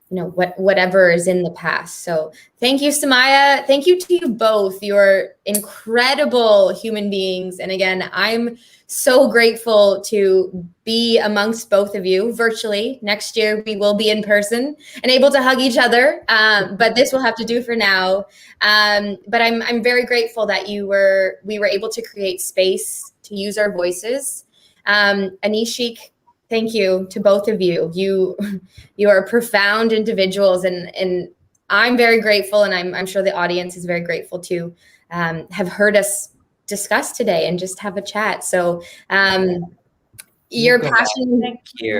whatever is in the past. So thank you, Semiah. Thank you to you both. You're incredible human beings. And again, I'm so grateful to be amongst both of you virtually. Next year, we will be in person and able to hug each other. But this will have to do for now. But I'm very grateful that we were able to create space to use our voices. Anishik, thank you to both of you. You are profound individuals, and I'm very grateful, and I'm sure the audience is very grateful to have heard us discuss today and just have a chat. So your passion, Thank you.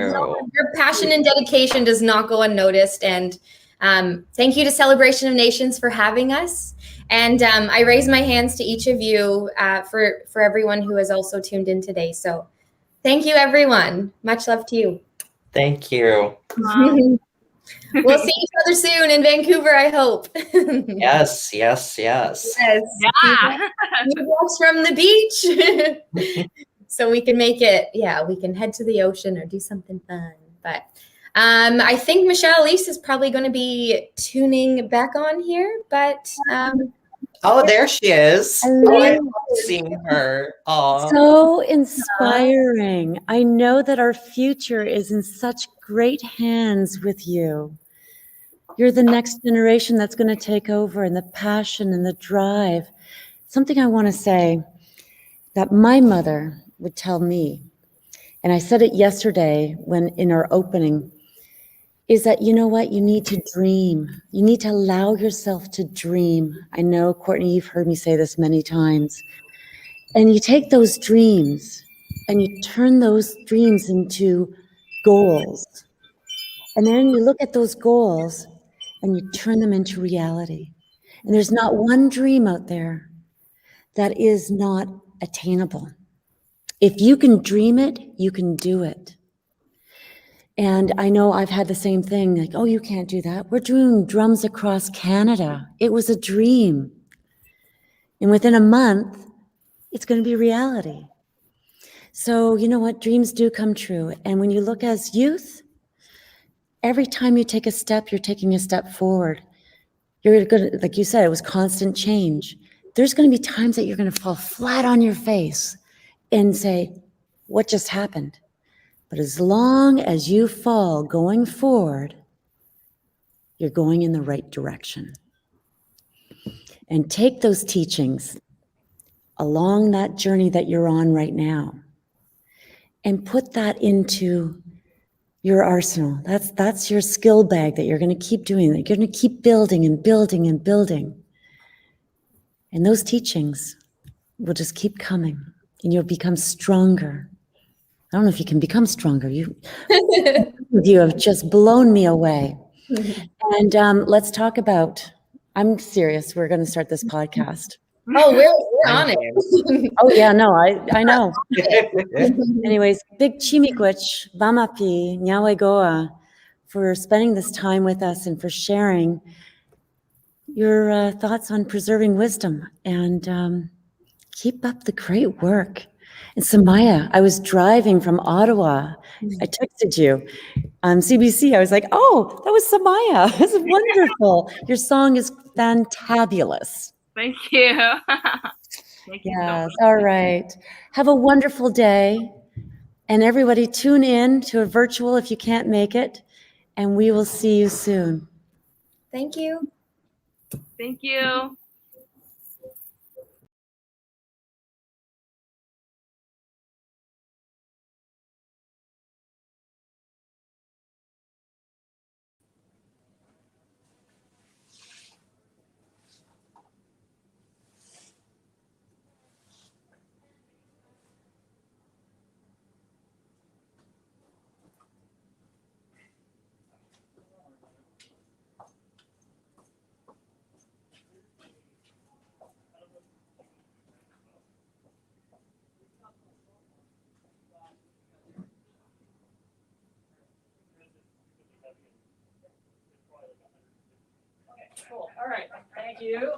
your passion and dedication does not go unnoticed. And thank you to Celebration of Nations for having us. And I raise my hands to each of you for everyone who has also tuned in today. So thank you, everyone. Much love to you. Thank you. We'll see each other soon in Vancouver, I hope. Yes. Yes. Yeah. Few walks from the beach. So we can make it, we can head to the ocean or do something fun. But I think Michelle Elise is probably going to be tuning back on here. But oh, there she is. Hello. Oh, I love seeing her. Oh, So inspiring. I know that our future is in such great hands with you. You're the next generation that's going to take over, and the passion and the drive. Something I want to say that my mother would tell me, and I said it yesterday when in our opening, is that, you know what, you need to dream. You need to allow yourself to dream. I know, Courtney, you've heard me say this many times. And you take those dreams and you turn those dreams into goals. And then you look at those goals and you turn them into reality. And there's not one dream out there that is not attainable. If you can dream it, you can do it. And I know I've had the same thing, like, oh, you can't do that. We're doing drums across Canada. It was a dream. And within a month, it's going to be reality. So you know what? Dreams do come true. And when you look as youth, every time you take a step, you're taking a step forward. You're going to, like you said, it was constant change. There's going to be times that you're going to fall flat on your face and say, what just happened? But as long as you fall going forward, you're going in the right direction. And take those teachings along that journey that you're on right now and put that into your arsenal. That's your skill bag that you're going to keep doing. You're going to keep building and building and building. And those teachings will just keep coming and you'll become stronger. I don't know if you can become stronger. You have just blown me away. And let's talk about, I'm serious, we're going to start this podcast. Oh, we're on it. Oh yeah, no, I know. Anyways, big chimikwich, bamapi, nyawegoa, for spending this time with us and for sharing your thoughts on preserving wisdom, and keep up the great work. And Semiah, I was driving from Ottawa. I texted you on CBC. I was like, oh, that was Semiah. It's wonderful. Your song is fantabulous. Thank you. Thank you so Yes, much. all right. Have a wonderful day. And everybody tune in to a virtual if you can't make it. And we will see you soon. Thank you. Thank you. Cool. All right. Thank you.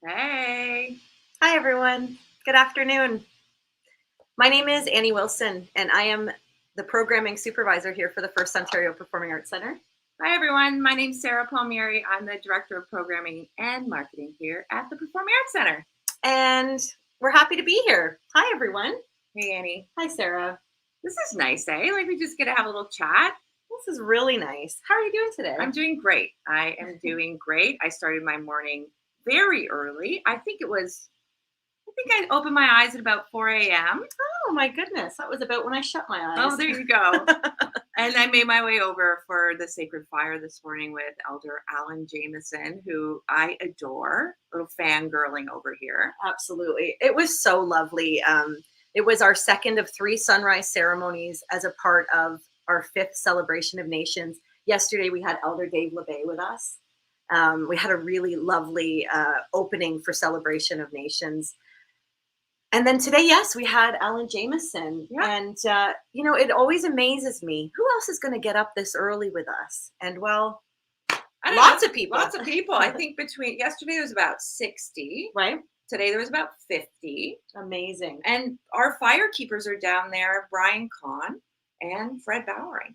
Hey. Hi, everyone. Good afternoon. My name is Annie Wilson, and I am the programming supervisor here for the First Ontario Performing Arts Centre. Hi, everyone. My name's Sarah Palmieri. I'm the Director of Programming and Marketing here at the Performing Arts Center. And we're happy to be here. Hi, everyone. Hey, Annie. Hi, Sarah. This is nice, eh? Like we just get to have a little chat. This is really nice. How are you doing today? I'm doing great. I am doing great. I started my morning very early. I think I opened my eyes at about 4 a.m. Oh, my goodness. That was about when I shut my eyes. Oh, there you go. And I made my way over for the Sacred Fire this morning with Elder Alan Jameson, who I adore. A little fangirling over here. Absolutely. It was so lovely. It was our second of 3 sunrise ceremonies as a part of our 5th Celebration of Nations. Yesterday, we had Elder Dave LeBay with us. We had a really lovely opening for Celebration of Nations. And then today, yes, we had Alan Jameson. Yeah. And, it always amazes me. Who else is going to get up this early with us? And, well, lots of people. Lots of people. I think between yesterday there was about 60. Right. Today there was about 50. Amazing. And our fire keepers are down there, Brian Kahn and Fred Bowering.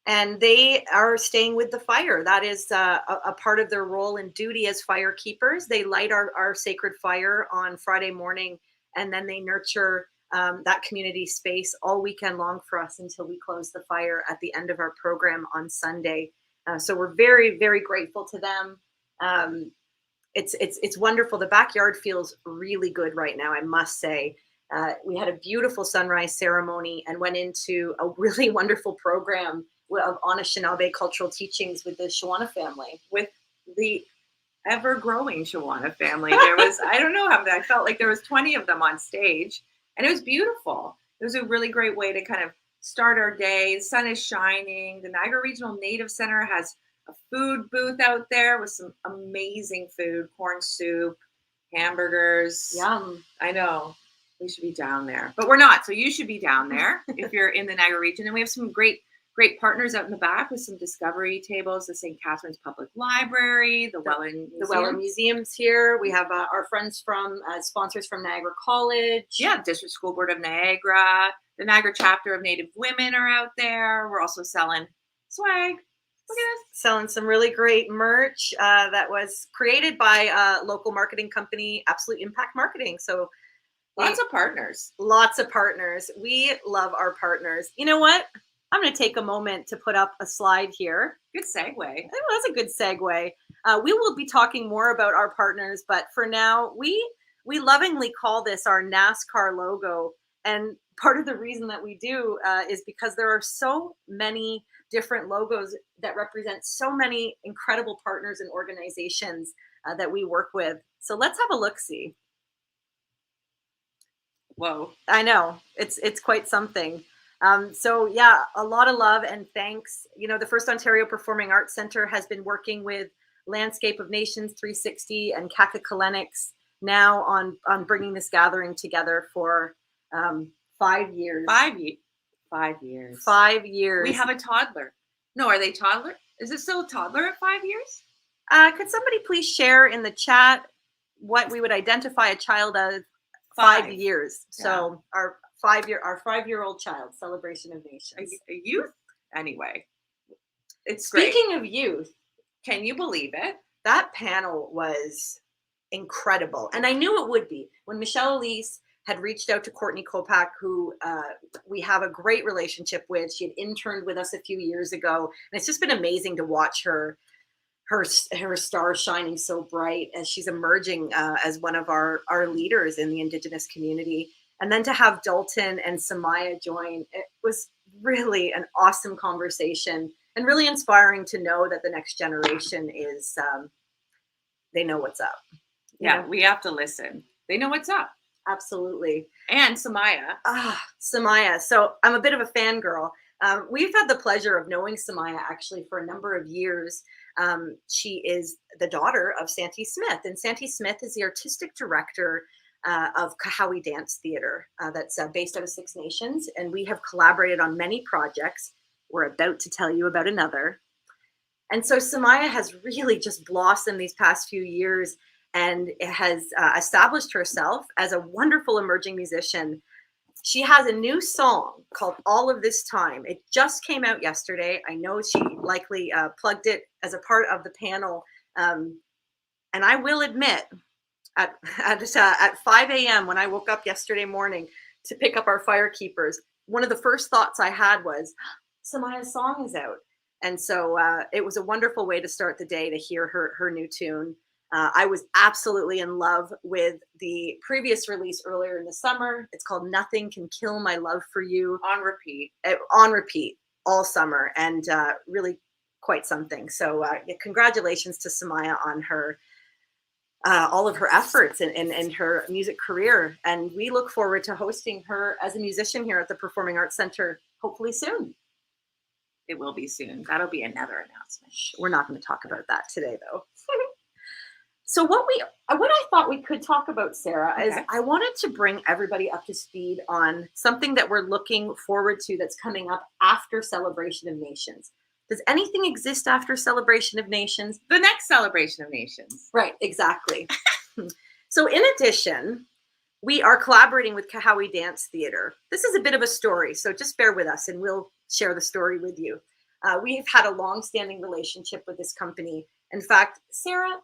And they are staying with the fire. That is a part of their role and duty as fire keepers. They light our sacred fire on Friday morning, and then they nurture that community space all weekend long for us until we close the fire at the end of our program on Sunday. So we're very, very grateful to them. It's wonderful. The backyard feels really good right now, I must say. We had a beautiful sunrise ceremony and went into a really wonderful program of Anishinaabe cultural teachings with the Shawana family. With the ever-growing Shawana family. There was, I don't know how, I felt like there was 20 of them on stage, and it was beautiful. It was a really great way to kind of start our day. The sun is shining. The Niagara Regional Native Center has a food booth out there with some amazing food, corn soup, hamburgers. Yum. I know. We should be down there, but we're not. So you should be down there if you're in the Niagara region. And we have some great partners out in the back with some discovery tables, the St. Catharines Public Library, the Welland Museum. The Welland Museum's here. We have our friends from sponsors from Niagara College. Yeah, District School Board of Niagara. The Niagara chapter of Native Women are out there. We're also selling swag. Look at this. Selling some really great merch that was created by a local marketing company, Absolute Impact Marketing. So lots of partners. Lots of partners. We love our partners. You know what? I'm going to take a moment to put up a slide here. Good segue. That was a good segue. We will be talking more about our partners, but for now, we lovingly call this our NASCAR logo. And part of the reason that we do is because there are so many different logos that represent so many incredible partners and organizations that we work with. So let's have a look-see. Whoa. I know. It's quite something. So yeah, a lot of love and thanks. You know, the First Ontario Performing Arts Centre has been working with Landscape of Nations 360 and Kaka'kalenics now on bringing this gathering together for 5 years. 5 years. 5 years. 5 years. We have a toddler. No, are they toddler? Is it still a toddler at 5 years? Could somebody please share in the chat what we would identify a child as 5 years? Yeah. So our 5-year-old child, Celebration of Nations. A youth? Anyway. It's Speaking great. of youth, can you believe it? That panel was incredible. And I knew it would be. When Michelle Elise had reached out to Courtney Copoc, who we have a great relationship with. She had interned with us a few years ago. And it's just been amazing to watch her star shining so bright as she's emerging as one of our leaders in the Indigenous community. And then to have Dalton and Semiah join, it was really an awesome conversation and really inspiring to know that the next generation is, they know what's up. Yeah, we have to listen. They know what's up. Absolutely. And Semiah. Semiah. So I'm a bit of a fangirl. We've had the pleasure of knowing Semiah actually for a number of years. She is the daughter of Santee Smith, and Santee Smith is the artistic director of Kahawi Dance Theater that's based out of Six Nations, and we have collaborated on many projects. We're about to tell you about another. And so Semiah has really just blossomed these past few years, and has established herself as a wonderful emerging musician. She has a new song called All of This Time. It just came out yesterday. I know she likely plugged it as a part of the panel. And I will admit, at 5 a.m. when I woke up yesterday morning to pick up our firekeepers, one of the first thoughts I had was, Semiah's song is out. And so it was a wonderful way to start the day to hear her new tune. I was absolutely in love with the previous release earlier in the summer. It's called Nothing Can Kill My Love for You. On repeat all summer, and really quite something. So congratulations to Semiah on her all of her efforts and her music career. And we look forward to hosting her as a musician here at the Performing Arts Center, hopefully soon. It will be soon. That'll be another announcement. We're not going to talk about that today, though. So what I thought we could talk about, Sarah, is I wanted to bring everybody up to speed on something that we're looking forward to that's coming up after Celebration of Nations. Does anything exist after Celebration of Nations? The next Celebration of Nations. Right, exactly. So in addition, we are collaborating with Kahawi Dance Theater. This is a bit of a story, so just bear with us and we'll share the story with you. We have had a long-standing relationship with this company. In fact, Sarah,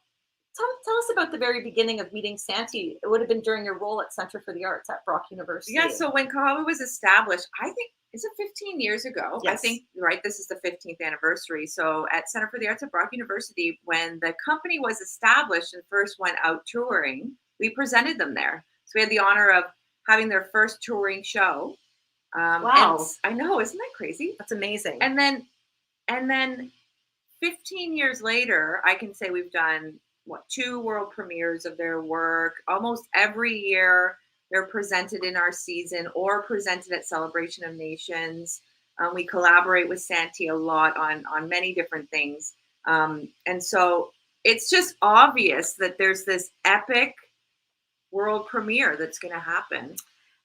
tell us about the very beginning of meeting Santi. It would have been during your role at Center for the Arts at Brock University. Yeah, so when Kahawi was established, I think, is it 15 years ago? Yes. I think, right, this is the 15th anniversary. So at Center for the Arts at Brock University, when the company was established and first went out touring, we presented them there. So we had the honor of having their first touring show. Wow. I know, isn't that crazy? That's amazing. And then 15 years later, I can say we've done 2 world premieres of their work. Almost every year they're presented in our season or presented at Celebration of Nations. We collaborate with Santi a lot on many different things. And so it's just obvious that there's this epic world premiere that's going to happen.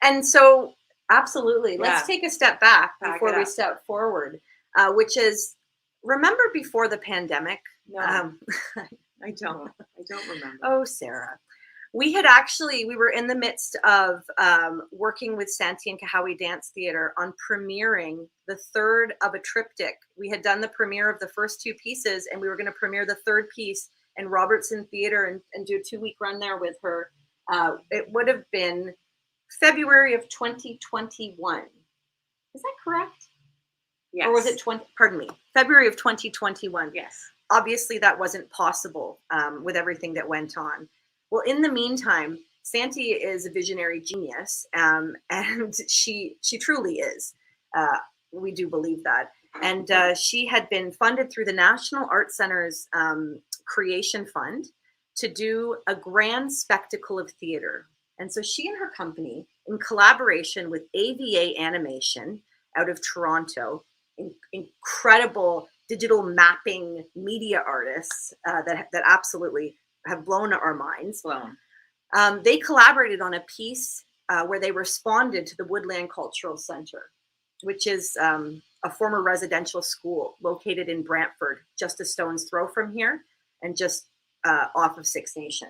And so, absolutely. Yeah. Let's take a step back Back before it we up. step forward, which is, remember before the pandemic? No, I don't remember. Oh, Sarah. We were in the midst of working with Santi and Kahawi Dance Theater on premiering the third of a triptych. We had done the premiere of the first 2 pieces, and we were going to premiere the third piece in Robertson Theater and do a 2-week run there with her. It would have been February of 2021. Is that correct? Yes. Or was it February of 2021? Yes. Obviously, that wasn't possible with everything that went on. Well, in the meantime, Santi is a visionary genius, and she truly is. We do believe that. And she had been funded through the National Arts Center's Creation Fund to do a grand spectacle of theater. And so she and her company, in collaboration with AVA Animation out of Toronto, incredible digital mapping media artists that absolutely have blown our minds. They collaborated on a piece where they responded to the Woodland Cultural Center, which is a former residential school located in Brantford, just a stone's throw from here and just off of Six Nation.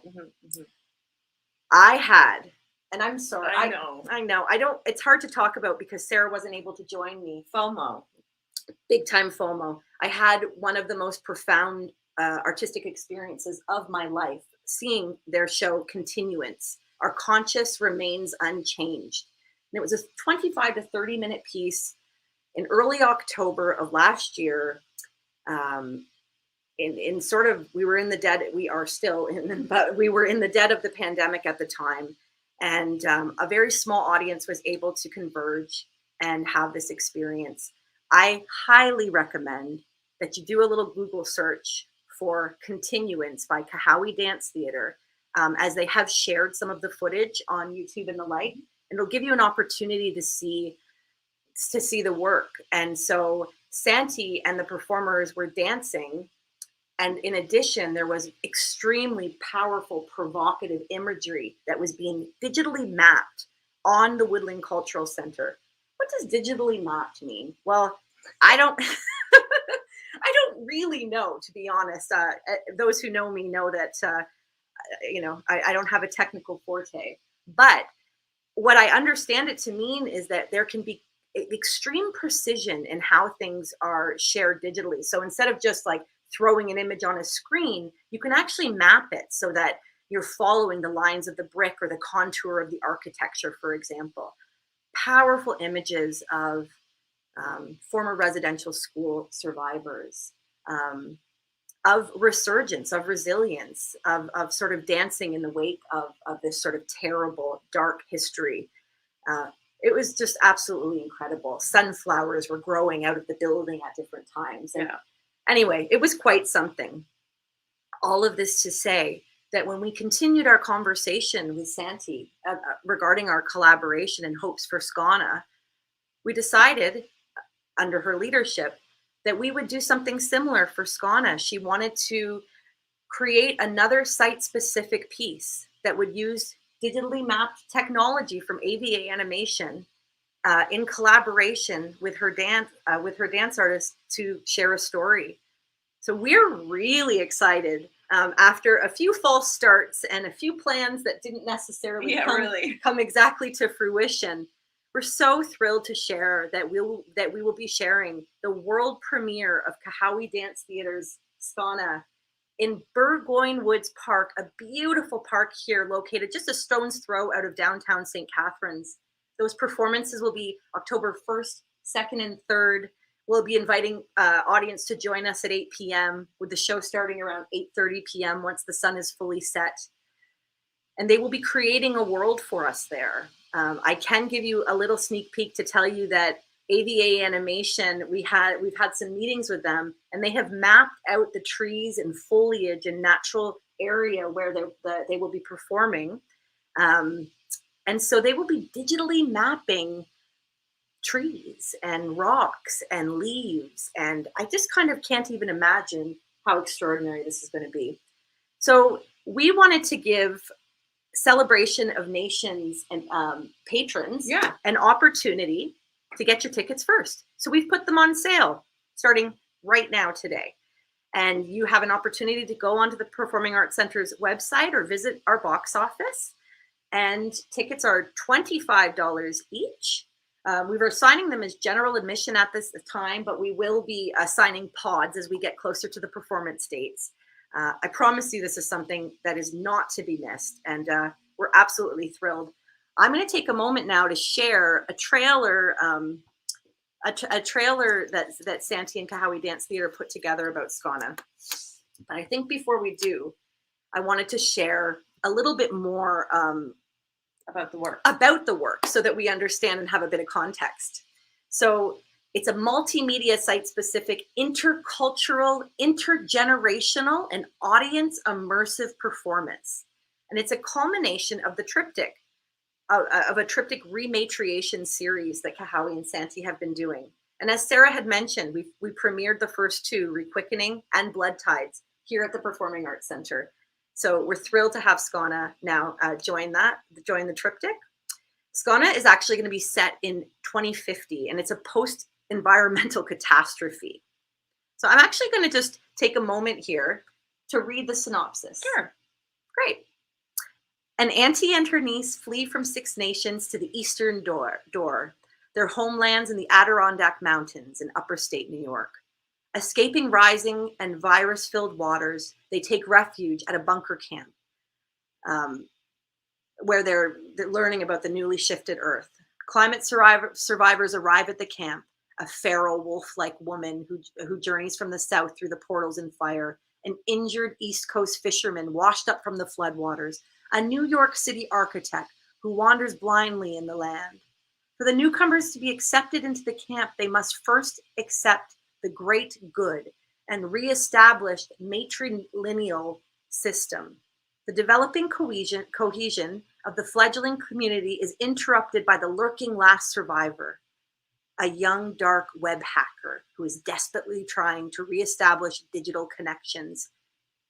I had, and I'm sorry, I know, it's hard to talk about because Sarah wasn't able to join me. FOMO. Big time FOMO. I had one of the most profound artistic experiences of my life, seeing their show Continuance. Our Conscious Remains Unchanged. And it was a 25 to 30 minute piece in early October of last year. In sort of, we were in the dead, we are still in, but we were in the dead of the pandemic at the time. And a very small audience was able to converge and have this experience. I highly recommend that you do a little Google search for Continuance by Kahawi Dance Theater, as they have shared some of the footage on YouTube and the like. And it'll give you an opportunity to see the work. And so Santi and the performers were dancing. And in addition, there was extremely powerful, provocative imagery that was being digitally mapped on the Woodland Cultural Center. What does digitally mapped mean? Well, I don't I don't really know, to be honest. Those who know me know that I don't have a technical forte, but what I understand it to mean is that there can be extreme precision in how things are shared digitally. So instead of just like throwing an image on a screen, you can actually map it so that you're following the lines of the brick or the contour of the architecture, for example. Powerful images of former residential school survivors, of resurgence, of resilience, of sort of dancing in the wake of this sort of terrible, dark history. It was just absolutely incredible. Sunflowers were growing out of the building at different times. And anyway, it was quite something. All of this to say that when we continued our conversation with Santi regarding our collaboration and hopes for SCANA, we decided under her leadership that we would do something similar for SCANA. She wanted to create another site-specific piece that would use digitally mapped technology from AVA Animation in collaboration with her dance artist to share a story. So we're really excited after a few false starts and a few plans that didn't necessarily come exactly to fruition. We're so thrilled to share that we will be sharing the world premiere of Kahawi Dance Theater's SCANA in Burgoyne Woods Park, a beautiful park here located just a stone's throw out of downtown St. Catharines. Those performances will be October 1st, 2nd, and 3rd. We'll be inviting audience to join us at 8 p.m. with the show starting around 8:30 p.m. once the sun is fully set. And they will be creating a world for us there. I can give you a little sneak peek to tell you that AVA Animation, we've had some meetings with them, and they have mapped out the trees and foliage and natural area where they will be performing. And so they will be digitally mapping trees and rocks and leaves. And I just kind of can't even imagine how extraordinary this is going to be. So we wanted to give Celebration of Nations and patrons an opportunity to get your tickets first. So we've put them on sale starting right now today. And you have an opportunity to go onto the Performing Arts Center's website or visit our box office. And tickets are $25 each. We were assigning them as general admission at this time, but we will be assigning pods as we get closer to the performance dates. I promise you this is something that is not to be missed, and we're absolutely thrilled. I'm going to take a moment now to share a trailer, a trailer that Santi and Kahawi Dance Theater put together about SCANA. But I think before we do, I wanted to share a little bit more about the work so that we understand and have a bit of context. So it's a multimedia site-specific, intercultural, intergenerational, and audience immersive performance. And it's a culmination of the triptych, of a triptych rematriation series that Kahawi and Santi have been doing. And as Sarah had mentioned, we premiered the first two, Requickening and Blood Tides, here at the Performing Arts Center. So we're thrilled to have SCANA now join the triptych. SCANA is actually going to be set in 2050, and it's a post-environmental catastrophe. So I'm actually going to just take a moment here to read the synopsis. Sure. Great. An auntie and her niece flee from Six Nations to the eastern door, their homelands in the Adirondack Mountains in upper state New York. Escaping rising and virus-filled waters, they take refuge at a bunker camp where they're learning about the newly shifted earth. Climate survivors arrive at the camp, a feral wolf-like woman who journeys from the south through the portals in fire, an injured East Coast fisherman washed up from the floodwaters, a New York City architect who wanders blindly in the land. For the newcomers to be accepted into the camp, they must first accept the great good and reestablished matrilineal system. The developing cohesion of the fledgling community is interrupted by the lurking last survivor, a young dark web hacker who is desperately trying to reestablish digital connections.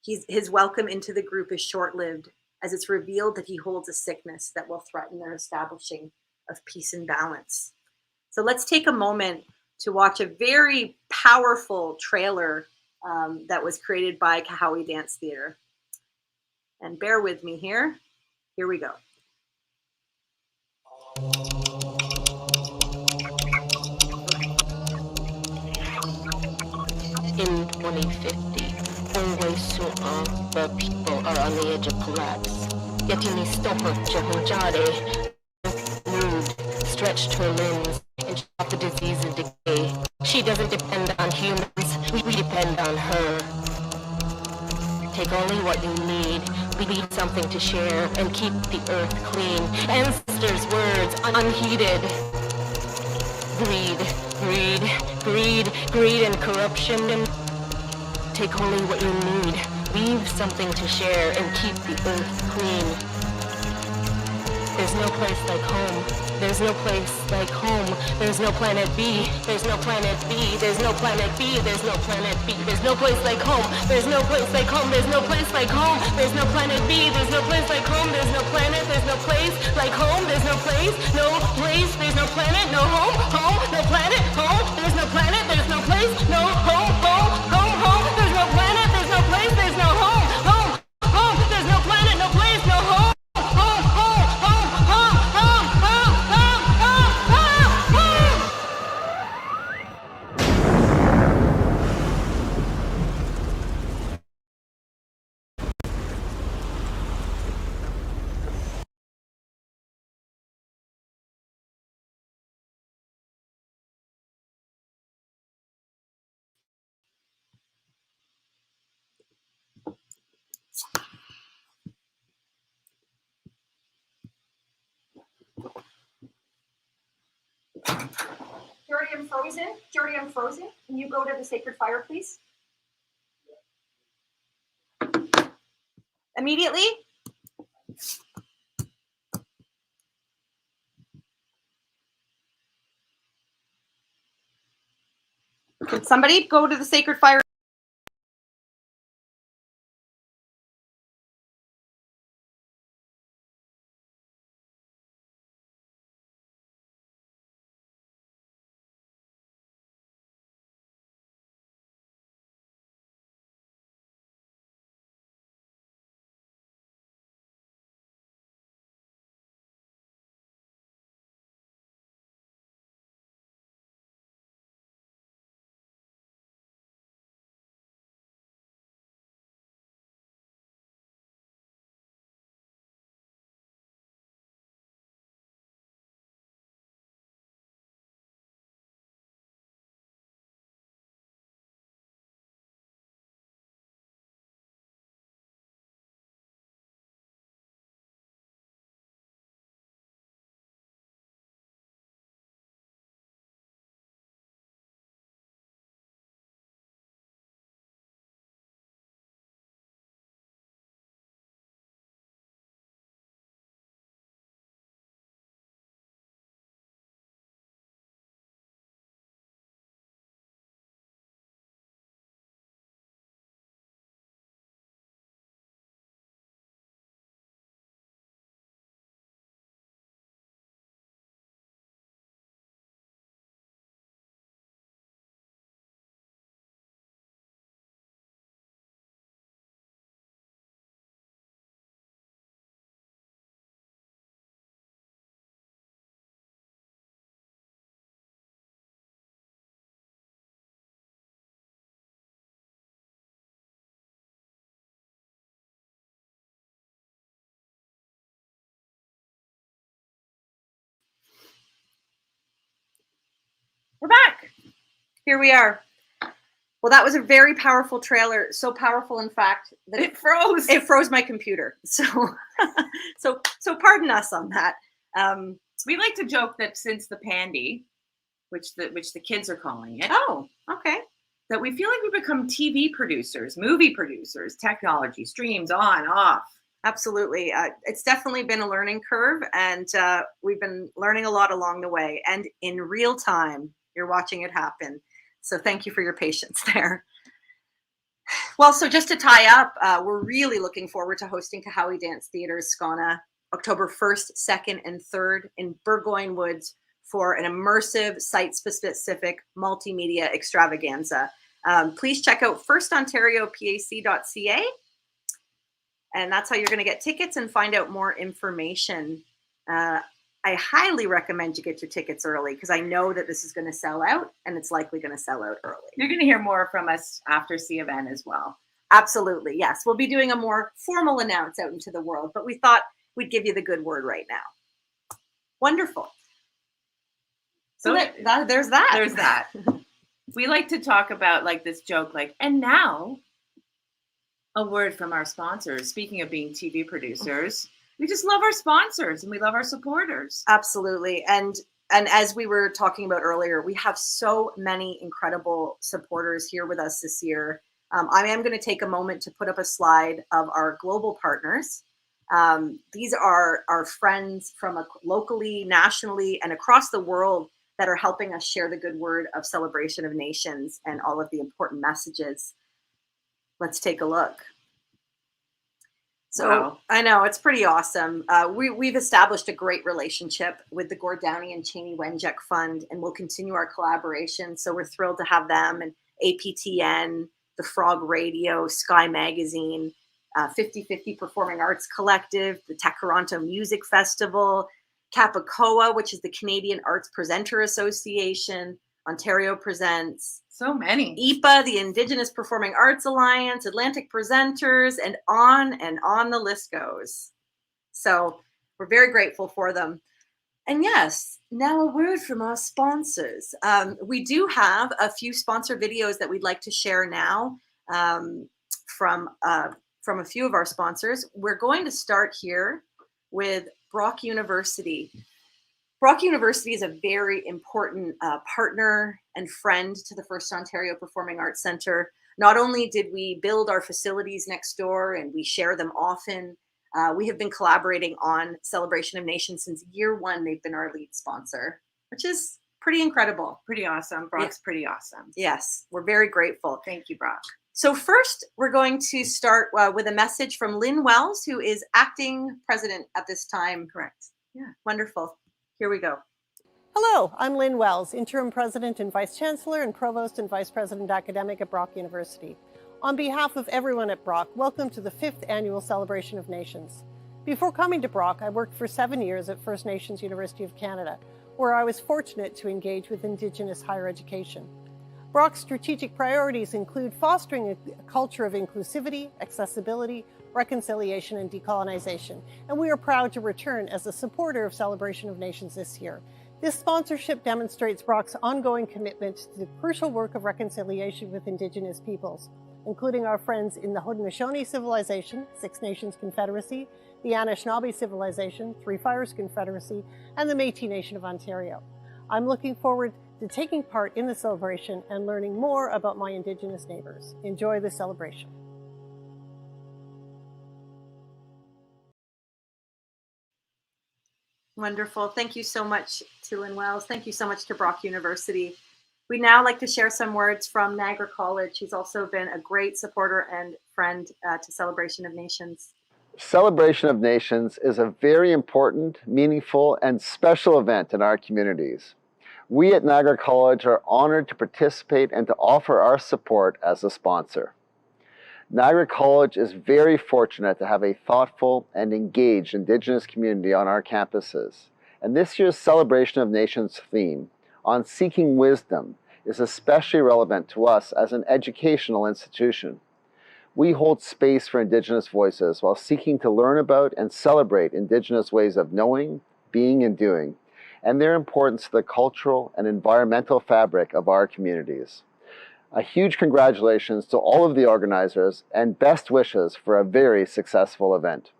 His welcome into the group is short-lived, as it's revealed that he holds a sickness that will threaten their establishing of peace and balance. So let's take a moment to watch a very powerful trailer that was created by Kahawi Dance Theater. And bear with me here. Here we go. In 2050, always so the people are on the edge of collapse. Yetini stopper Jehunjade, rude, stretched her limbs, and stop the disease and decay. She doesn't depend on humans, we depend on her. Take only what you need. We need something to share and keep the earth clean. Ancestors' words unheeded. Greed, greed, greed, greed and corruption. Take only what you need. Leave something to share and keep the earth clean. There's no place like home. There's no place like home. There's no planet B. There's no planet B. There's no planet B. There's no planet B. There's no place like home. There's no place like home. There's no place like home. There's no planet B. There's no place like home. There's no planet. There's no place like home. There's no place. No place. There's no planet. No home. Home. No planet. Home. There's no planet. There's no place. No home. Home. Home. Home. There's no planet. There's no place. There's no home. Home. Home. There's no planet. No place. No home. Jordy, I'm frozen. Jordy, I'm frozen. Can you go to the sacred fire, please? Immediately? Can somebody go to the sacred fire? We're back. Here we are. Well, that was a very powerful trailer. So powerful, in fact, that it froze. It froze my computer. So pardon us on that. We like to joke that since the pandy, which the kids are calling it. Oh, okay. That we feel like we become TV producers, movie producers, technology, streams on, off. Absolutely. It's definitely been a learning curve, and we've been learning a lot along the way. And in real time, you're watching it happen. So thank you for your patience there. Well, so just to tie up, we're really looking forward to hosting Kahawi Dance Theatre's Skona October 1st, 2nd, and 3rd in Burgoyne Woods for an immersive, site-specific multimedia extravaganza. Please check out FirstOntario PAC.ca. And that's how you're going to get tickets and find out more information. I highly recommend you get your tickets early because I know that this is going to sell out and it's likely going to sell out early. You're going to hear more from us after CofN as well. Absolutely, yes. We'll be doing a more formal announce out into the world, but we thought we'd give you the good word right now. Wonderful. So there's that. There's that. We like to talk about like this joke, like, and now a word from our sponsors. Speaking of being TV producers, we just love our sponsors and we love our supporters. Absolutely. And as we were talking about earlier, we have so many incredible supporters here with us this year. I am going to take a moment to put up a slide of our global partners. These are our friends from locally, nationally, and across the world that are helping us share the good word of Celebration of Nations and all of the important messages. Let's take a look. So wow. I know it's pretty awesome. We've established a great relationship with the Gord Downie and Cheney Wenjack Fund, and we'll continue our collaboration. So we're thrilled to have them and APTN, the Frog Radio, Sky Magazine, 50/50 Performing Arts Collective, the Takaranto Music Festival, Kapakoa, which is the Canadian Arts Presenter Association, Ontario Presents. So many. IPA, the Indigenous Performing Arts Alliance, Atlantic Presenters, and on the list goes. So we're very grateful for them. And yes, now a word from our sponsors. We do have a few sponsor videos that we'd like to share now from a few of our sponsors. We're going to start here with Brock University. Brock University is a very important partner and friend to the FirstOntario Performing Arts Centre. Not only did we build our facilities next door and we share them often, we have been collaborating on Celebration of Nations since year one. They've been our lead sponsor, which is pretty incredible. Pretty awesome. Brock's pretty awesome. Yes, we're very grateful. Thank you, Brock. So first, we're going to start with a message from Lynn Wells, who is acting president at this time. Correct. Yeah, wonderful. Here we go. Hello, I'm Lynn Wells, Interim President and Vice Chancellor and Provost and Vice President Academic at Brock University. On behalf of everyone at Brock, welcome to the 5th Annual Celebration of Nations. Before coming to Brock, I worked for 7 years at First Nations University of Canada, where I was fortunate to engage with Indigenous higher education. Brock's strategic priorities include fostering a culture of inclusivity, accessibility, reconciliation, and decolonization, and we are proud to return as a supporter of Celebration of Nations this year. This sponsorship demonstrates Brock's ongoing commitment to the crucial work of reconciliation with Indigenous peoples, including our friends in the Haudenosaunee Civilization, Six Nations Confederacy, the Anishinaabe Civilization, Three Fires Confederacy, and the Métis Nation of Ontario. I'm looking forward to taking part in the celebration and learning more about my Indigenous neighbors. Enjoy the celebration. Wonderful. Thank you so much to Lynn Wells. Thank you so much to Brock University. We'd now like to share some words from Niagara College, who's also been a great supporter and friend to Celebration of Nations. Celebration of Nations is a very important, meaningful, and special event in our communities. We at Niagara College are honored to participate and to offer our support as a sponsor. Niagara College is very fortunate to have a thoughtful and engaged Indigenous community on our campuses. And this year's Celebration of Nations theme on seeking wisdom is especially relevant to us as an educational institution. We hold space for Indigenous voices while seeking to learn about and celebrate Indigenous ways of knowing, being, and doing, and their importance to the cultural and environmental fabric of our communities. A huge congratulations to all of the organizers and best wishes for a very successful event.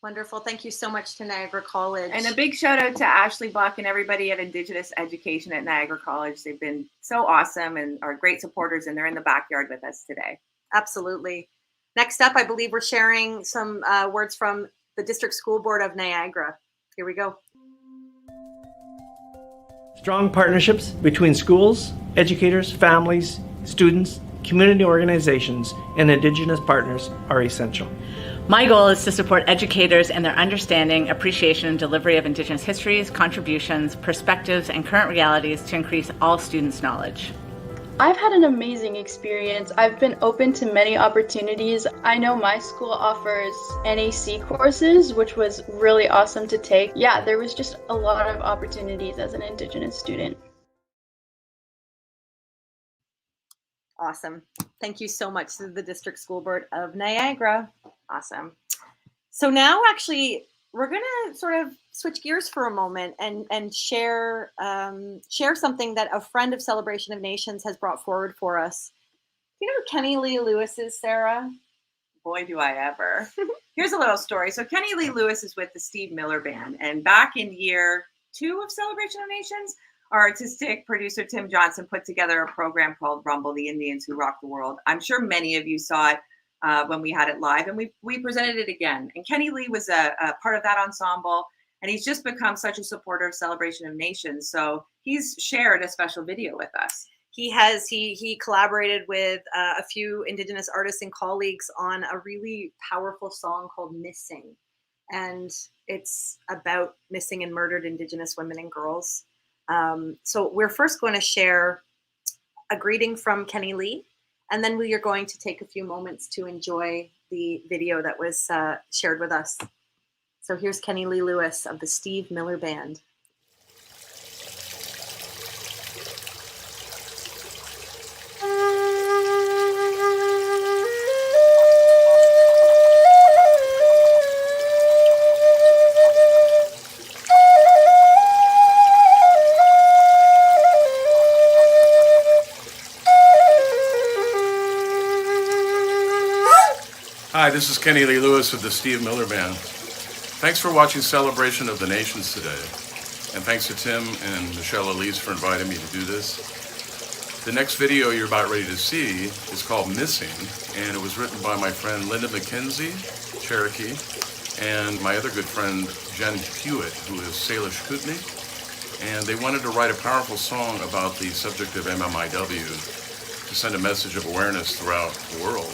Wonderful. Thank you so much to Niagara College. And a big shout out to Ashley Buck and everybody at Indigenous Education at Niagara College. They've been so awesome and are great supporters, and they're in the backyard with us today. Absolutely. Next up, I believe we're sharing some words from the District School Board of Niagara. Here we go. Strong partnerships between schools, educators, families, students, community organizations, and Indigenous partners are essential. My goal is to support educators in their understanding, appreciation, and delivery of Indigenous histories, contributions, perspectives, and current realities to increase all students' knowledge. I've had an amazing experience. I've been open to many opportunities. I know my school offers NAC courses, which was really awesome to take. Yeah, there was just a lot of opportunities as an Indigenous student. Awesome. Thank you so much to the District School Board of Niagara. Awesome. So now actually we're going to sort of switch gears for a moment and share something that a friend of Celebration of Nations has brought forward for us. You know who Kenny Lee Lewis is, Sarah? Boy, do I ever. Here's a little story. So Kenny Lee Lewis is with the Steve Miller Band. And back in year 2 of Celebration of Nations, our artistic producer, Tim Johnson, put together a program called Rumble, the Indians Who Rock the World. I'm sure many of you saw it when we had it live, and we presented it again. And Kenny Lee was a part of that ensemble, and he's just become such a supporter of Celebration of Nations. So he's shared a special video with us. He collaborated with a few Indigenous artists and colleagues on a really powerful song called Missing. And it's about missing and murdered Indigenous women and girls. So we're first going to share a greeting from Kenny Lee, and then we are going to take a few moments to enjoy the video that was shared with us. So here's Kenny Lee Lewis of the Steve Miller Band. Hi, this is Kenny Lee Lewis of the Steve Miller Band. Thanks for watching Celebration of the Nations today. And thanks to Tim and Michelle Elise for inviting me to do this. The next video you're about ready to see is called Missing, and it was written by my friend Linda McKenzie, Cherokee, and my other good friend Jen Hewitt, who is Salish Kootenai. And they wanted to write a powerful song about the subject of MMIW to send a message of awareness throughout the world.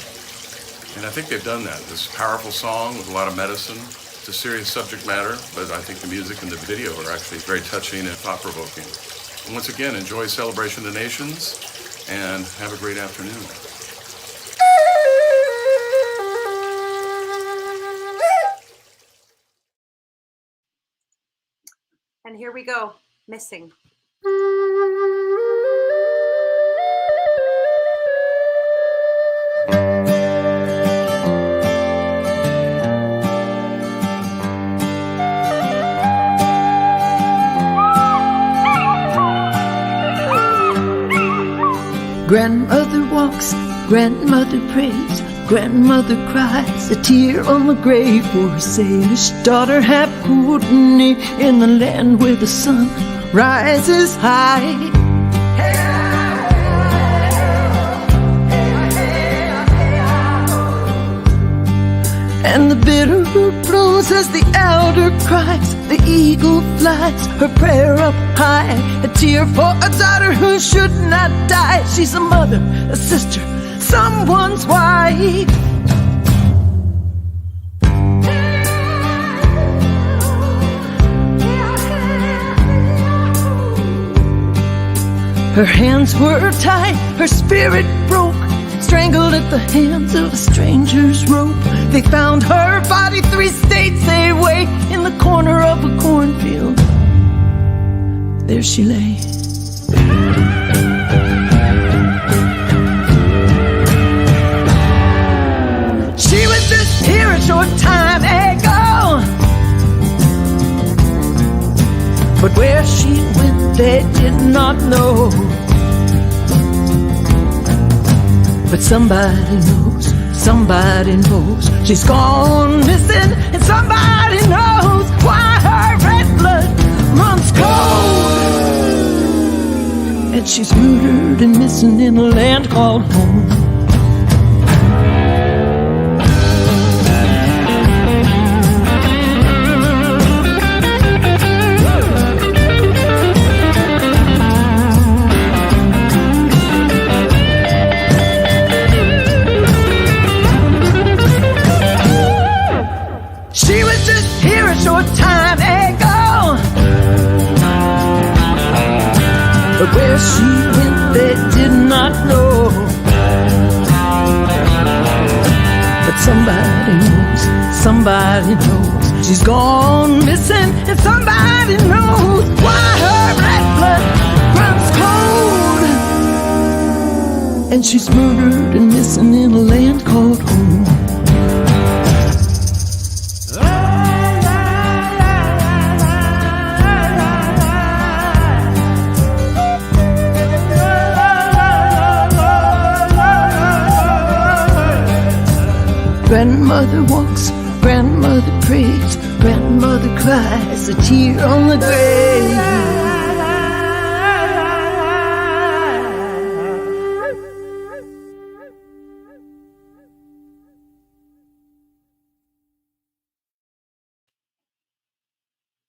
And I think they've done that. This powerful song with a lot of medicine. It's a serious subject matter, but I think the music and the video are actually very touching and thought-provoking. And once again, enjoy Celebration of the Nations and have a great afternoon. And here we go, Missing. Grandmother walks, grandmother prays, grandmother cries, a tear on the grave for her Salish daughter, half Kootenai, in the land where the sun rises high. And the bitter blows as the elder cries, the eagle flies, her prayer up high, a tear for a daughter who should not die. She's a mother, a sister, someone's wife. Her hands were tied, her spirit broke, strangled at the hands of a stranger's rope. They found her body 3 states away in the corner of a cornfield. There she lay. She was just here a short time ago, but where she went they did not know. But somebody knows she's gone missing, and somebody knows why her red blood runs cold. And she's murdered and missing in a land called home. Short time ago, but where she went they did not somebody knows she's gone missing, and somebody knows why her red blood runs cold, and she's murdered and missing in a land called home. Grandmother walks, grandmother prays, grandmother cries, a tear on the grave.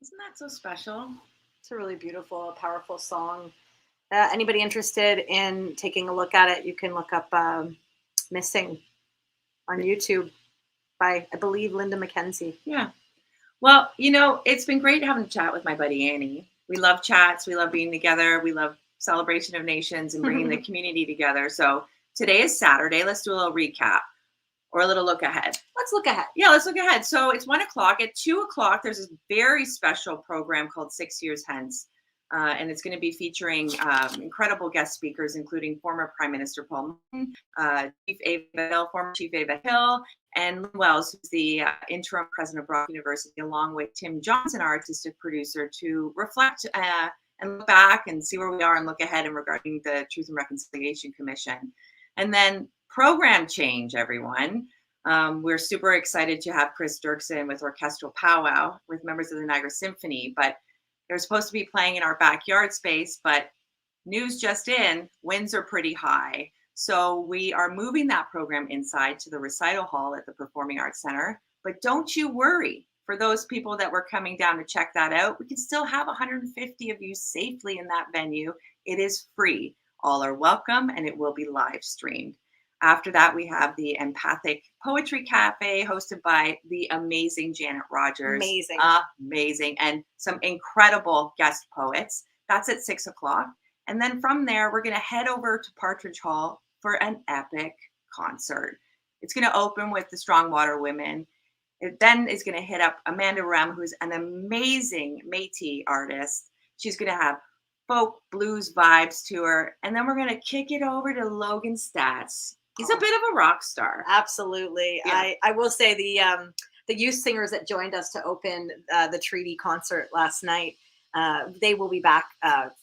Isn't that so special? It's a really beautiful, powerful song. Anybody interested in taking a look at it, you can look up Missing on YouTube by, I believe, Linda McKenzie. Yeah. Well, you know, it's been great having a chat with my buddy Annie. We love chats. We love being together. We love Celebration of Nations and bringing the community together. So today is Saturday. Let's do a little recap or a little look ahead. Let's look ahead. Yeah, let's look ahead. So it's 1 o'clock. At 2 o'clock, there's this very special program called 6 Years Hence. And it's going to be featuring incredible guest speakers, including former Prime Minister Paul Martin, Chief Ava Hill, former Chief Ava Hill, and Lynn Wells, who's the interim president of Brock University, along with Tim Johnson, our artistic producer, to reflect and look back and see where we are and look ahead in regarding the Truth and Reconciliation Commission. And then program change, everyone. We're super excited to have Chris Dirksen with Orchestral Powwow with members of the Niagara Symphony, but they're supposed to be playing in our backyard space, but news just in, winds are pretty high. So we are moving that program inside to the recital hall at the Performing Arts Center. But don't you worry, for those people that were coming down to check that out, we can still have 150 of you safely in that venue. It is free. All are welcome, and it will be live streamed. After that, we have the Empathic Poetry Cafe hosted by the amazing Janet Rogers. Amazing. Amazing. And some incredible guest poets. That's at 6 o'clock. And then from there, we're going to head over to Partridge Hall for an epic concert. It's going to open with the Strongwater Women. It then is going to hit up Amanda Rem, who's an amazing Métis artist. She's going to have folk blues vibes to her. And then we're going to kick it over to Logan Stats. He's a bit of a rock star. Absolutely. Yeah. I will say the youth singers that joined us to open the Treaty concert last night, they will be back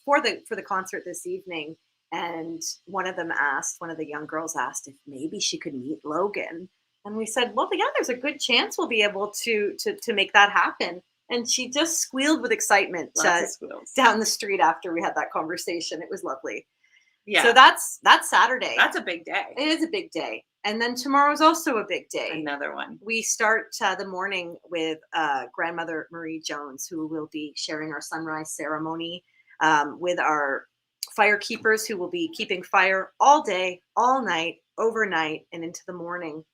for the concert this evening. And one of the young girls asked if maybe she could meet Logan. And we said, well, yeah, there's a good chance we'll be able to make that happen. And she just squealed with excitement down the street after we had that conversation. It was lovely. Yeah. So that's Saturday. That's a big day. It is a big day. And then tomorrow's also a big day. Another one. We start the morning with Grandmother Marie Jones, who will be sharing our sunrise ceremony with our fire keepers, who will be keeping fire all day, all night, overnight, and into the morning.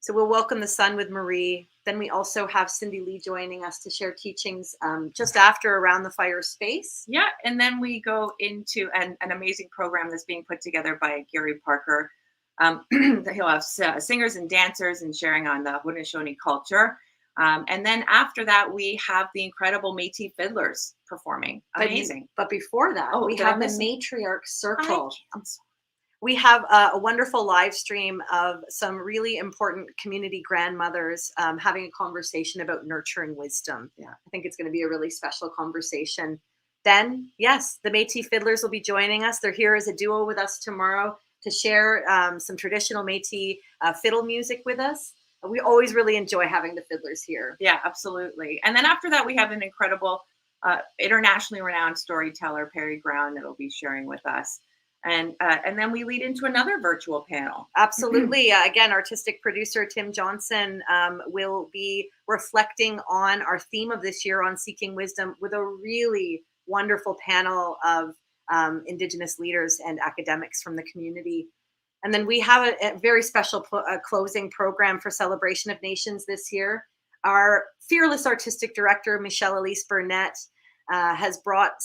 So we'll welcome the sun with Marie. Then we also have Cindy Lee joining us to share teachings just after Around the Fire space. Yeah, and then we go into an amazing program that's being put together by Gary Parker. He'll have singers and dancers and sharing on the Haudenosaunee culture. And then after that, we have the incredible Métis fiddlers performing. Amazing. But before that, we have the Matriarch Circle. We have a wonderful live stream of some really important community grandmothers having a conversation about nurturing wisdom. Yeah, I think it's going to be a really special conversation. Then, yes, the Métis fiddlers will be joining us. They're here as a duo with us tomorrow to share some traditional Métis fiddle music with us. We always really enjoy having the fiddlers here. Yeah, absolutely. And then after that, we have an incredible internationally renowned storyteller, Perry Ground, that will be sharing with us. And then we lead into another virtual panel. Absolutely. Again, artistic producer Tim Johnson will be reflecting on our theme of this year on Seeking Wisdom with a really wonderful panel of Indigenous leaders and academics from the community. And then we have a very special closing program for Celebration of Nations this year. Our fearless artistic director, Michelle Elise Burnett, has brought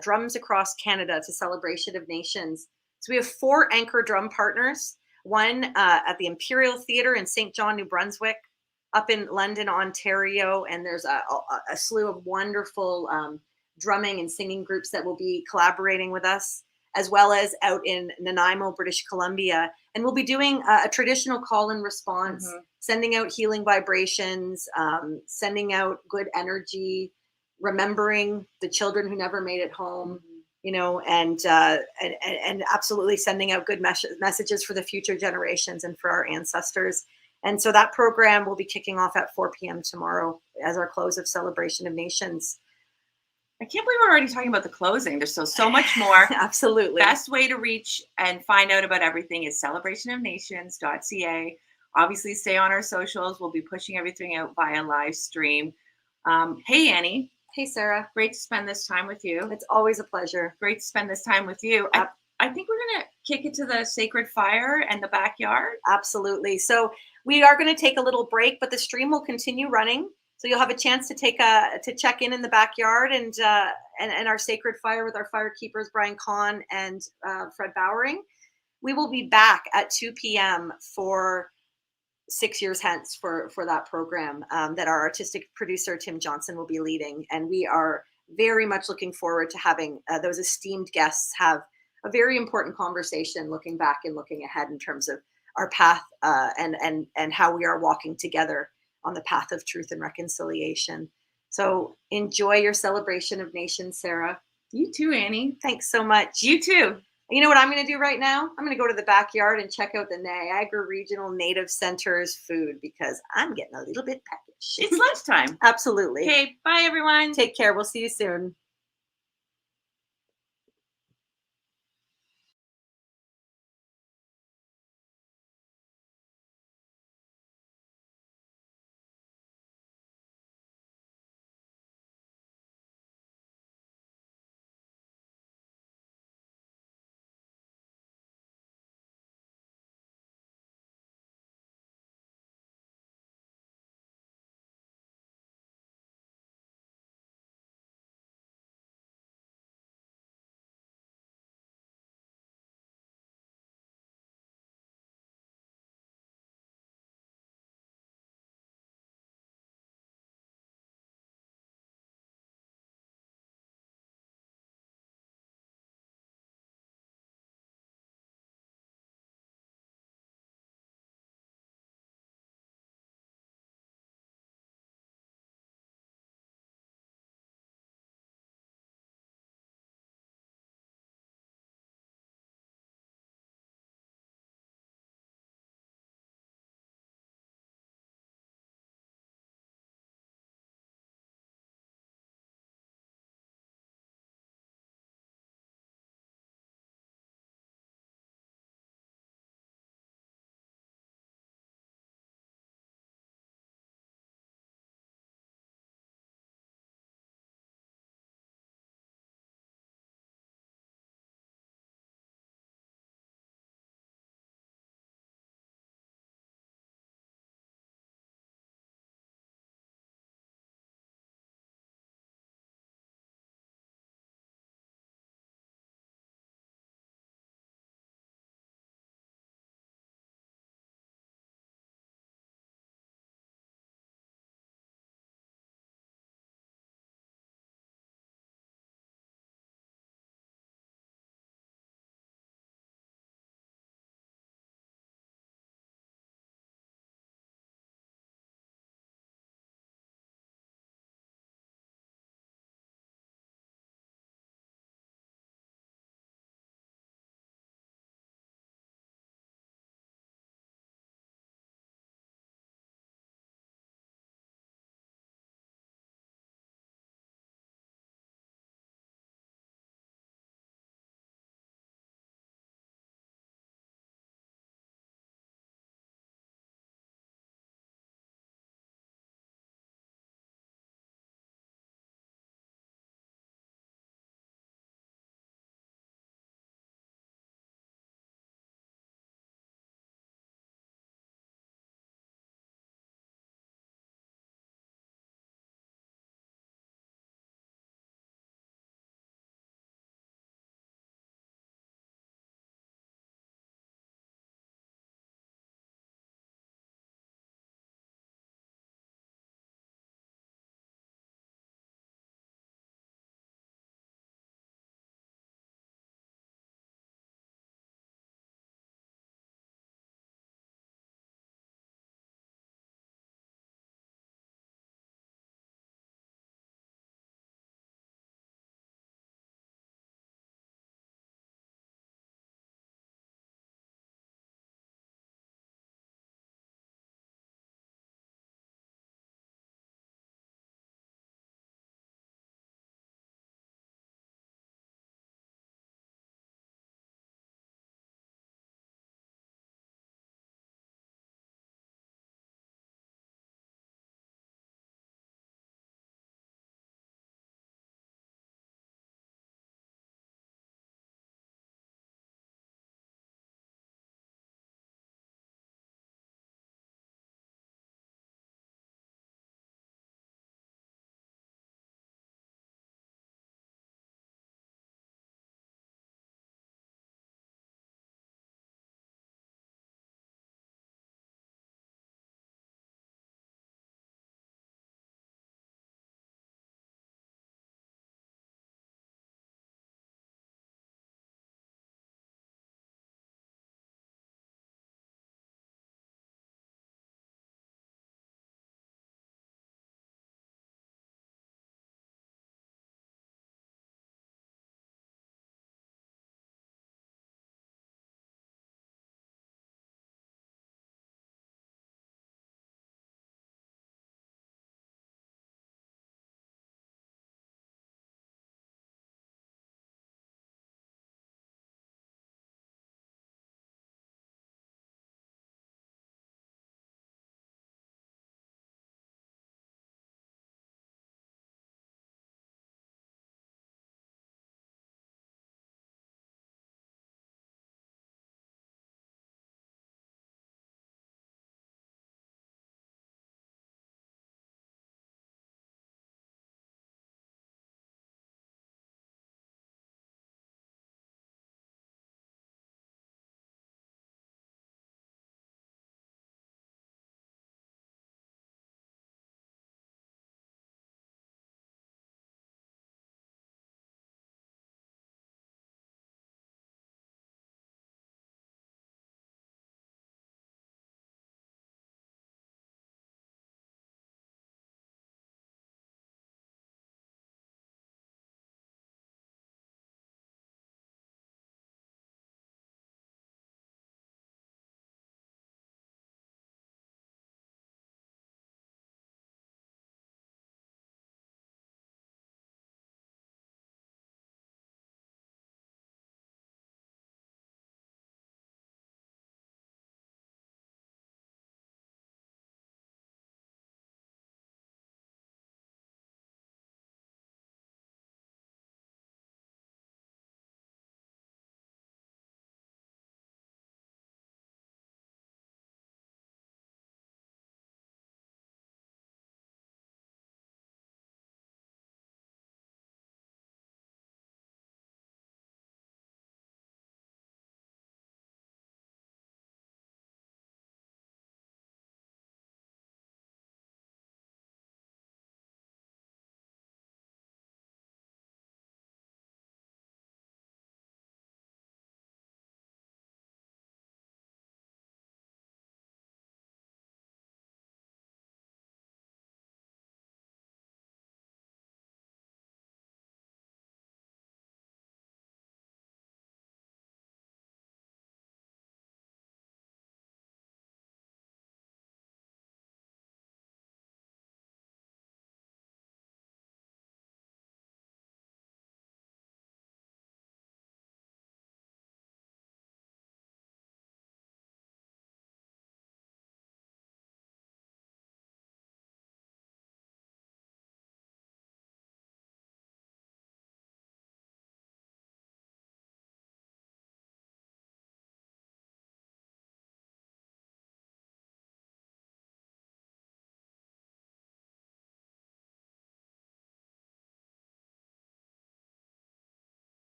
drums across Canada to Celebration of Nations. So we have 4 anchor drum partners, one at the Imperial Theatre in St. John, New Brunswick, up in London, Ontario, and there's a slew of wonderful drumming and singing groups that will be collaborating with us, as well as out in Nanaimo, British Columbia. And we'll be doing a traditional call and response, sending out healing vibrations, sending out good energy, remembering the children who never made it home, you know, and absolutely sending out good messages for the future generations and for our ancestors. And so that program will be kicking off at 4 p.m. tomorrow as our close of Celebration of Nations. I can't believe we're already talking about the closing. There's still so much more. Absolutely. Best way to reach and find out about everything is celebrationofnations.ca. Obviously, stay on our socials. We'll be pushing everything out via live stream. Hey, Annie. Hey, Sarah. Great to spend this time with you. It's always a pleasure. Great to spend this time with you. I think we're going to kick it to the sacred fire and the backyard. Absolutely. So we are going to take a little break, but the stream will continue running. So you'll have a chance to check in the backyard and our sacred fire with our fire keepers, Brian Kahn and Fred Bowering. We will be back at 2 p.m. for 6 years hence for that program that our artistic producer, Tim Johnson, will be leading. And we are very much looking forward to having those esteemed guests have a very important conversation, looking back and looking ahead in terms of our path and how we are walking together on the path of truth and reconciliation. So enjoy your celebration of nations, Sarah. You too, Annie. Thanks so much. You too. You know what I'm going to do right now? I'm going to go to the backyard and check out the Niagara Regional Native Center's food because I'm getting a little bit peckish. It's lunchtime. Absolutely. Okay, bye everyone. Take care. We'll see you soon.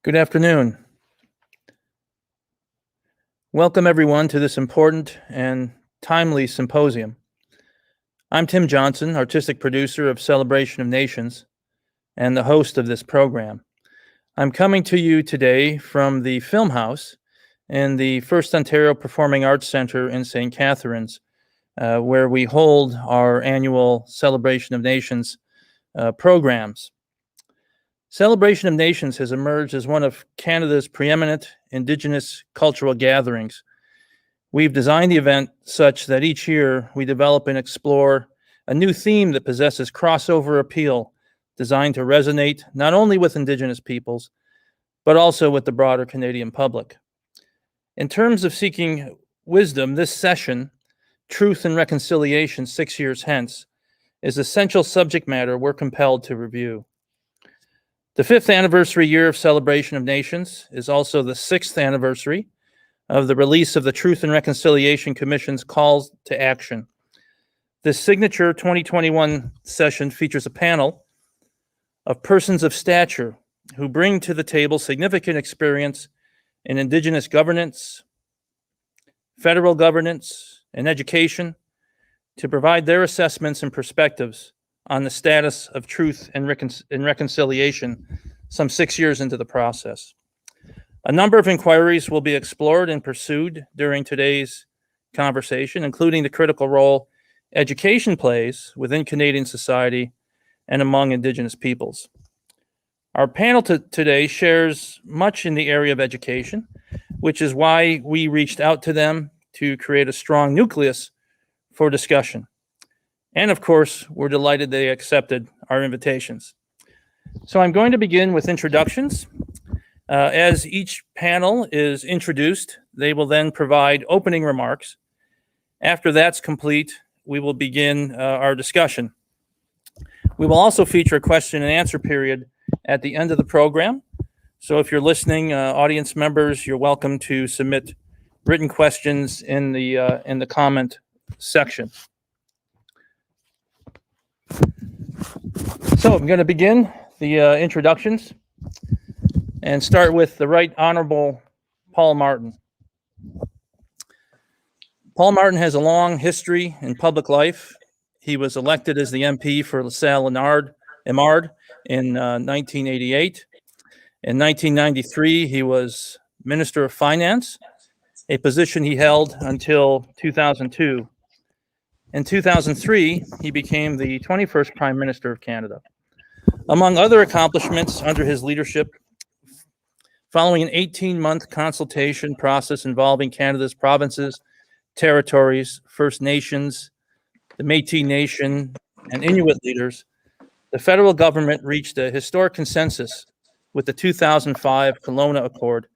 Good afternoon. Welcome everyone to this important and timely symposium. I'm Tim Johnson, artistic producer of Celebration of Nations and the host of this program. I'm coming to you today from the Film House in the FirstOntario Performing Arts Centre in St. Catharines, where we hold our annual Celebration of Nations programs. Celebration of Nations has emerged as one of Canada's preeminent Indigenous cultural gatherings. We've designed the event such that each year we develop and explore a new theme that possesses crossover appeal, designed to resonate not only with Indigenous peoples, but also with the broader Canadian public. In terms of seeking wisdom, this session, Truth and Reconciliation 6 years hence, is essential subject matter we're compelled to review. The 5th anniversary year of Celebration of Nations is also the 6th anniversary of the release of the Truth and Reconciliation Commission's calls to action. This signature 2021 session features a panel of persons of stature who bring to the table significant experience in Indigenous governance, federal governance, and education to provide their assessments and perspectives on the status of truth and reconciliation some 6 years into the process. A number of inquiries will be explored and pursued during today's conversation, including the critical role education plays within Canadian society and among Indigenous peoples. Our panel today shares much in the area of education, which is why we reached out to them to create a strong nucleus for discussion. And of course, we're delighted they accepted our invitations. So I'm going to begin with introductions. As each panel is introduced, they will then provide opening remarks. After that's complete, we will begin our discussion. We will also feature a question and answer period at the end of the program. So if you're listening, audience members, you're welcome to submit written questions in the comment section. So I'm going to begin the introductions and start with the Right Honourable Paul Martin. Paul Martin has a long history in public life. He was elected as the MP for LaSalle-Emard in 1988. In 1993, he was Minister of Finance, a position he held until 2002. In 2003, he became the 21st Prime Minister of Canada. Among other accomplishments under his leadership, following an 18-month consultation process involving Canada's provinces, territories, First Nations, the Métis Nation, and Inuit leaders, the federal government reached a historic consensus with the 2005 Kelowna Accord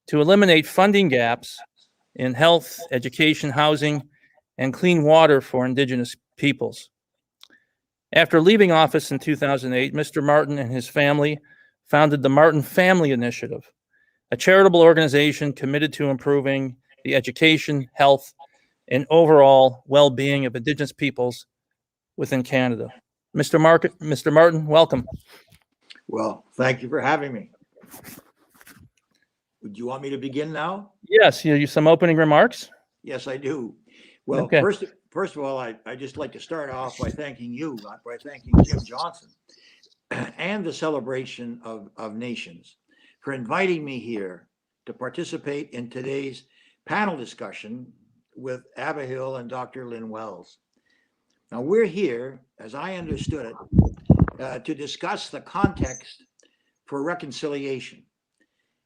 to eliminate funding gaps in health, education, housing, and clean water for Indigenous peoples. After leaving office in 2008, Mr. Martin and his family founded the Martin Family Initiative, a charitable organization committed to improving the education, health, and overall well-being of Indigenous peoples within Canada. Mr. Martin, welcome. Well, thank you for having me. Would you want me to begin now? Yes, you some opening remarks? Yes, I do. Well, okay. First of all, I just like to start off by thanking you, by thanking Tim Johnson and the Celebration of Nations for inviting me here to participate in today's panel discussion with Abigail and Dr. Lynn Wells. Now, we're here, as I understood it, to discuss the context for reconciliation.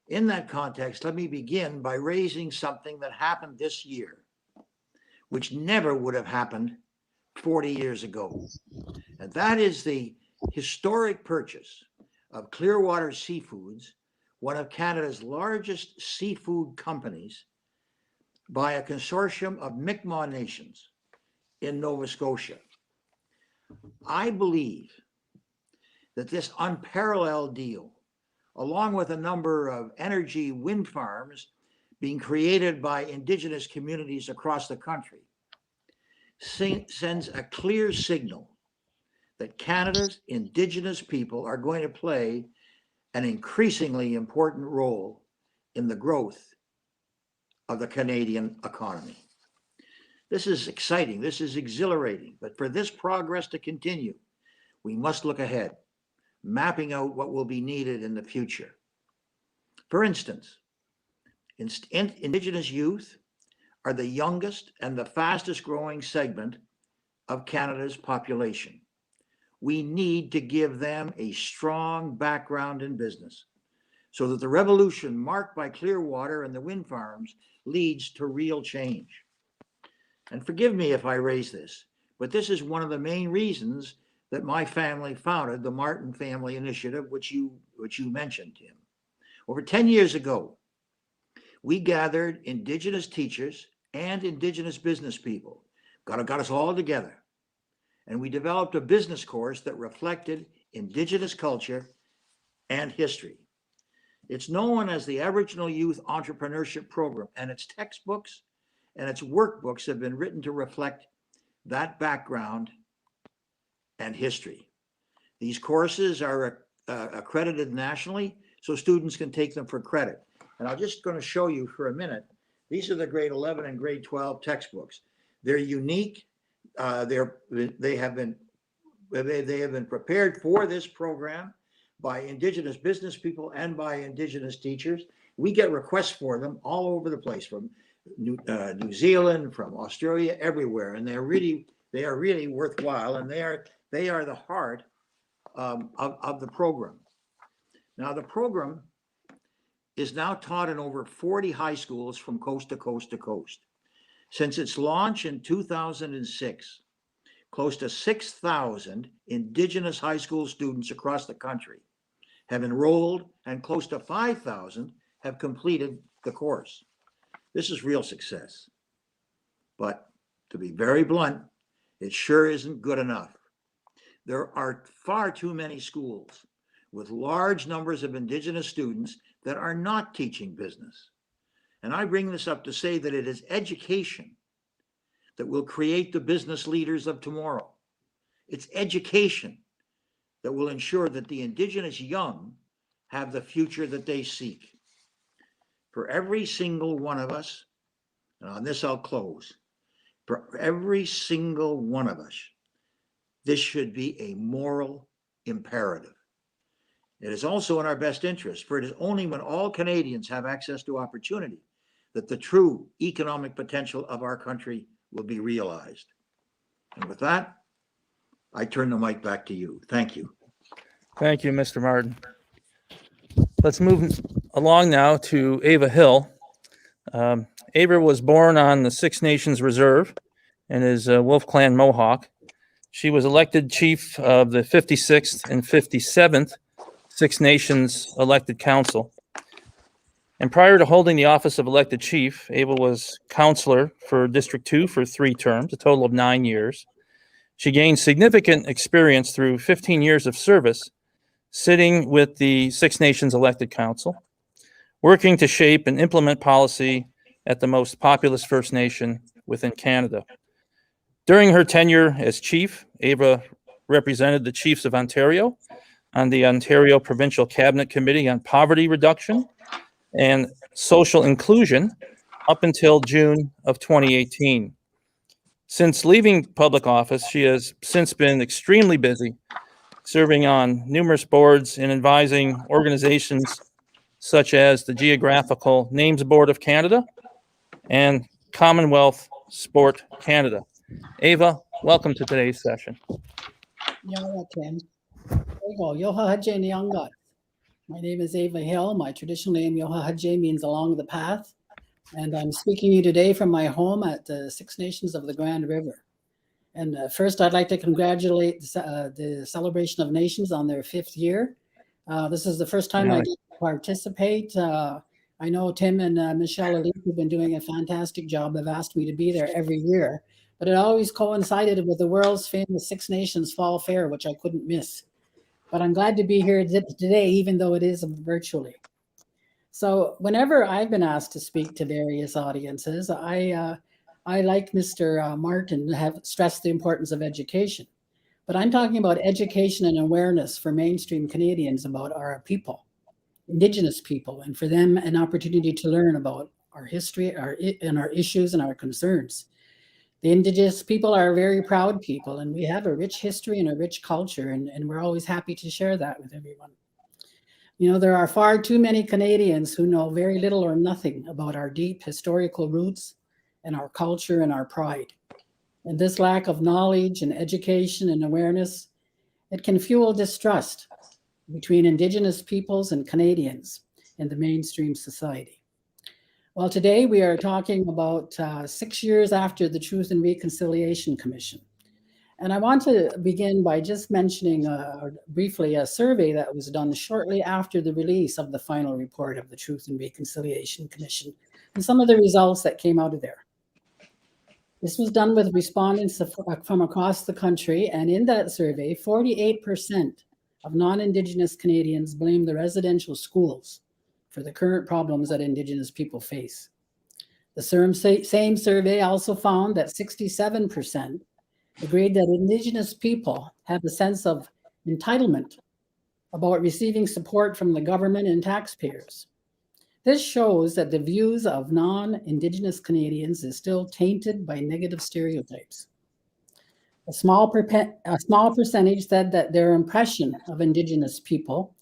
In that context, let me begin by raising something that happened this year, which never would have happened 40 years ago. And that is the historic purchase of Clearwater Seafoods, one of Canada's largest seafood companies, by a consortium of Mi'kmaq nations in Nova Scotia. I believe that this unparalleled deal, along with a number of energy wind farms being created by Indigenous communities across the country, sends a clear signal that Canada's Indigenous people are going to play an increasingly important role in the growth of the Canadian economy. This is exciting, this is exhilarating, but for this progress to continue, we must look ahead, mapping out what will be needed in the future. For instance, Indigenous youth are the youngest and the fastest growing segment of Canada's population. We need to give them a strong background in business so that the revolution marked by Clearwater and the wind farms leads to real change. And forgive me if I raise this, but this is one of the main reasons that my family founded the Martin Family Initiative, which you mentioned, Tim. Over 10 years ago, we gathered Indigenous teachers and Indigenous business people, got us all together, and we developed a business course that reflected Indigenous culture and history. It's known as the Aboriginal Youth Entrepreneurship Program, and its textbooks and its workbooks have been written to reflect that background and history. These courses are accredited nationally, so students can take them for credit. And I'm just going to show you for a minute. These are the grade 11 and grade 12 textbooks. They're unique. They have been prepared for this program by Indigenous business people and by Indigenous teachers. We get requests for them all over the place, from New Zealand, from Australia, everywhere, and they are really worthwhile, and they are the heart of the program. Now, the program is now taught in over 40 high schools from coast to coast to coast. Since its launch in 2006, close to 6,000 Indigenous high school students across the country have enrolled, and close to 5,000 have completed the course. This is real success. But to be very blunt, it sure isn't good enough. There are far too many schools with large numbers of Indigenous students that are not teaching business. And I bring this up to say that it is education that will create the business leaders of tomorrow. It's education that will ensure that the Indigenous young have the future that they seek. For every single one of us, and on this I'll close, for every single one of us, this should be a moral imperative. It is also in our best interest, for it is only when all Canadians have access to opportunity that the true economic potential of our country will be realized. And with that, I turn the mic back to you. Thank you. Thank you, Mr. Martin. Let's move along now to Ava Hill. Ava was born on the Six Nations Reserve and is a Wolf Clan Mohawk. She was elected chief of the 56th and 57th Six Nations elected council. And prior to holding the office of elected chief, Ava was councillor for District 2 for 3 terms, a total of 9 years. She gained significant experience through 15 years of service, sitting with the Six Nations elected council, working to shape and implement policy at the most populous First Nation within Canada. During her tenure as chief, Ava represented the Chiefs of Ontario on the Ontario Provincial Cabinet Committee on Poverty Reduction and Social Inclusion up until June of 2018. Since leaving public office, she has since been extremely busy, serving on numerous boards and advising organizations such as the Geographical Names Board of Canada and Commonwealth Sport Canada. Ava, welcome to today's session. Yawa Tim. Yoha Hajay Nyanga. My name is Ava Hill. My traditional name, Yoha Hajay, means along the path. And I'm speaking to you today from my home at the Six Nations of the Grand River. And first, I'd like to congratulate the Celebration of Nations on their 5th year. This is the first time I get to participate. I know Tim and Michelle Elise have been doing a fantastic job. They've asked me to be there every year. But it always coincided with the world's famous Six Nations Fall Fair, which I couldn't miss. But I'm glad to be here today, even though it is virtually. So whenever I've been asked to speak to various audiences, I like Mr. Martin, have stressed the importance of education. But I'm talking about education and awareness for mainstream Canadians about our people. Indigenous people, and for them an opportunity to learn about our history, our issues and our concerns. The Indigenous people are a very proud people, and we have a rich history and a rich culture, and we're always happy to share that with everyone. You know, there are far too many Canadians who know very little or nothing about our deep historical roots and our culture and our pride. And this lack of knowledge and education and awareness, it can fuel distrust between Indigenous peoples and Canadians in the mainstream society. Well, today we are talking about 6 years after the Truth and Reconciliation Commission. And I want to begin by just mentioning briefly a survey that was done shortly after the release of the final report of the Truth and Reconciliation Commission and some of the results that came out of there. This was done with respondents from across the country, and in that survey, 48% of non-Indigenous Canadians blame the residential schools for the current problems that Indigenous people face. The same survey also found that 67% agreed that Indigenous people have a sense of entitlement about receiving support from the government and taxpayers. This shows that the views of non-Indigenous Canadians is still tainted by negative stereotypes. A small percentage said that their impression of Indigenous people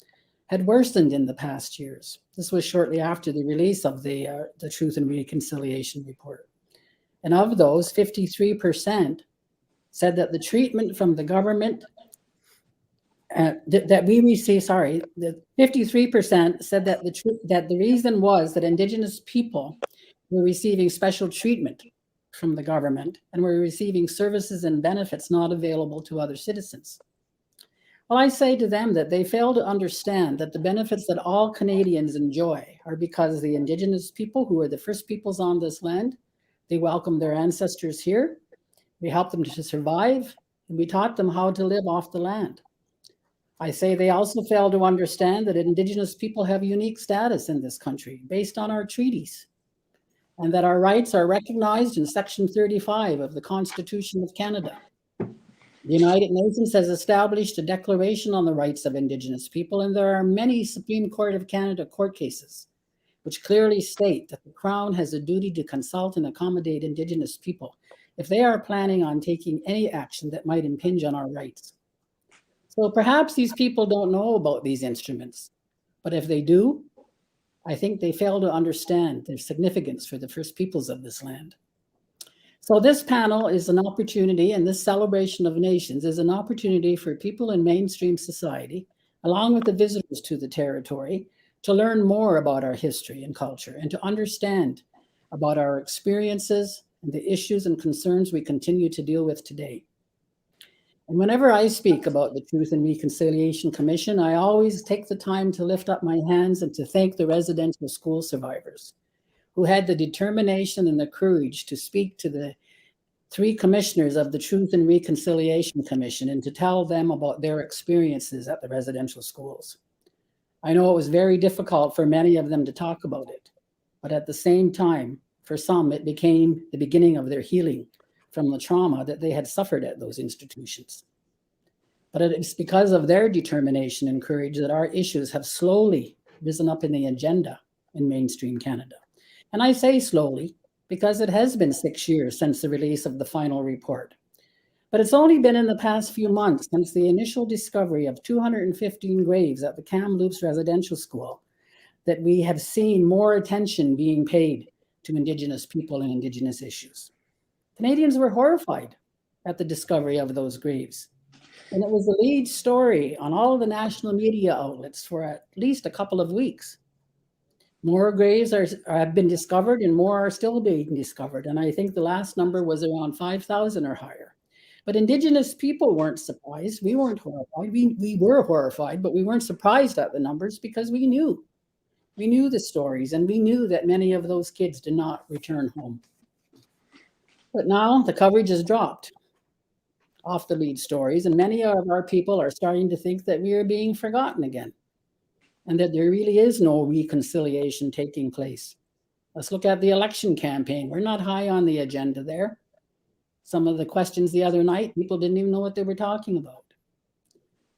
had worsened in the past years. This was shortly after the release of the Truth and Reconciliation report. And of those, 53% said that the treatment from the government that we receive, the 53% said that the reason was that Indigenous people were receiving special treatment from the government and were receiving services and benefits not available to other citizens. Well, I say to them that they fail to understand that the benefits that all Canadians enjoy are because the Indigenous people, who are the first peoples on this land, they welcomed their ancestors here, we helped them to survive, and we taught them how to live off the land. I say they also fail to understand that Indigenous people have unique status in this country based on our treaties, and that our rights are recognized in Section 35 of the Constitution of Canada. The United Nations has established a Declaration on the Rights of Indigenous People, and there are many Supreme Court of Canada court cases which clearly state that the Crown has a duty to consult and accommodate Indigenous people if they are planning on taking any action that might impinge on our rights. So perhaps these people don't know about these instruments, but if they do, I think they fail to understand their significance for the First Peoples of this land. So this panel is an opportunity, and this celebration of nations is an opportunity for people in mainstream society, along with the visitors to the territory, to learn more about our history and culture and to understand about our experiences and the issues and concerns we continue to deal with today. And whenever I speak about the Truth and Reconciliation Commission, I always take the time to lift up my hands and to thank the residential school survivors who had the determination and the courage to speak to the 3 commissioners of the Truth and Reconciliation Commission and to tell them about their experiences at the residential schools. I know it was very difficult for many of them to talk about it, but at the same time, for some, it became the beginning of their healing from the trauma that they had suffered at those institutions. But it's because of their determination and courage that our issues have slowly risen up in the agenda in mainstream Canada. And I say slowly because it has been 6 years since the release of the final report. But it's only been in the past few months since the initial discovery of 215 graves at the Kamloops Residential School that we have seen more attention being paid to Indigenous people and Indigenous issues. Canadians were horrified at the discovery of those graves. And it was the lead story on all of the national media outlets for at least a couple of weeks. More graves have been discovered and more are still being discovered. And I think the last number was around 5,000 or higher. But Indigenous people weren't surprised. We weren't horrified. We were horrified, but we weren't surprised at the numbers because we knew. We knew the stories, and we knew that many of those kids did not return home. But now the coverage has dropped off the lead stories, and many of our people are starting to think that we are being forgotten again, and that there really is no reconciliation taking place. Let's look at the election campaign. We're not high on the agenda there. Some of the questions the other night, people didn't even know what they were talking about.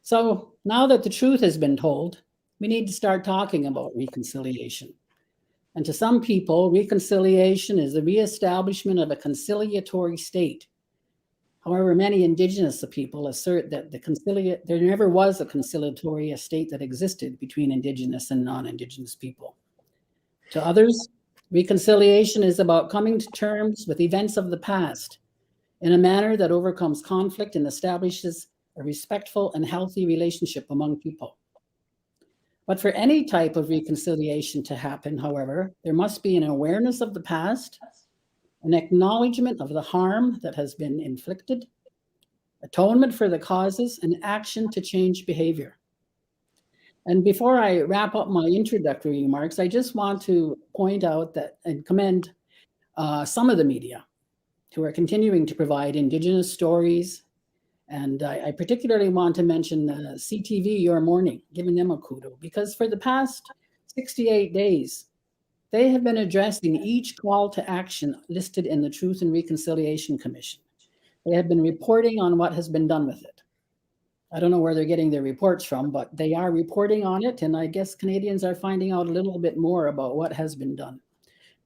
So now that the truth has been told, we need to start talking about reconciliation. And to some people, reconciliation is the reestablishment of a conciliatory state. However, many Indigenous people assert that there never was a conciliatory state that existed between Indigenous and non-Indigenous people. To others, reconciliation is about coming to terms with events of the past in a manner that overcomes conflict and establishes a respectful and healthy relationship among people. But for any type of reconciliation to happen, however, there must be an awareness of the past, an acknowledgement of the harm that has been inflicted, atonement for the causes, and action to change behavior. And before I wrap up my introductory remarks, I just want to point out that and commend some of the media who are continuing to provide Indigenous stories. And I particularly want to mention CTV Your Morning, giving them a kudo, because for the past 68 days, they have been addressing each call to action listed in the Truth and Reconciliation Commission. They have been reporting on what has been done with it. I don't know where they're getting their reports from, but they are reporting on it, and I guess Canadians are finding out a little bit more about what has been done.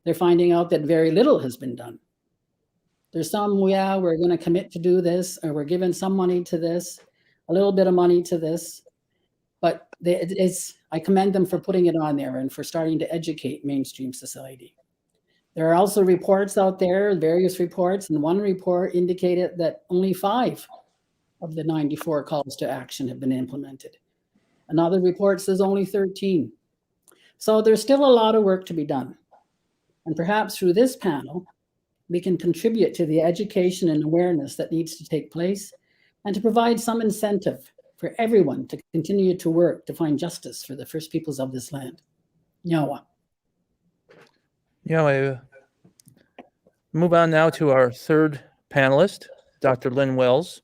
They're finding out that very little has been done. There's some, yeah, we're going to commit to do this, or we're giving some money to this, a little bit of money to this, but I commend them for putting it on there and for starting to educate mainstream society. There are also reports out there, various reports, and one report indicated that only 5 of the 94 calls to action have been implemented. Another report says only 13. So there's still a lot of work to be done. And perhaps through this panel, we can contribute to the education and awareness that needs to take place and to provide some incentive for everyone to continue to work to find justice for the First Peoples of this land. Miinwaa. Yeah, move on now to our third panelist, Dr. Lynn Wells.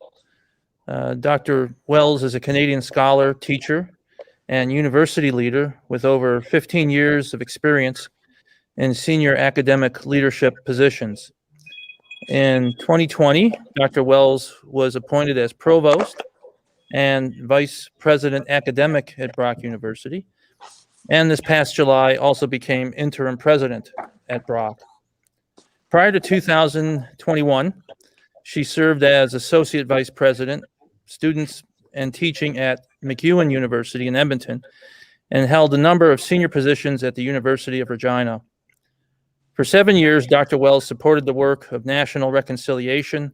Dr. Wells is a Canadian scholar, teacher, and university leader with over 15 years of experience in senior academic leadership positions. In 2020, Dr. Wells was appointed as Provost and Vice President Academic at Brock University, and this past July also became Interim President at Brock. Prior to 2021, she served as Associate Vice President, Students and Teaching at MacEwan University in Edmonton, and held a number of senior positions at the University of Regina. For 7 years, Dr. Wells supported the work of national reconciliation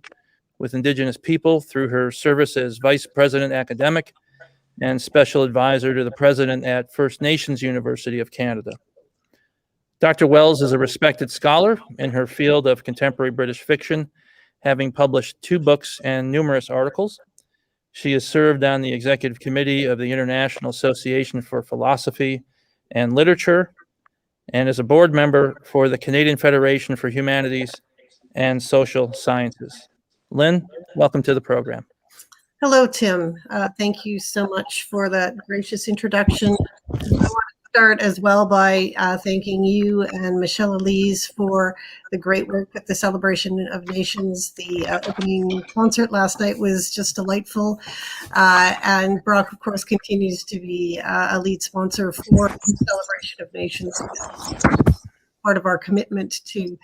with Indigenous people through her service as Vice President Academic and Special Advisor to the President at First Nations University of Canada. Dr. Wells is a respected scholar in her field of contemporary British fiction, having published 2 books and numerous articles. She has served on the Executive Committee of the International Association for Philosophy and Literature, and is a board member for the Canadian Federation for Humanities and Social Sciences. Lynn, welcome to the program. Hello, Tim. Thank you so much for that gracious introduction. I want to start as well by thanking you and Michelle Elise for the great work at the Celebration of Nations. The opening concert last night was just delightful. And Brock, of course, continues to be a lead sponsor for the Celebration of Nations, part of our commitment to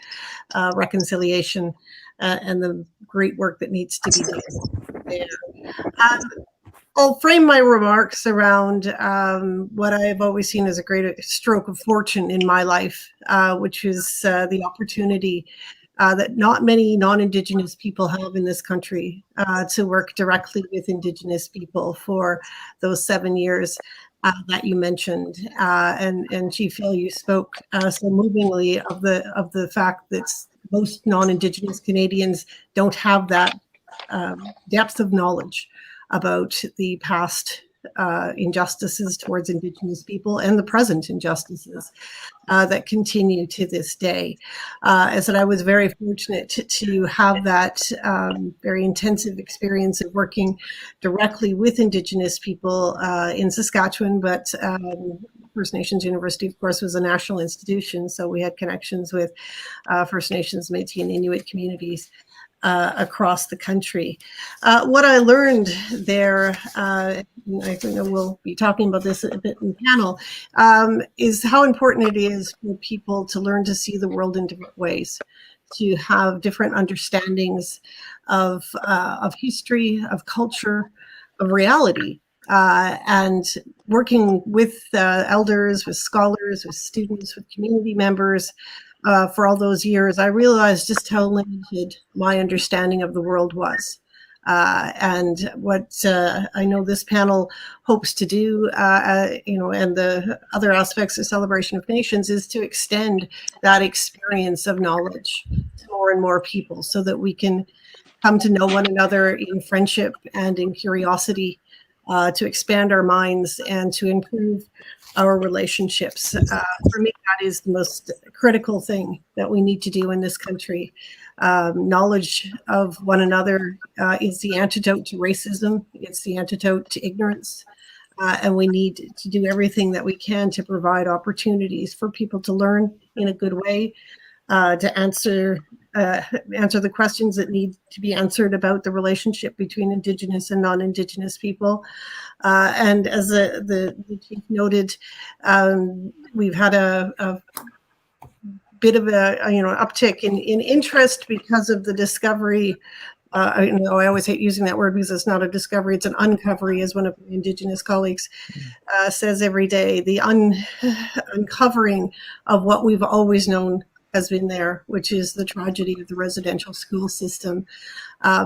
reconciliation and the great work that needs to be done there. I'll frame my remarks around what I have always seen as a great stroke of fortune in my life, which is the opportunity that not many non-Indigenous people have in this country to work directly with Indigenous people for those 7 years that you mentioned. And Chief Hill, you spoke so movingly of the fact that most non-Indigenous Canadians don't have that depth of knowledge about the past injustices towards Indigenous people and the present injustices that continue to this day. As I was very fortunate to have that very intensive experience of working directly with Indigenous people in Saskatchewan, but First Nations University, of course, was a national institution, so we had connections with First Nations, Métis, and Inuit communities. across the country. What I learned there, and I think we'll be talking about this a bit in the panel, is how important it is for people to learn to see the world in different ways, to have different understandings of history, of culture, of reality. And working with elders, with scholars, with students, with community members for all those years, I realized just how limited my understanding of the world was. And what I know this panel hopes to do, and the other aspects of Celebration of Nations, is to extend that experience of knowledge to more and more people so that we can come to know one another in friendship and in curiosity, to expand our minds and to improve our relationships. For me, that is the most critical thing that we need to do in this country. Knowledge of one another is the antidote to racism. It's the antidote to ignorance. And we need to do everything that we can to provide opportunities for people to learn in a good way, to answer the questions that need to be answered about the relationship between Indigenous and non-Indigenous people. And as the chief noted, we've had a bit of a uptick in interest because of the discovery. I know I always hate using that word because it's not a discovery, it's an uncovery, as one of my Indigenous colleagues says every day. The uncovering of what we've always known has been there, which is the tragedy of the residential school system.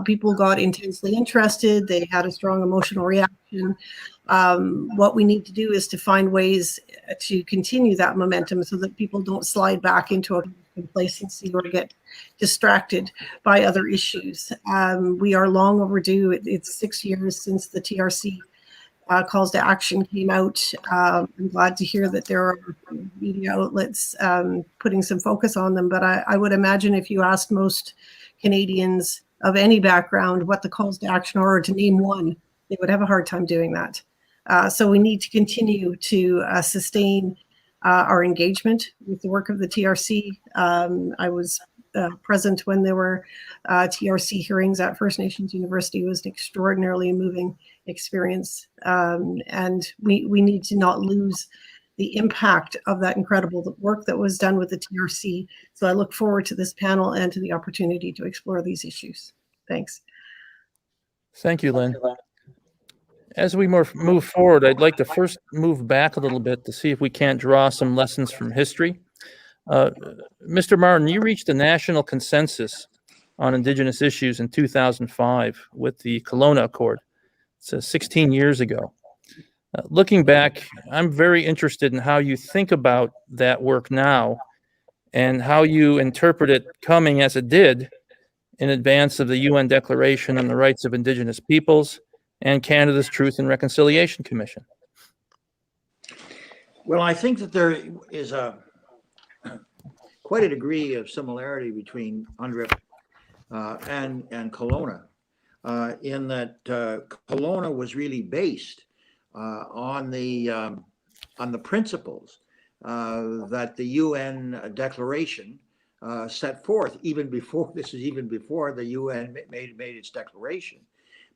People got intensely interested. They had a strong emotional reaction. What we need to do is to find ways to continue that momentum so that people don't slide back into a complacency or get distracted by other issues. We are long overdue. It's 6 years since the TRC calls to action came out. I'm glad to hear that there are media outlets putting some focus on them, but I would imagine if you asked most Canadians of any background what the calls to action are, or to name one, they would have a hard time doing that. So we need to continue to sustain our engagement with the work of the TRC. I was present when there were TRC hearings at First Nations University. It was an extraordinarily moving experience. And we need to not lose the impact of that incredible work that was done with the TRC. So I look forward to this panel and to the opportunity to explore these issues. Thanks. Thank you, Lynn. As we move forward, I'd like to first move back a little bit to see if we can't draw some lessons from history. Mr. Martin, you reached a national consensus on Indigenous issues in 2005 with the Kelowna Accord. It's 16 years ago. Looking back, I'm very interested in how you think about that work now and how you interpret it coming as it did in advance of the UN Declaration on the Rights of Indigenous Peoples and Canada's Truth and Reconciliation Commission. Well, I think that there is quite a degree of similarity between UNDRIP and Kelowna, in that Kelowna was really based on the principles that the UN Declaration set forth, even before the UN made its declaration.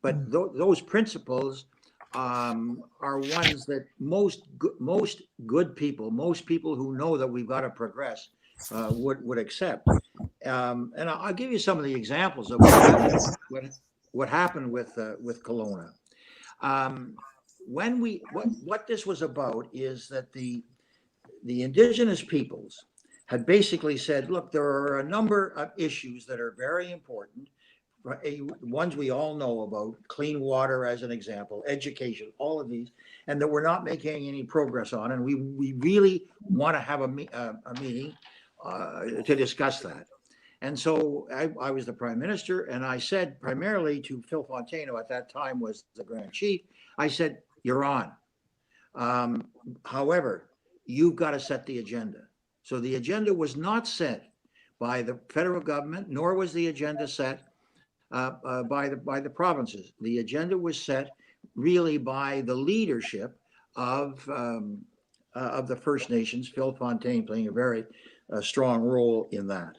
But those principles are ones that most good people, most people who know that we've got to progress, would accept. And I'll give you some of the examples of what happened with Kelowna. What this was about is that the Indigenous peoples had basically said, look, there are a number of issues that are very important, ones we all know about, clean water as an example, education, all of these, and that we're not making any progress on, and we really want to have a meeting to discuss that. And so I was the Prime Minister, and I said primarily to Phil Fontaine, who at that time was the Grand Chief, I said, you're on. However, you've got to set the agenda. So the agenda was not set by the federal government, nor was the agenda set by the provinces. The agenda was set really by the leadership of the First Nations, Phil Fontaine playing a very strong role in that.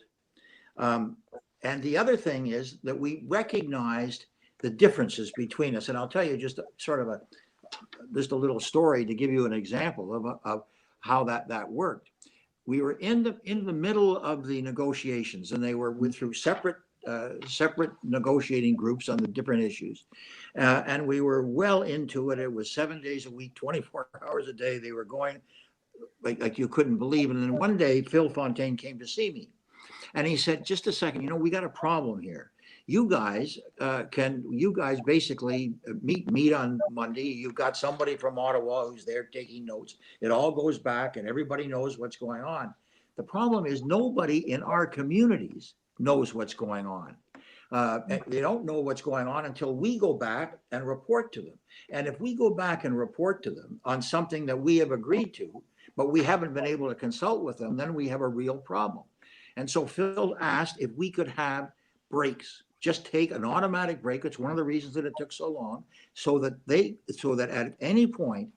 And the other thing is that we recognized the differences between us. And I'll tell you just sort of just a little story to give you an example of how that worked. We were in the middle of the negotiations, and they were through separate negotiating groups on the different issues, and we were well into it. It was 7 days a week, 24 hours a day. They were going like you couldn't believe. And then one day, Phil Fontaine came to see me, and he said, "Just a second, we got a problem here. You guys basically meet on Monday. You've got somebody from Ottawa who's there taking notes. It all goes back and everybody knows what's going on. The problem is nobody in our communities knows what's going on. They don't know what's going on until we go back and report to them. And if we go back and report to them on something that we have agreed to, but we haven't been able to consult with them, then we have a real problem." And so Phil asked if we could have breaks. Just take an automatic break. It's one of the reasons that it took so long, so that at any point,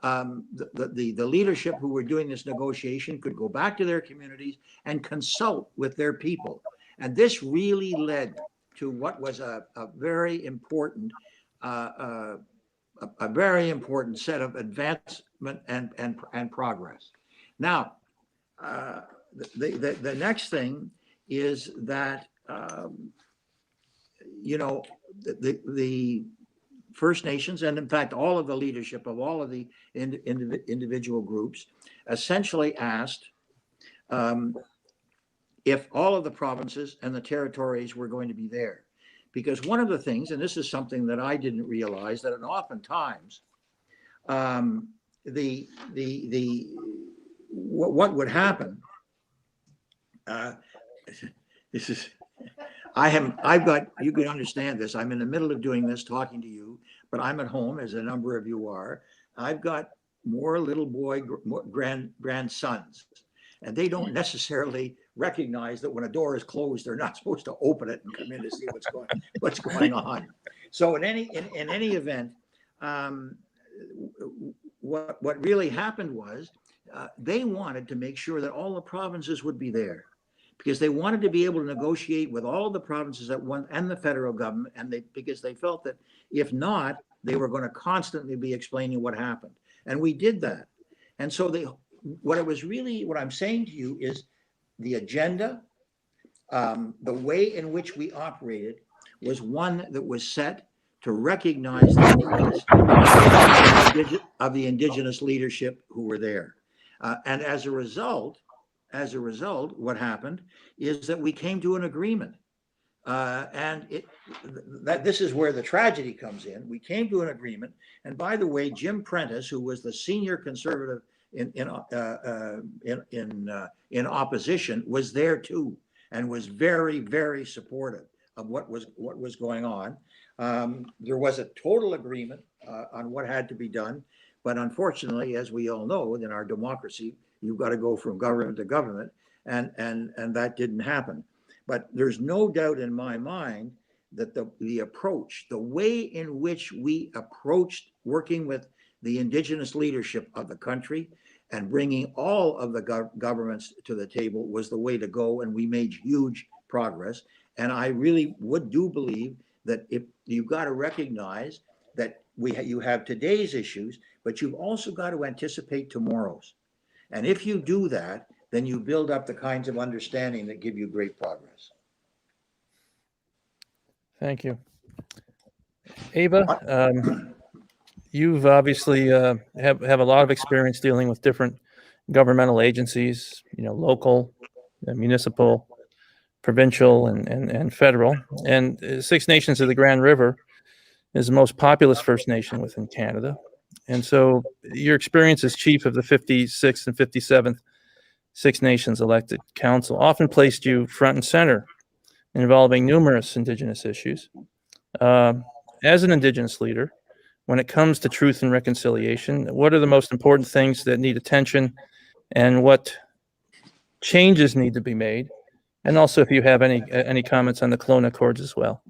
the leadership who were doing this negotiation could go back to their communities and consult with their people. And this really led to what was a very important set of advancement and progress. Now, the next thing is that the First Nations, and in fact, all of the leadership of all of the individual groups essentially asked if all of the provinces and the territories were going to be there. Because one of the things, and this is something that I didn't realize, that oftentimes what would happen, this is, you can understand this. I'm in the middle of doing this, talking to you, but I'm at home, as a number of you are. I've got more little boy grandsons, and they don't necessarily recognize that when a door is closed, they're not supposed to open it and come in to see what's going on. So in any event, what really happened was they wanted to make sure that all the provinces would be there, because they wanted to be able to negotiate with all of the provinces at once and the federal government, because they felt that if not, they were going to constantly be explaining what happened. And we did that. And so what I'm saying to you is the agenda, the way in which we operated was one that was set to recognize the needs of the Indigenous leadership who were there. And as a result, what happened is that we came to an agreement. This is where the tragedy comes in. We came to an agreement. And by the way, Jim Prentice, who was the senior conservative in opposition, was there too, and was very, very supportive of what was going on. There was a total agreement on what had to be done. But unfortunately, as we all know, in our democracy, you've got to go from government to government, and that didn't happen. But there's no doubt in my mind that the approach, the way in which we approached working with the Indigenous leadership of the country and bringing all of the governments to the table was the way to go, and we made huge progress. And I really do believe that if you've got to recognize that you have today's issues, but you've also got to anticipate tomorrow's. And if you do that, then you build up the kinds of understanding that give you great progress. Thank you. Ava, you've obviously have a lot of experience dealing with different governmental agencies, local, municipal, provincial, and federal. And Six Nations of the Grand River is the most populous First Nation within Canada. And so your experience as chief of the 56th and 57th Six Nations elected council often placed you front and center involving numerous Indigenous issues. As an Indigenous leader, when it comes to truth and reconciliation, what are the most important things that need attention, and what changes need to be made? And also, if you have any comments on the Kelowna Accords as well.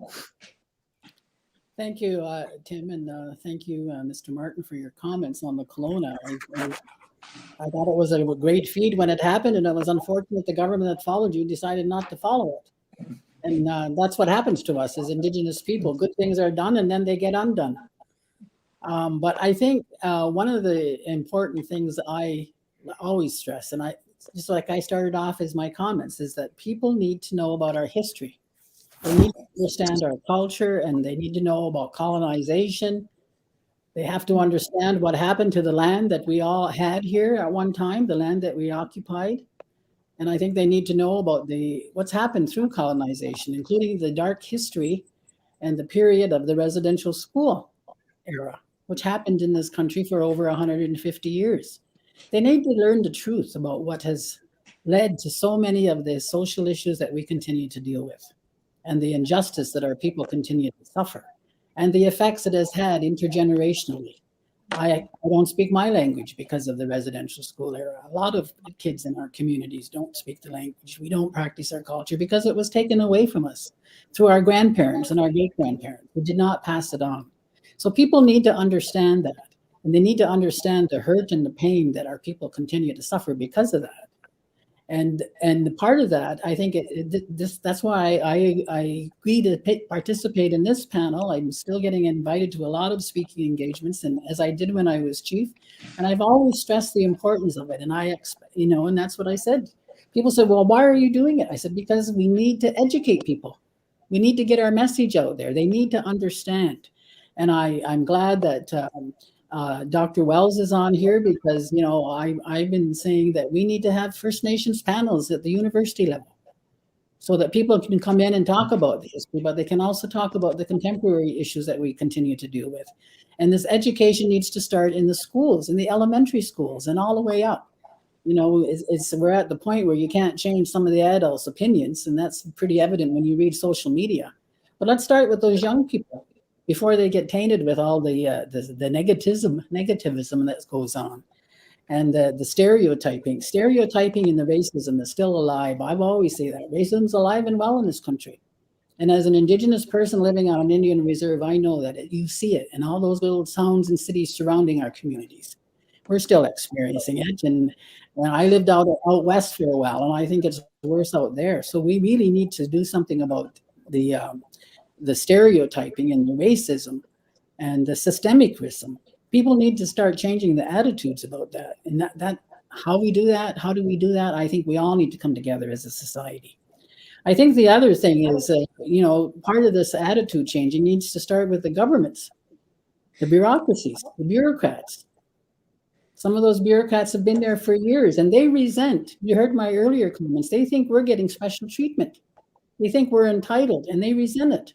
Thank you, Tim, and thank you, Mr. Martin, for your comments on the Kelowna. I thought it was a great feat when it happened, and it was unfortunate the government that followed you decided not to follow it. And that's what happens to us as Indigenous people. Good things are done and then they get undone. But I think one of the important things I always stress, and I just like I started off as my comments, is that people need to know about our history. They need to understand our culture, and they need to know about colonization. They have to understand what happened to the land that we all had here at one time, the land that we occupied. And I think they need to know about what's happened through colonization, including the dark history and the period of the residential school era, which happened in this country for over 150 years. They need to learn the truth about what has led to so many of the social issues that we continue to deal with, and the injustice that our people continue to suffer, and the effects it has had intergenerationally. I don't speak my language because of the residential school era. A lot of kids in our communities don't speak the language. We don't practice our culture because it was taken away from us through our grandparents and our great-grandparents who did not pass it on. So people need to understand that, and they need to understand the hurt and the pain that our people continue to suffer because of that. And part of that, I think that's why I agree to participate in this panel. I'm still getting invited to a lot of speaking engagements, and as I did when I was chief, and I've always stressed the importance of it. And and that's what I said. People said, "Well, why are you doing it?" I said, "Because we need to educate people. We need to get our message out there. They need to understand." And I'm glad that Dr. Wells is on here because, I've been saying that we need to have First Nations panels at the university level so that people can come in and talk about the history, but they can also talk about the contemporary issues that we continue to deal with. And this education needs to start in the schools, in the elementary schools, and all the way up. We're at the point where you can't change some of the adults' opinions, and that's pretty evident when you read social media. But let's start with those young people before they get tainted with all the negativism that goes on, and the stereotyping and the racism is still alive. I've always said that racism's alive and well in this country. And as an Indigenous person living on an Indian reserve, I know that you see it in all those little towns and cities surrounding our communities. We're still experiencing it, and I lived out west for a while, and I think it's worse out there. So we really need to do something about the stereotyping and the racism and the systemic racism. People need to start changing the attitudes about that. And how do we do that? I think we all need to come together as a society. I think the other thing is, part of this attitude changing needs to start with the governments, the bureaucracies, the bureaucrats. Some of those bureaucrats have been there for years and they resent. You heard my earlier comments. They think we're getting special treatment. They think we're entitled and they resent it.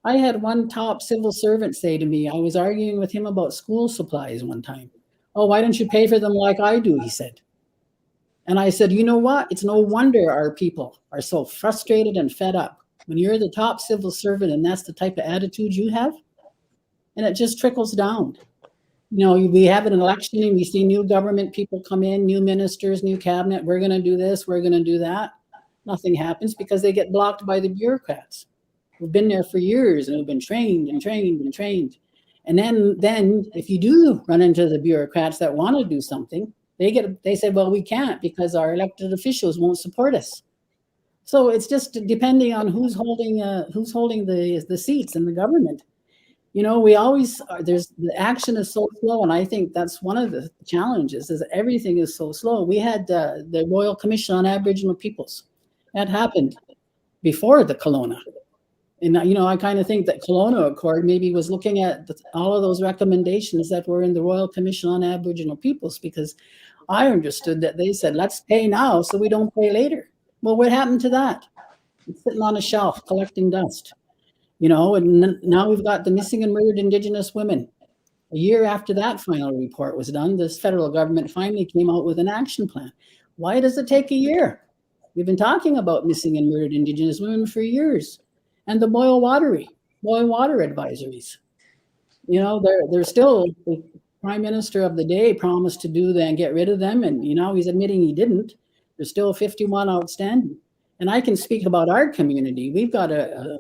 I had one top civil servant say to me, I was arguing with him about school supplies one time. "Oh, why don't you pay for them like I do?" he said. And I said, "You know what? It's no wonder our people are so frustrated and fed up when you're the top civil servant and that's the type of attitude you have." And it just trickles down. We have an election and we see new government people come in, new ministers, new cabinet. We're going to do this, we're going to do that. Nothing happens because they get blocked by the bureaucrats who've been there for years and who've been trained and trained and trained. And then if you do run into the bureaucrats that want to do something, they say, "Well, we can't because our elected officials won't support us." So it's just depending on who's holding the seats in the government. We always the action is so slow, and I think that's one of the challenges is that everything is so slow. We had the Royal Commission on Aboriginal Peoples. That happened before the Kelowna. And, I kind of think that Kelowna Accord maybe was looking at all of those recommendations that were in the Royal Commission on Aboriginal Peoples, because I understood that they said, let's pay now so we don't pay later. Well, what happened to that? It's sitting on a shelf collecting dust, and now we've got the missing and murdered Indigenous women. A year after that final report was done, this federal government finally came out with an action plan. Why does it take a year? We've been talking about missing and murdered Indigenous women for years. And the boil water advisories. They're still, the Prime Minister of the day promised to do that and get rid of them. And, he's admitting he didn't. There's still 51 outstanding. And I can speak about our community. We've got a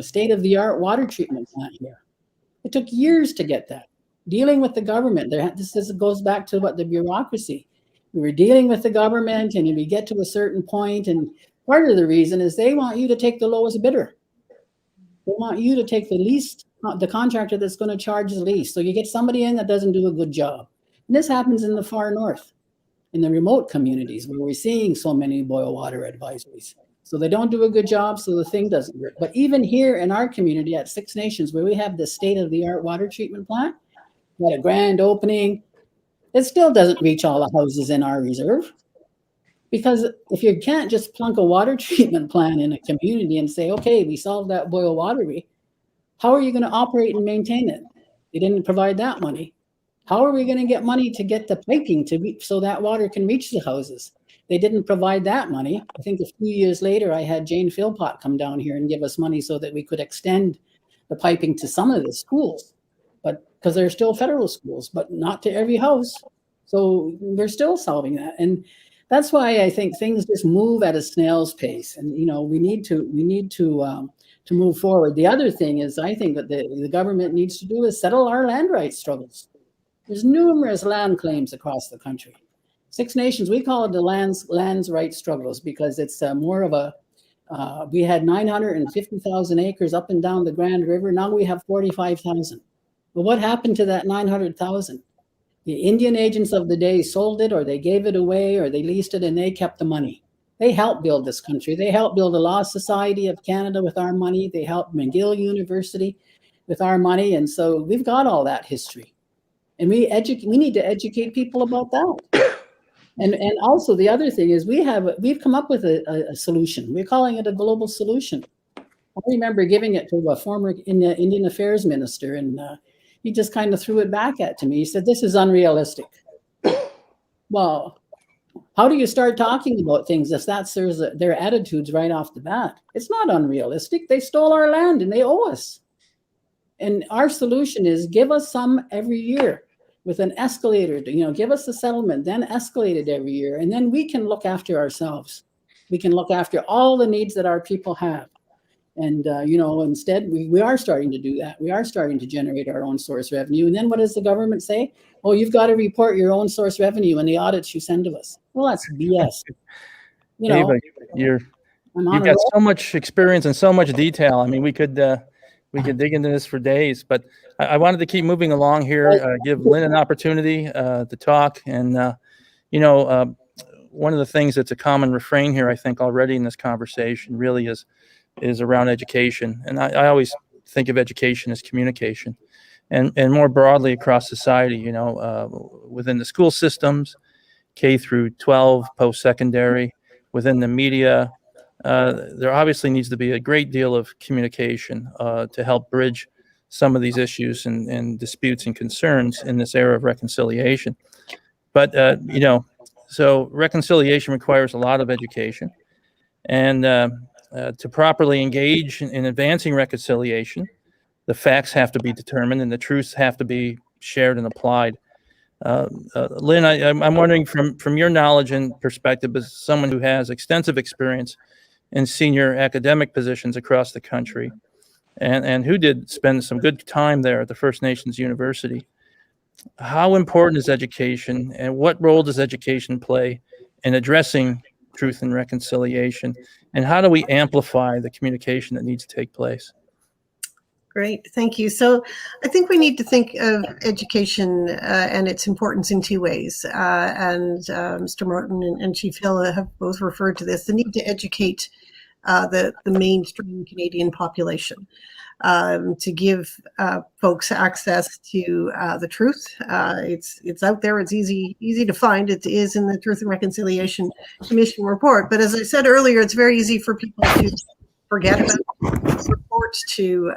state-of-the-art water treatment plant here. It took years to get that. Dealing with the government, goes back to what the bureaucracy. We were dealing with the government and we get to a certain point and Part of the reason is they want you to take the lowest bidder. They want you to take the least, the contractor that's going to charge the least. So you get somebody in that doesn't do a good job. And this happens in the far north, in the remote communities where we're seeing so many boil water advisories. So they don't do a good job, so the thing doesn't work. But even here in our community at Six Nations, where we have the state-of-the-art water treatment plant, we had a grand opening, it still doesn't reach all the houses in our reserve. Because if you can't just plunk a water treatment plant in a community and say, okay, we solved that boil watery, how are you going to operate and maintain it? They didn't provide that money. How are we going to get money to get the piping so that water can reach the houses? They didn't provide that money. I think a few years later, I had Jane Philpott come down here and give us money so that we could extend the piping to some of the schools, but because they're still federal schools, but not to every house. So we're still solving that. And that's why I think things just move at a snail's pace, and we need to move forward. The other thing is, I think that the government needs to do is settle our land rights struggles. There's numerous land claims across the country. Six Nations, we call it the lands rights struggles because it's more of a. We had 950,000 acres up and down the Grand River. Now we have 45,000. But what happened to that 900,000? The Indian agents of the day sold it, or they gave it away, or they leased it, and they kept the money. They helped build this country. They helped build the Law Society of Canada with our money. They helped McGill University with our money. And so we've got all that history. And we need to educate people about that. And also the other thing is we've come up with a solution. We're calling it a global solution. I remember giving it to a former Indian Affairs minister, and he just kind of threw it back at me. He said, "This is unrealistic." Well, how do you start talking about things if that's their attitudes right off the bat? It's not unrealistic. They stole our land and they owe us. And our solution is give us some every year with an escalator. Give us the settlement, then escalate it every year, and then we can look after ourselves. We can look after all the needs that our people have. And, instead, we are starting to do that. We are starting to generate our own source revenue. And then what does the government say? Oh, you've got to report your own source revenue in the audits you send to us. Well, that's BS. Ava, you've got so much experience and so much detail. I mean, we could dig into this for days, but I wanted to keep moving along here, give Lynn an opportunity to talk. And, one of the things that's a common refrain here, I think, already in this conversation really is around education. And I always think of education as communication, and more broadly across society, within the school systems, K through 12, post-secondary, within the media. There obviously needs to be a great deal of communication to help bridge some of these issues and disputes and concerns in this era of reconciliation. But, so reconciliation requires a lot of education. And to properly engage in advancing reconciliation, the facts have to be determined and the truths have to be shared and applied. Lynn, I'm wondering from your knowledge and perspective as someone who has extensive experience in senior academic positions across the country and who did spend some good time there at the First Nations University, how important is education and what role does education play in addressing truth and reconciliation, and how do we amplify the communication that needs to take place? Great, thank you. So I think we need to think of education and its importance in two ways. Mr. Morton and Chief Hill have both referred to this, the need to educate the mainstream Canadian population, to give folks access to the truth. It's out there. It's easy to find. It is in the Truth and Reconciliation Commission report. But as I said earlier, it's very easy for people to forget about reports, to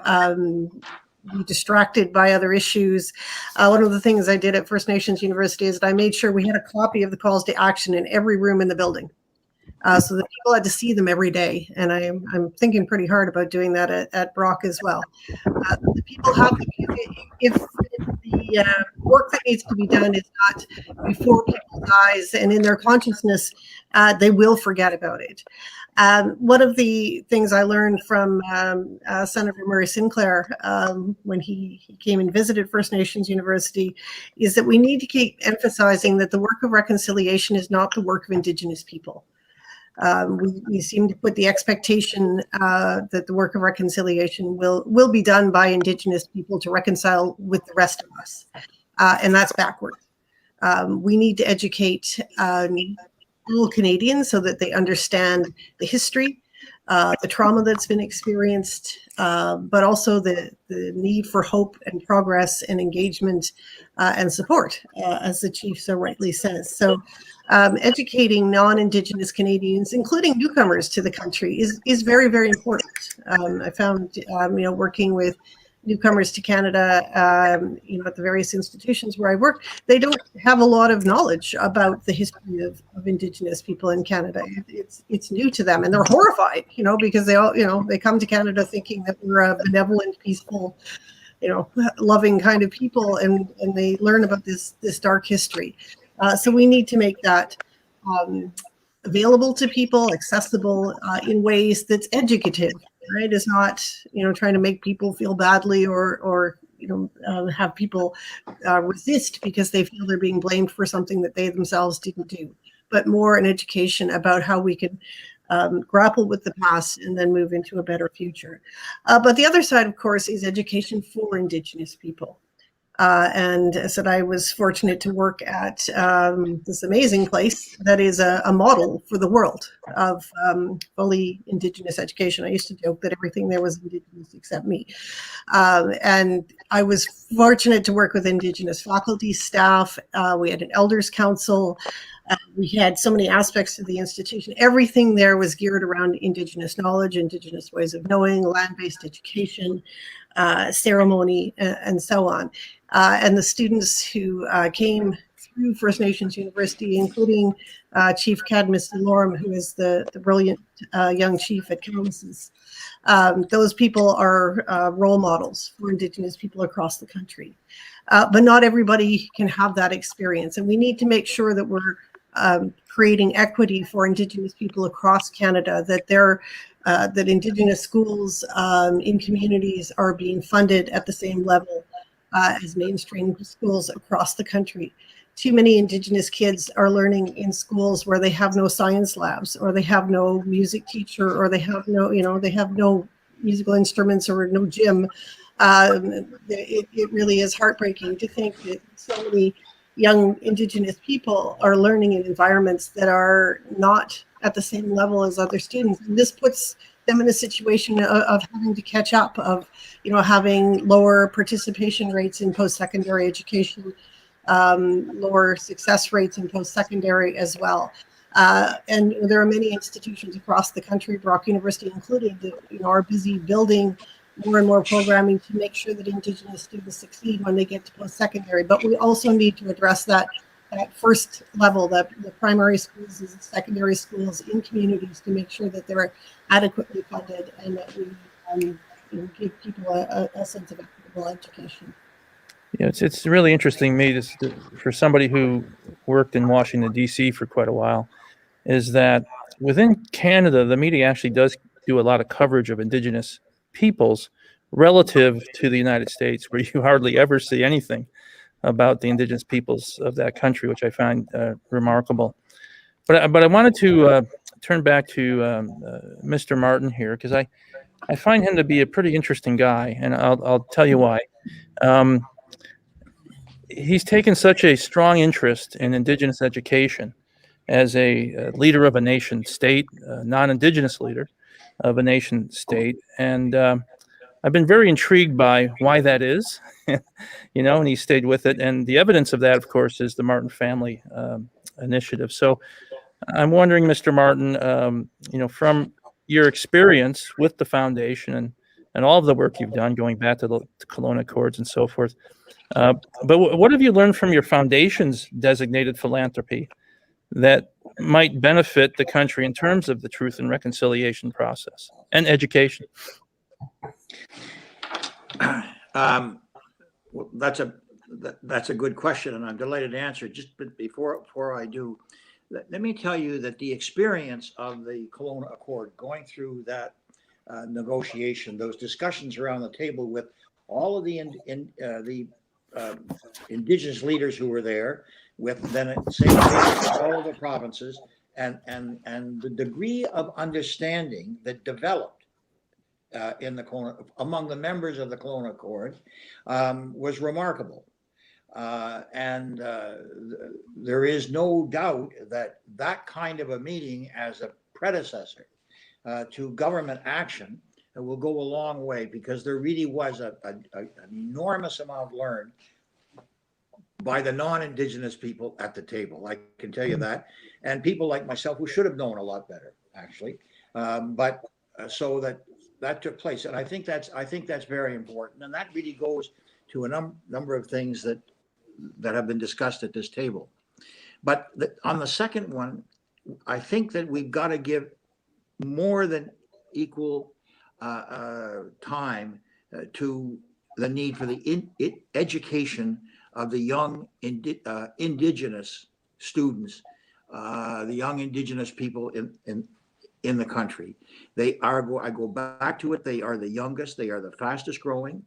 be distracted by other issues. One of the things I did at First Nations University is that I made sure we had a copy of the calls to action in every room in the building. So that people had to see them every day. And I'm thinking pretty hard about doing that at Brock as well. The people have, if the work that needs to be done is not before people's eyes and in their consciousness, they will forget about it. One of the things I learned from Senator Murray Sinclair when he came and visited First Nations University is that we need to keep emphasizing that the work of reconciliation is not the work of Indigenous people. We seem to put the expectation that the work of reconciliation will be done by Indigenous people to reconcile with the rest of us, and that's backwards. We need to educate all Canadians so that they understand the history, the trauma that's been experienced, but also the need for hope and progress and engagement and support, as the chief so rightly says. So educating non-Indigenous Canadians, including newcomers to the country, is very, very important. I found, working with newcomers to Canada, at the various institutions where I work, they don't have a lot of knowledge about the history of Indigenous people in Canada. It's new to them, and they're horrified, because they all, they come to Canada thinking that we're a benevolent, peaceful, loving kind of people, and they learn about this dark history. So we need to make that available to people, accessible in ways that's educative. Right, is not trying to make people feel badly or have people resist because they feel they're being blamed for something that they themselves didn't do, but more an education about how we can grapple with the past and then move into a better future. But the other side, of course, is education for Indigenous people. And as I said, I was fortunate to work at this amazing place that is a model for the world of fully Indigenous education. I used to joke that everything there was Indigenous except me. And I was fortunate to work with Indigenous faculty, staff. We had an elders council. We had so many aspects to the institution. Everything there was geared around Indigenous knowledge, Indigenous ways of knowing, land-based education, ceremony, and so on. And the students who came through First Nations University, including Chief Cadmus Loram, who is the brilliant young chief at Kamloops, those people are role models for Indigenous people across the country. But not everybody can have that experience. And we need to make sure that we're creating equity for Indigenous people across Canada, that that Indigenous schools in communities are being funded at the same level as mainstream schools across the country. Too many Indigenous kids are learning in schools where they have no science labs, or they have no music teacher, or they have no musical instruments or no gym. It really is heartbreaking to think that so many young Indigenous people are learning in environments that are not at the same level as other students. And this puts them in a situation of having to catch up, of having lower participation rates in post-secondary education, lower success rates in post-secondary as well. And there are many institutions across the country, Brock University included, that are busy building more and more programming to make sure that Indigenous students succeed when they get to post-secondary. But we also need to address that first level, the primary schools and secondary schools in communities, to make sure that they're adequately funded and that we give people a sense of equitable education. Yeah, it's really interesting to me, for somebody who worked in Washington, D.C. for quite a while, is that within Canada, the media actually does do a lot of coverage of Indigenous peoples relative to the United States, where you hardly ever see anything about the Indigenous peoples of that country, which I find remarkable. But I wanted to turn back to Mr. Martin here, because I find him to be a pretty interesting guy, and I'll tell you why. He's taken such a strong interest in Indigenous education as a leader of a nation state, non-Indigenous leader of a nation state, and I've been very intrigued by why that is, and he stayed with it. And the evidence of that, of course, is the Martin Family Initiative. So I'm wondering, Mr. Martin, from your experience with the foundation and all of the work you've done, going back to the Kelowna Accords and so forth, but what have you learned from your foundation's designated philanthropy that might benefit the country in terms of the truth and reconciliation process and education? Well, that's a good question, and I'm delighted to answer it. Just before I do, let me tell you that the experience of the Kelowna Accord, going through that negotiation, those discussions around the table with all of the Indigenous leaders who were there, with then all of the provinces, and the degree of understanding that developed in the Kelowna, among the members of the Kelowna Accord was remarkable. There is no doubt that that kind of a meeting as a predecessor to government action will go a long way, because there really was an enormous amount learned by the non-Indigenous people at the table. I can tell you that, and people like myself who should have known a lot better, actually. So that took place, and I think that's very important, and that really goes to a number of things that have been discussed at this table. But on the second one, I think that we've got to give more than equal time to the need for the education of the young Indigenous students, the young Indigenous people in the country. They are, I go back to it, they are the youngest, they are the fastest growing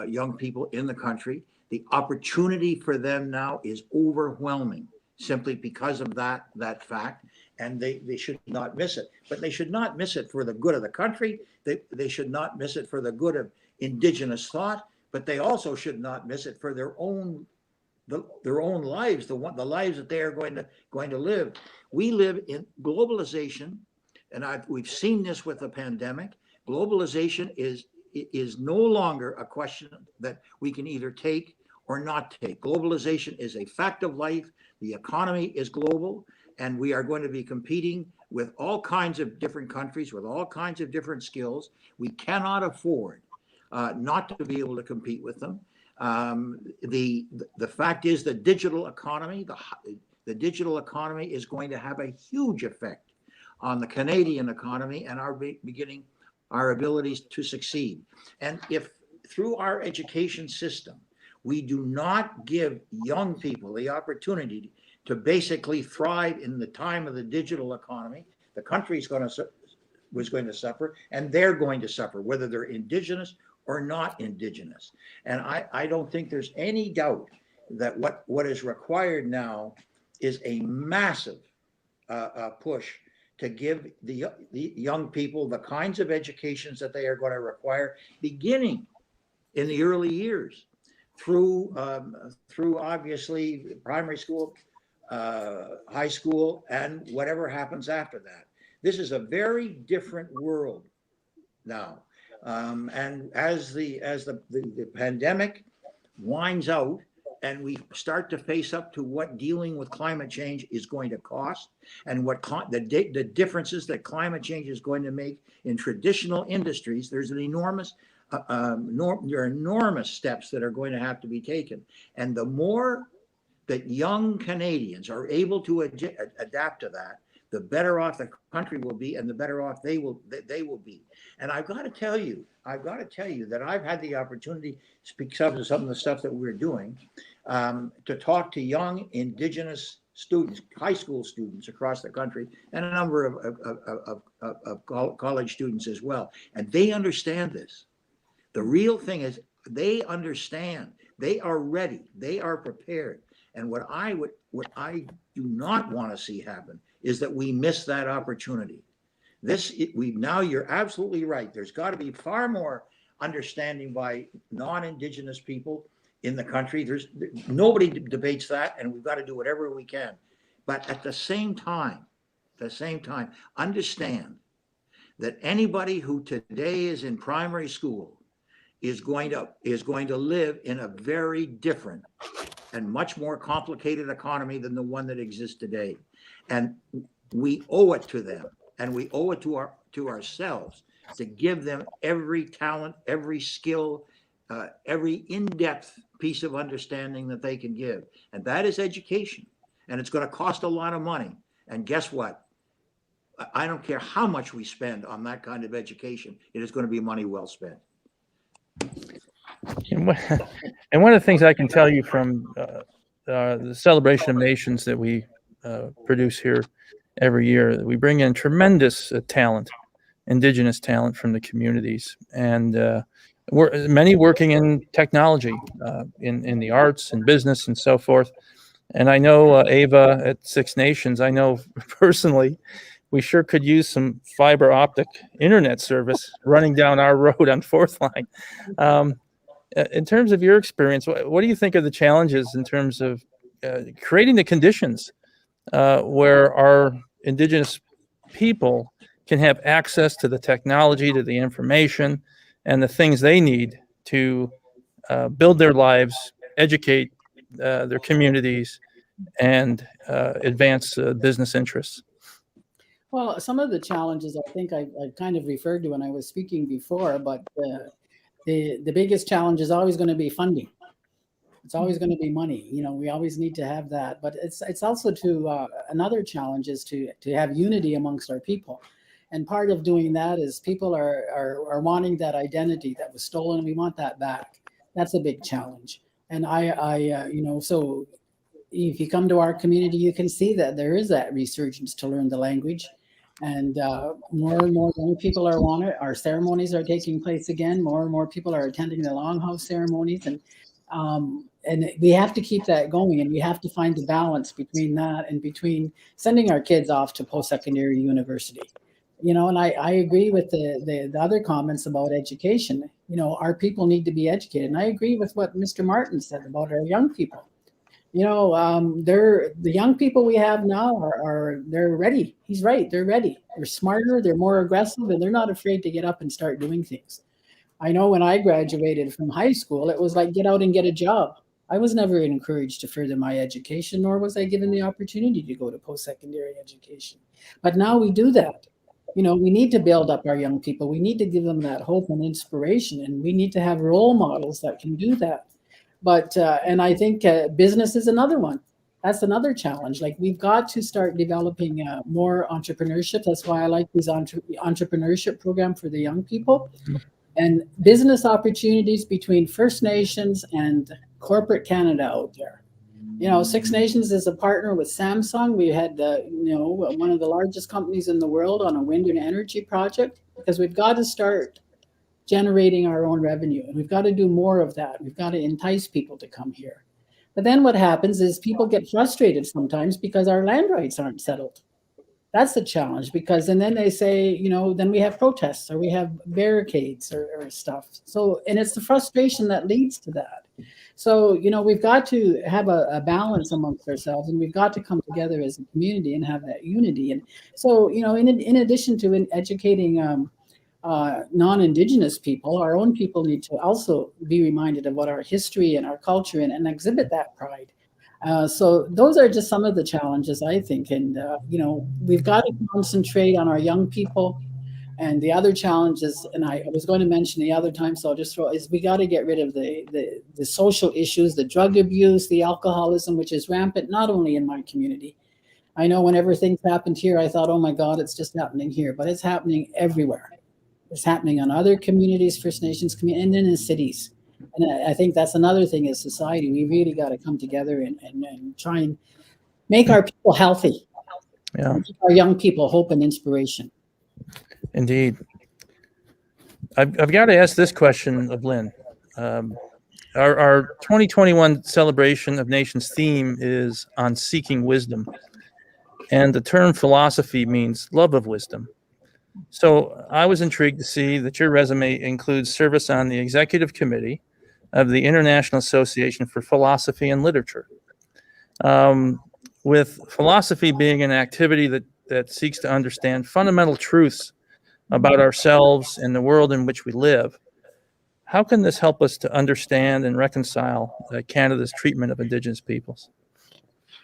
young people in the country. The opportunity for them now is overwhelming, simply because of that fact, and they should not miss it. But they should not miss it for the good of the country. They should not miss it for the good of Indigenous thought, but they also should not miss it for their own lives, the lives that they are going to live. We live in globalization, and we've seen this with the pandemic. Globalization is no longer a question that we can either take or not take. Globalization is a fact of life. The economy is global, and we are going to be competing with all kinds of different countries with all kinds of different skills. We cannot afford not to be able to compete with them. The fact is, the digital economy, the digital economy is going to have a huge effect on the Canadian economy and our abilities to succeed. And if through our education system, we do not give young people the opportunity to basically thrive in the time of the digital economy, the country was going to suffer, and they're going to suffer, whether they're Indigenous or not Indigenous. And I don't think there's any doubt that what is required now is a massive push to give the young people the kinds of educations that they are going to require, beginning in the early years, through obviously primary school, high school, and whatever happens after that. This is a very different world now, and as the pandemic winds out, and we start to face up to what dealing with climate change is going to cost, and what the differences that climate change is going to make in traditional industries, there's an enormous, there are enormous steps that are going to have to be taken. And the more that young Canadians are able to adapt to that, the better off the country will be, and the better off they will be. And I've got to tell you that I've had the opportunity to speak up to some of the stuff that we're doing, to talk to young Indigenous students, high school students across the country, and a number of college students as well. And they understand this. The real thing is, they understand. They are ready. They are prepared. And what I do not want to see happen is that we miss that opportunity. Now you're absolutely right. There's got to be far more understanding by non-Indigenous people in the country. Nobody debates that, and we've got to do whatever we can. But at the same time, understand that anybody who today is in primary school is going to live in a very different and much more complicated economy than the one that exists today. And we owe it to them, and we owe it to ourselves to give them every talent, every skill, every in-depth piece of understanding that they can give. And that is education. And it's going to cost a lot of money. And guess what? I don't care how much we spend on that kind of education. It is going to be money well spent. And one of the things I can tell you from the Celebration of Nations that we produce here every year, we bring in tremendous talent, Indigenous talent from the communities, and many working in technology, in the arts and business and so forth. And I know Ava at Six Nations, I know personally, we sure could use some fiber optic internet service running down our road on 4th Line. In terms of your experience, what do you think are the challenges in terms of creating the conditions where our Indigenous people can have access to the technology, to the information, and the things they need to build their lives, educate their communities, and advance business interests? Well, some of the challenges I think I kind of referred to when I was speaking before, but the biggest challenge is always going to be funding. It's always going to be money. You know, we always need to have that. But it's also to another challenge is to have unity amongst our people. And part of doing that is people are wanting that identity that was stolen. We want that back. That's a big challenge. And you know, so if you come to our community, you can see that there is that resurgence to learn the language. And more and more young people are on it. Our ceremonies are taking place again. More and more people are attending the longhouse ceremonies. And we have to keep that going, and we have to find the balance between that and between sending our kids off to post-secondary university. You know, and I agree with the other comments about education. You know, our people need to be educated. And I agree with what Mr. Martin said about our young people. You know, the young people we have now they're ready. He's right. They're ready. They're smarter. They're more aggressive, and they're not afraid to get up and start doing things. I know when I graduated from high school, it was like, get out and get a job. I was never encouraged to further my education, nor was I given the opportunity to go to post-secondary education. But now we do that. You know, we need to build up our young people. We need to give them that hope and inspiration, and we need to have role models that can do that. But, and I think business is another one. That's another challenge. Like, we've got to start developing more entrepreneurship. That's why I like these entrepreneurship program for the young people. And business opportunities between First Nations and corporate Canada out there. You know, Six Nations is a partner with Samsung. We had, you know, one of the largest companies in the world on a wind and energy project, because we've got to start generating our own revenue. And we've got to do more of that. We've got to entice people to come here. But then what happens is people get frustrated sometimes because our land rights aren't settled. That's the challenge, because, and then they say, you know, then we have protests or we have barricades or stuff. So, and it's the frustration that leads to that. So, you know, we've got to have a balance amongst ourselves, and we've got to come together as a community and have that unity. And so, you know, in addition to educating non-Indigenous people, our own people need to also be reminded of what our history and our culture and exhibit that pride. So those are just some of the challenges, I think. And, you know, we've got to concentrate on our young people. And the other challenges, and I was going to mention the other time, so I'll just throw, is we got to get rid of the social issues, the drug abuse, the alcoholism, which is rampant, not only in my community. I know whenever things happened here, I thought, oh my God, it's just happening here, but it's happening everywhere. It's happening on other communities, First Nations communities, and then in cities. And I think that's another thing as society. We really got to come together and try and make our people healthy. Yeah. Give our young people hope and inspiration. Indeed. I've got to ask this question of Lynn. Our 2021 Celebration of Nations theme is on seeking wisdom. And the term philosophy means love of wisdom. So I was intrigued to see that your resume includes service on the executive committee of the International Association for Philosophy and Literature. With philosophy being an activity that seeks to understand fundamental truths about ourselves and the world in which we live, how can this help us to understand and reconcile Canada's treatment of Indigenous peoples?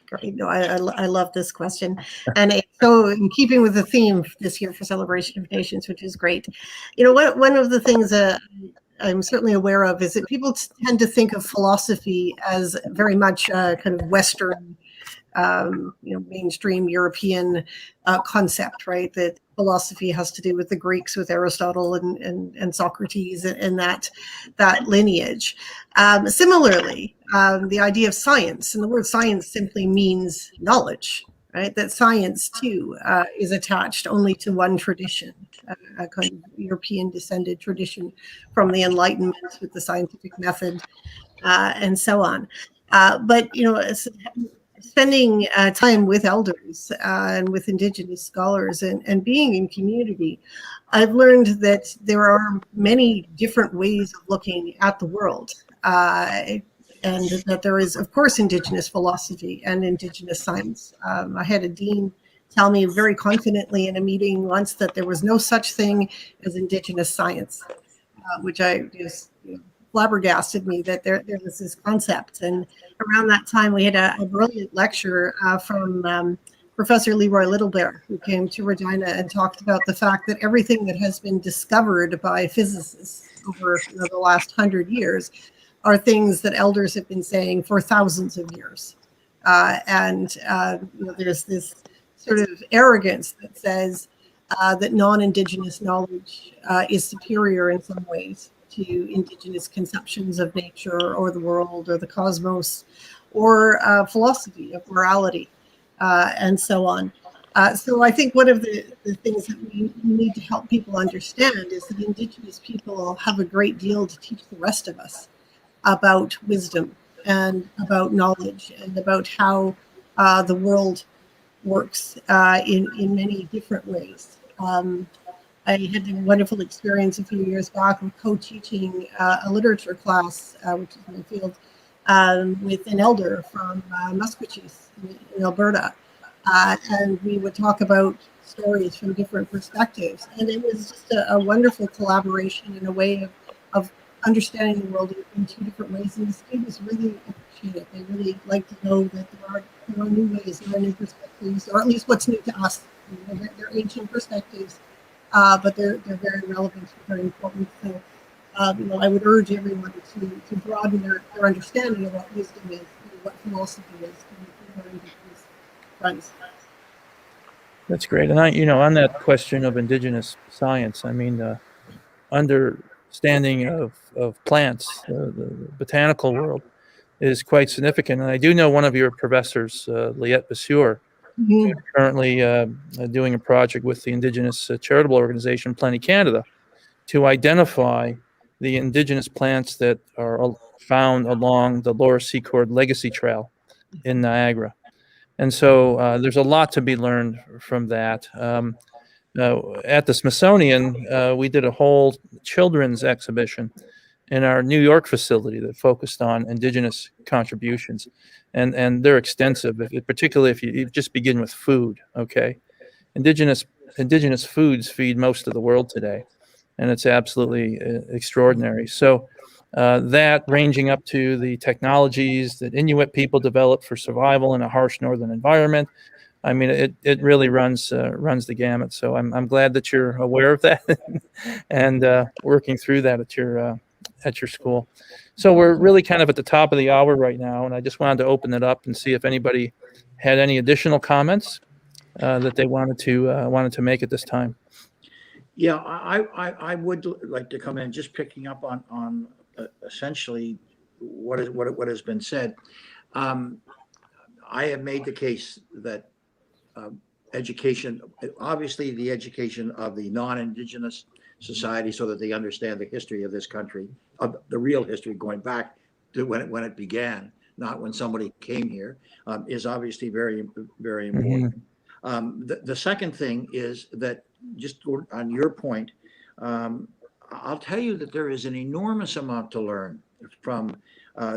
Great. No, I love this question. And it's so in keeping with the theme this year for Celebration of Nations, which is great. You know, one of the things I'm certainly aware of is that people tend to think of philosophy as very much kind of Western, you know, mainstream European concept, right? That philosophy has to do with the Greeks, with Aristotle and Socrates and that lineage. Similarly, the idea of science, and the word science simply means knowledge, right? That science too is attached only to one tradition, a kind of European descended tradition from the Enlightenment with the scientific method and so on. But, you know, spending time with elders and with Indigenous scholars and being in community, I've learned that there are many different ways of looking at the world, and that there is, of course, Indigenous philosophy and Indigenous science. I had a dean tell me very confidently in a meeting once that there was no such thing as Indigenous science, which I just flabbergasted me that there was this concept. And around that time, we had a brilliant lecture from Professor Leroy Littlebear, who came to Regina and talked about the fact that everything that has been discovered by physicists over the last 100 years are things that elders have been saying for thousands of years. There's this sort of arrogance that says that non-Indigenous knowledge is superior in some ways to Indigenous conceptions of nature or the world or the cosmos or philosophy of morality and so on. So I think one of the things that we need to help people understand is that Indigenous people have a great deal to teach the rest of us about wisdom and about knowledge and about how the world works in many different ways. I had a wonderful experience a few years back of co-teaching a literature class, which is my field, with an elder from Musqueam in Alberta. And we would talk about stories from different perspectives. And it was just a wonderful collaboration and a way of understanding the world in two different ways. And the students really appreciate it. They really like to know that there are new ways, there are new perspectives, or at least what's new to us. They're ancient perspectives. But they're very relevant, very important. So, I would urge everyone to broaden their understanding of what wisdom is and what philosophy is in their Indigenous friends. That's great. And on that question of Indigenous science, understanding of plants, the botanical world, is quite significant. And I do know one of your professors, Liette Basseur, currently doing a project with the Indigenous charitable organization Plenty Canada to identify the Indigenous plants that are found along the Lower Secord Legacy Trail in Niagara. And so there's a lot to be learned from that. At the Smithsonian, we did a whole children's exhibition in our New York facility that focused on Indigenous contributions. And they're extensive, particularly if you just begin with food, okay? Indigenous foods feed most of the world today, and it's absolutely extraordinary. So that ranging up to the technologies that Inuit people developed for survival in a harsh northern environment, it really runs the gamut. So I'm glad that you're aware of that and working through that at your school. So we're really kind of at the top of the hour right now, and I just wanted to open it up and see if anybody had any additional comments that they wanted to make at this time. Yeah, I would like to come in just picking up on essentially what has been said. I have made the case that education, obviously the education of the non-Indigenous society, so that they understand the history of this country, of the real history going back to when it began, not when somebody came here, is obviously very, very important. The second thing is that, just on your point, I'll tell you that there is an enormous amount to learn from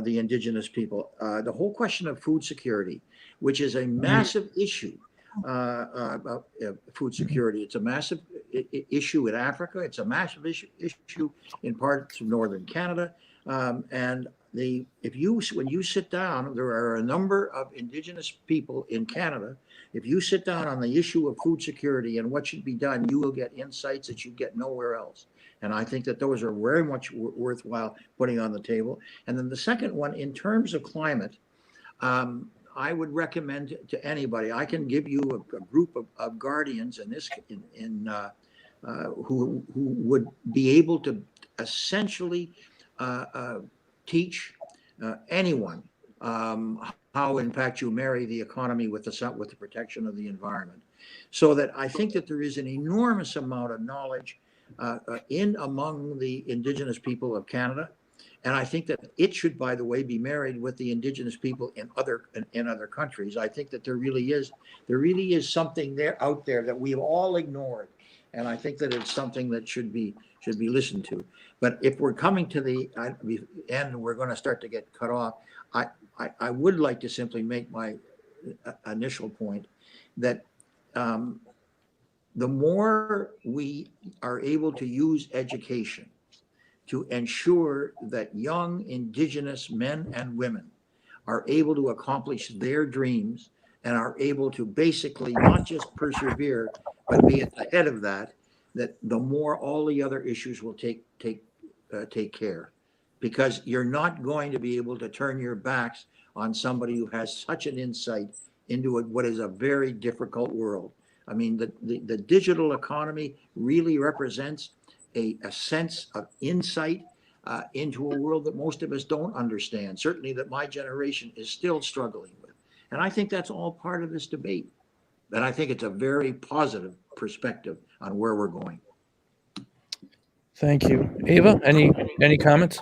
the Indigenous people. The whole question of food security, which is a massive issue, about food security. It's a massive issue in Africa. It's a massive issue in parts of northern Canada. And when you sit down, there are a number of Indigenous people in Canada. If you sit down on the issue of food security and what should be done, you will get insights that you get nowhere else. And I think that those are very much worthwhile putting on the table. And then the second one, in terms of climate, I would recommend to anybody. I can give you a group of guardians who would be able to essentially teach anyone how, in fact, you marry the economy with the protection of the environment. So that I think that there is an enormous amount of knowledge among the Indigenous people of Canada. And I think that it should, by the way, be married with the Indigenous people in other countries. I think that there really is something there out there that we've all ignored, and I think that it's something that should be listened to. But if we're coming to the end, we're going to start to get cut off. I would like to simply make my initial point that the more we are able to use education to ensure that young Indigenous men and women are able to accomplish their dreams and are able to basically not just persevere, but be at the head of that, that the more all the other issues will take care. Because you're not going to be able to turn your backs on somebody who has such an insight into what is a very difficult world. I mean, the digital economy really represents a sense of insight into a world that most of us don't understand, certainly that my generation is still struggling with. And I think that's all part of this debate. And I think it's a very positive perspective on where we're going. Thank you. Ava, any comments?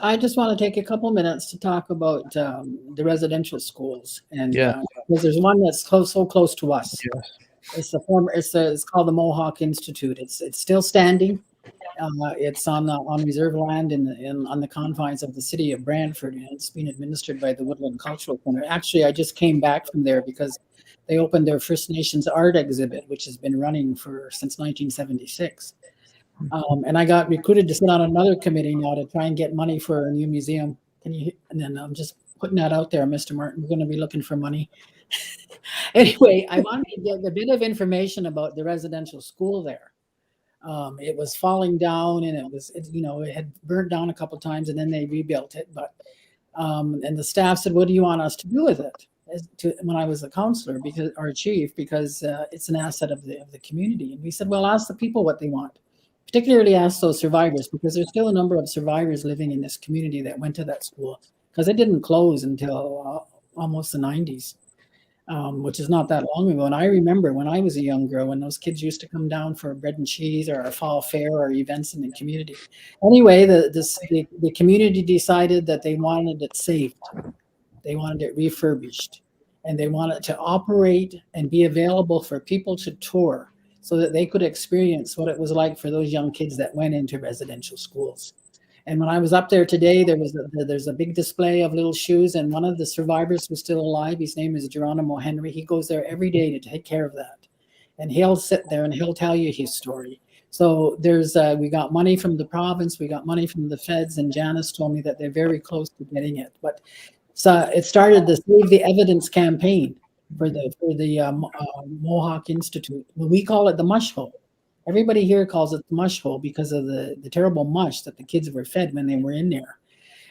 I just want to take a couple minutes to talk about the residential schools, and because there's one that's so close to us. Yes. It's called the Mohawk Institute. It's still standing. It's on reserve land on the confines of the city of Brantford, and it's being administered by the Woodland Cultural Center. Actually, I just came back from there because they opened their First Nations art exhibit, which has been running since 1976. And I got recruited to sit on another committee now to try and get money for a new museum. And then I'm just putting that out there, Mr. Martin. We're going to be looking for money. Anyway, I wanted to give a bit of information about the residential school there. It was falling down, and it had burnt down a couple times, and then they rebuilt it. But and the staff said, "What do you want us to do with it?" When I was a counselor, our chief, because it's an asset of the community. And we said, "Well, ask the people what they want." Particularly ask those survivors, because there's still a number of survivors living in this community that went to that school, because it didn't close until almost the 90s, which is not that long ago. And I remember when I was a young girl, when those kids used to come down for bread and cheese or a fall fair or events in the community. Anyway, the community decided that they wanted it saved. They wanted it refurbished, and they wanted to operate and be available for people to tour, so that they could experience what it was like for those young kids that went into residential schools. And when I was up there today, there's a big display of little shoes, and one of the survivors who's still alive, his name is Geronimo Henry. He goes there every day to take care of that. And he'll sit there and he'll tell you his story. So we got money from the province, we got money from the feds, and Janice told me that they're very close to getting it. But so it started the Save the Evidence campaign for the Mohawk Institute. We call it the mush hole. Everybody here calls it the mush hole because of the terrible mush that the kids were fed when they were in there.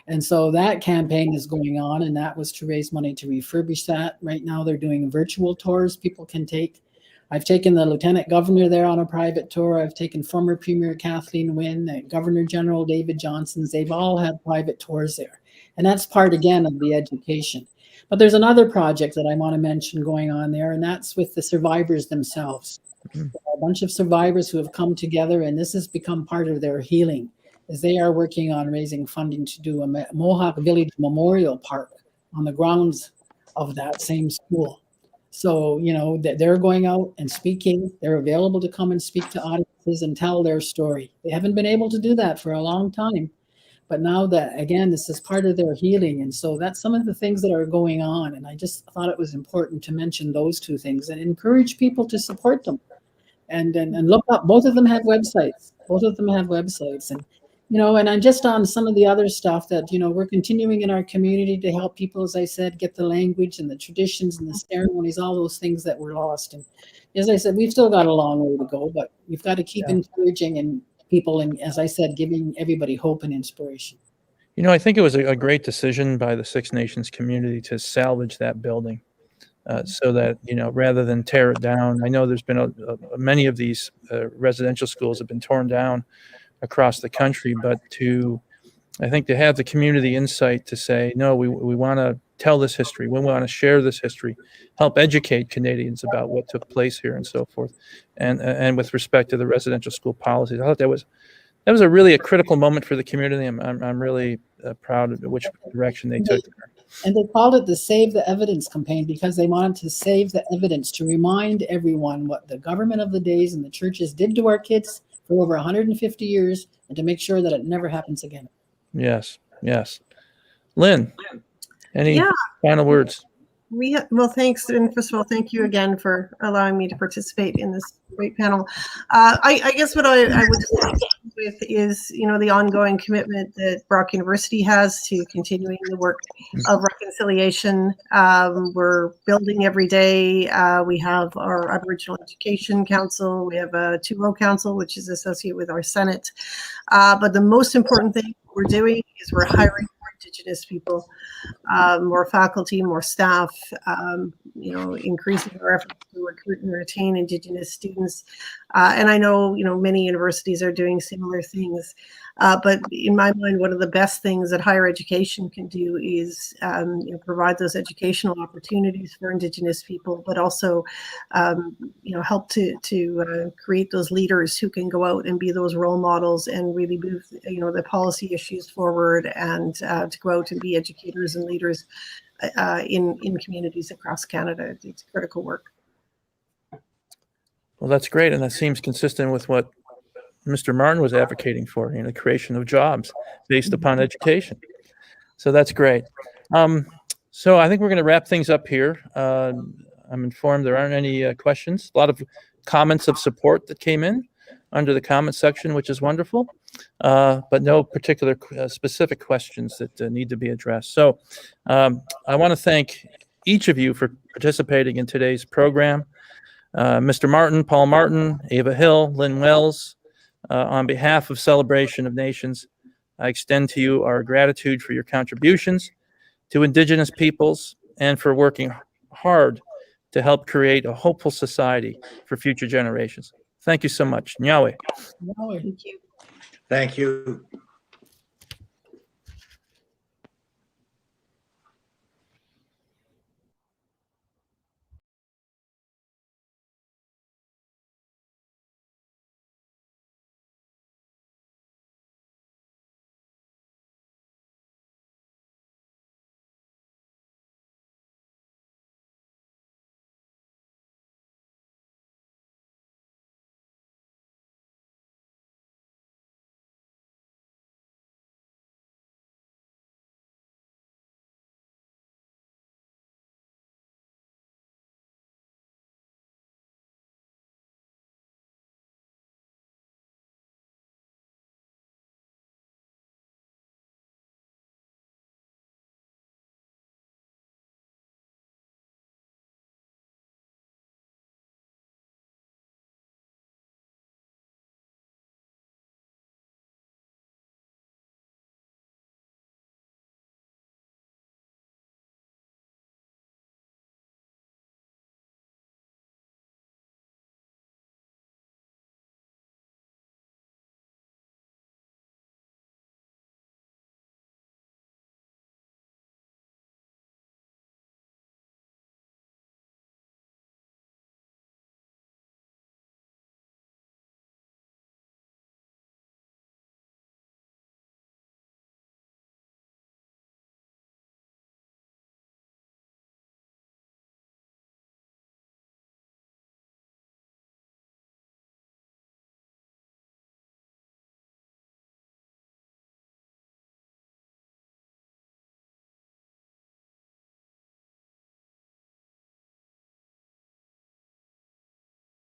And so that campaign is going on, and that was to raise money to refurbish that. Right now they're doing virtual tours people can take. I've taken the Lieutenant Governor there on a private tour. I've taken former Premier Kathleen Wynne, Governor General David Johnston. They've all had private tours there. And that's part, again, of the education. But there's another project that I want to mention going on there, and that's with the survivors themselves. A bunch of survivors who have come together, and this has become part of their healing, as they are working on raising funding to do a Mohawk Village Memorial Park on the grounds of that same school. So, they're going out and speaking. They're available to come and speak to audiences and tell their story. They haven't been able to do that for a long time. But now that, again, this is part of their healing. And so that's some of the things that are going on. And I just thought it was important to mention those two things and encourage people to support them. And look up, both of them have websites. And, and I'm just on some of the other stuff that, we're continuing in our community to help people, as I said, get the language and the traditions and the ceremonies, all those things that were lost. And as I said, we've still got a long way to go, but we've got to keep encouraging and people, and as I said, giving everybody hope and inspiration. I think it was a great decision by the Six Nations community to salvage that building, so that, rather than tear it down. I know there's been many of these residential schools have been torn down across the country, but I think to have the community insight to say, no, we want to tell this history. We want to share this history, help educate Canadians about what took place here and so forth. And with respect to the residential school policies, I thought that was a critical moment for the community. I'm really proud of which direction they took. And they called it the Save the Evidence campaign because they wanted to save the evidence, to remind everyone what the government of the days and the churches did to our kids for over 150 years, and to make sure that it never happens again. Yes, yes. Lynn, any final words? Well, thanks. And first of all, thank you again for allowing me to participate in this great panel. I guess what I would start with is, the ongoing commitment that Brock University has to continuing the work of reconciliation. We're building every day. We have our Aboriginal Education Council. We have a 2.0 Council, which is associated with our Senate. But the most important thing we're doing is we're hiring more Indigenous people, more faculty, more staff, increasing our efforts to recruit and retain Indigenous students. And I know, many universities are doing similar things. But in my mind, one of the best things that higher education can do is provide those educational opportunities for Indigenous people, but also help to create those leaders who can go out and be those role models and really move the policy issues forward, and to go out and be educators and leaders in communities across Canada. It's critical work. Well, that's great, and that seems consistent with what Mr. Martin was advocating for, the creation of jobs based upon education. So that's great. So I think we're going to wrap things up here. I'm informed there aren't any questions. A lot of comments of support that came in under the comment section, which is wonderful, but no particular specific questions that need to be addressed. So I want to thank each of you for participating in today's program. Mr. Martin, Paul Martin, Ava Hill, Lynn Wells, on behalf of Celebration of Nations, I extend to you our gratitude for your contributions to Indigenous peoples and for working hard to help create a hopeful society for future generations. Thank you so much. Nyawe. Thank you. Thank you.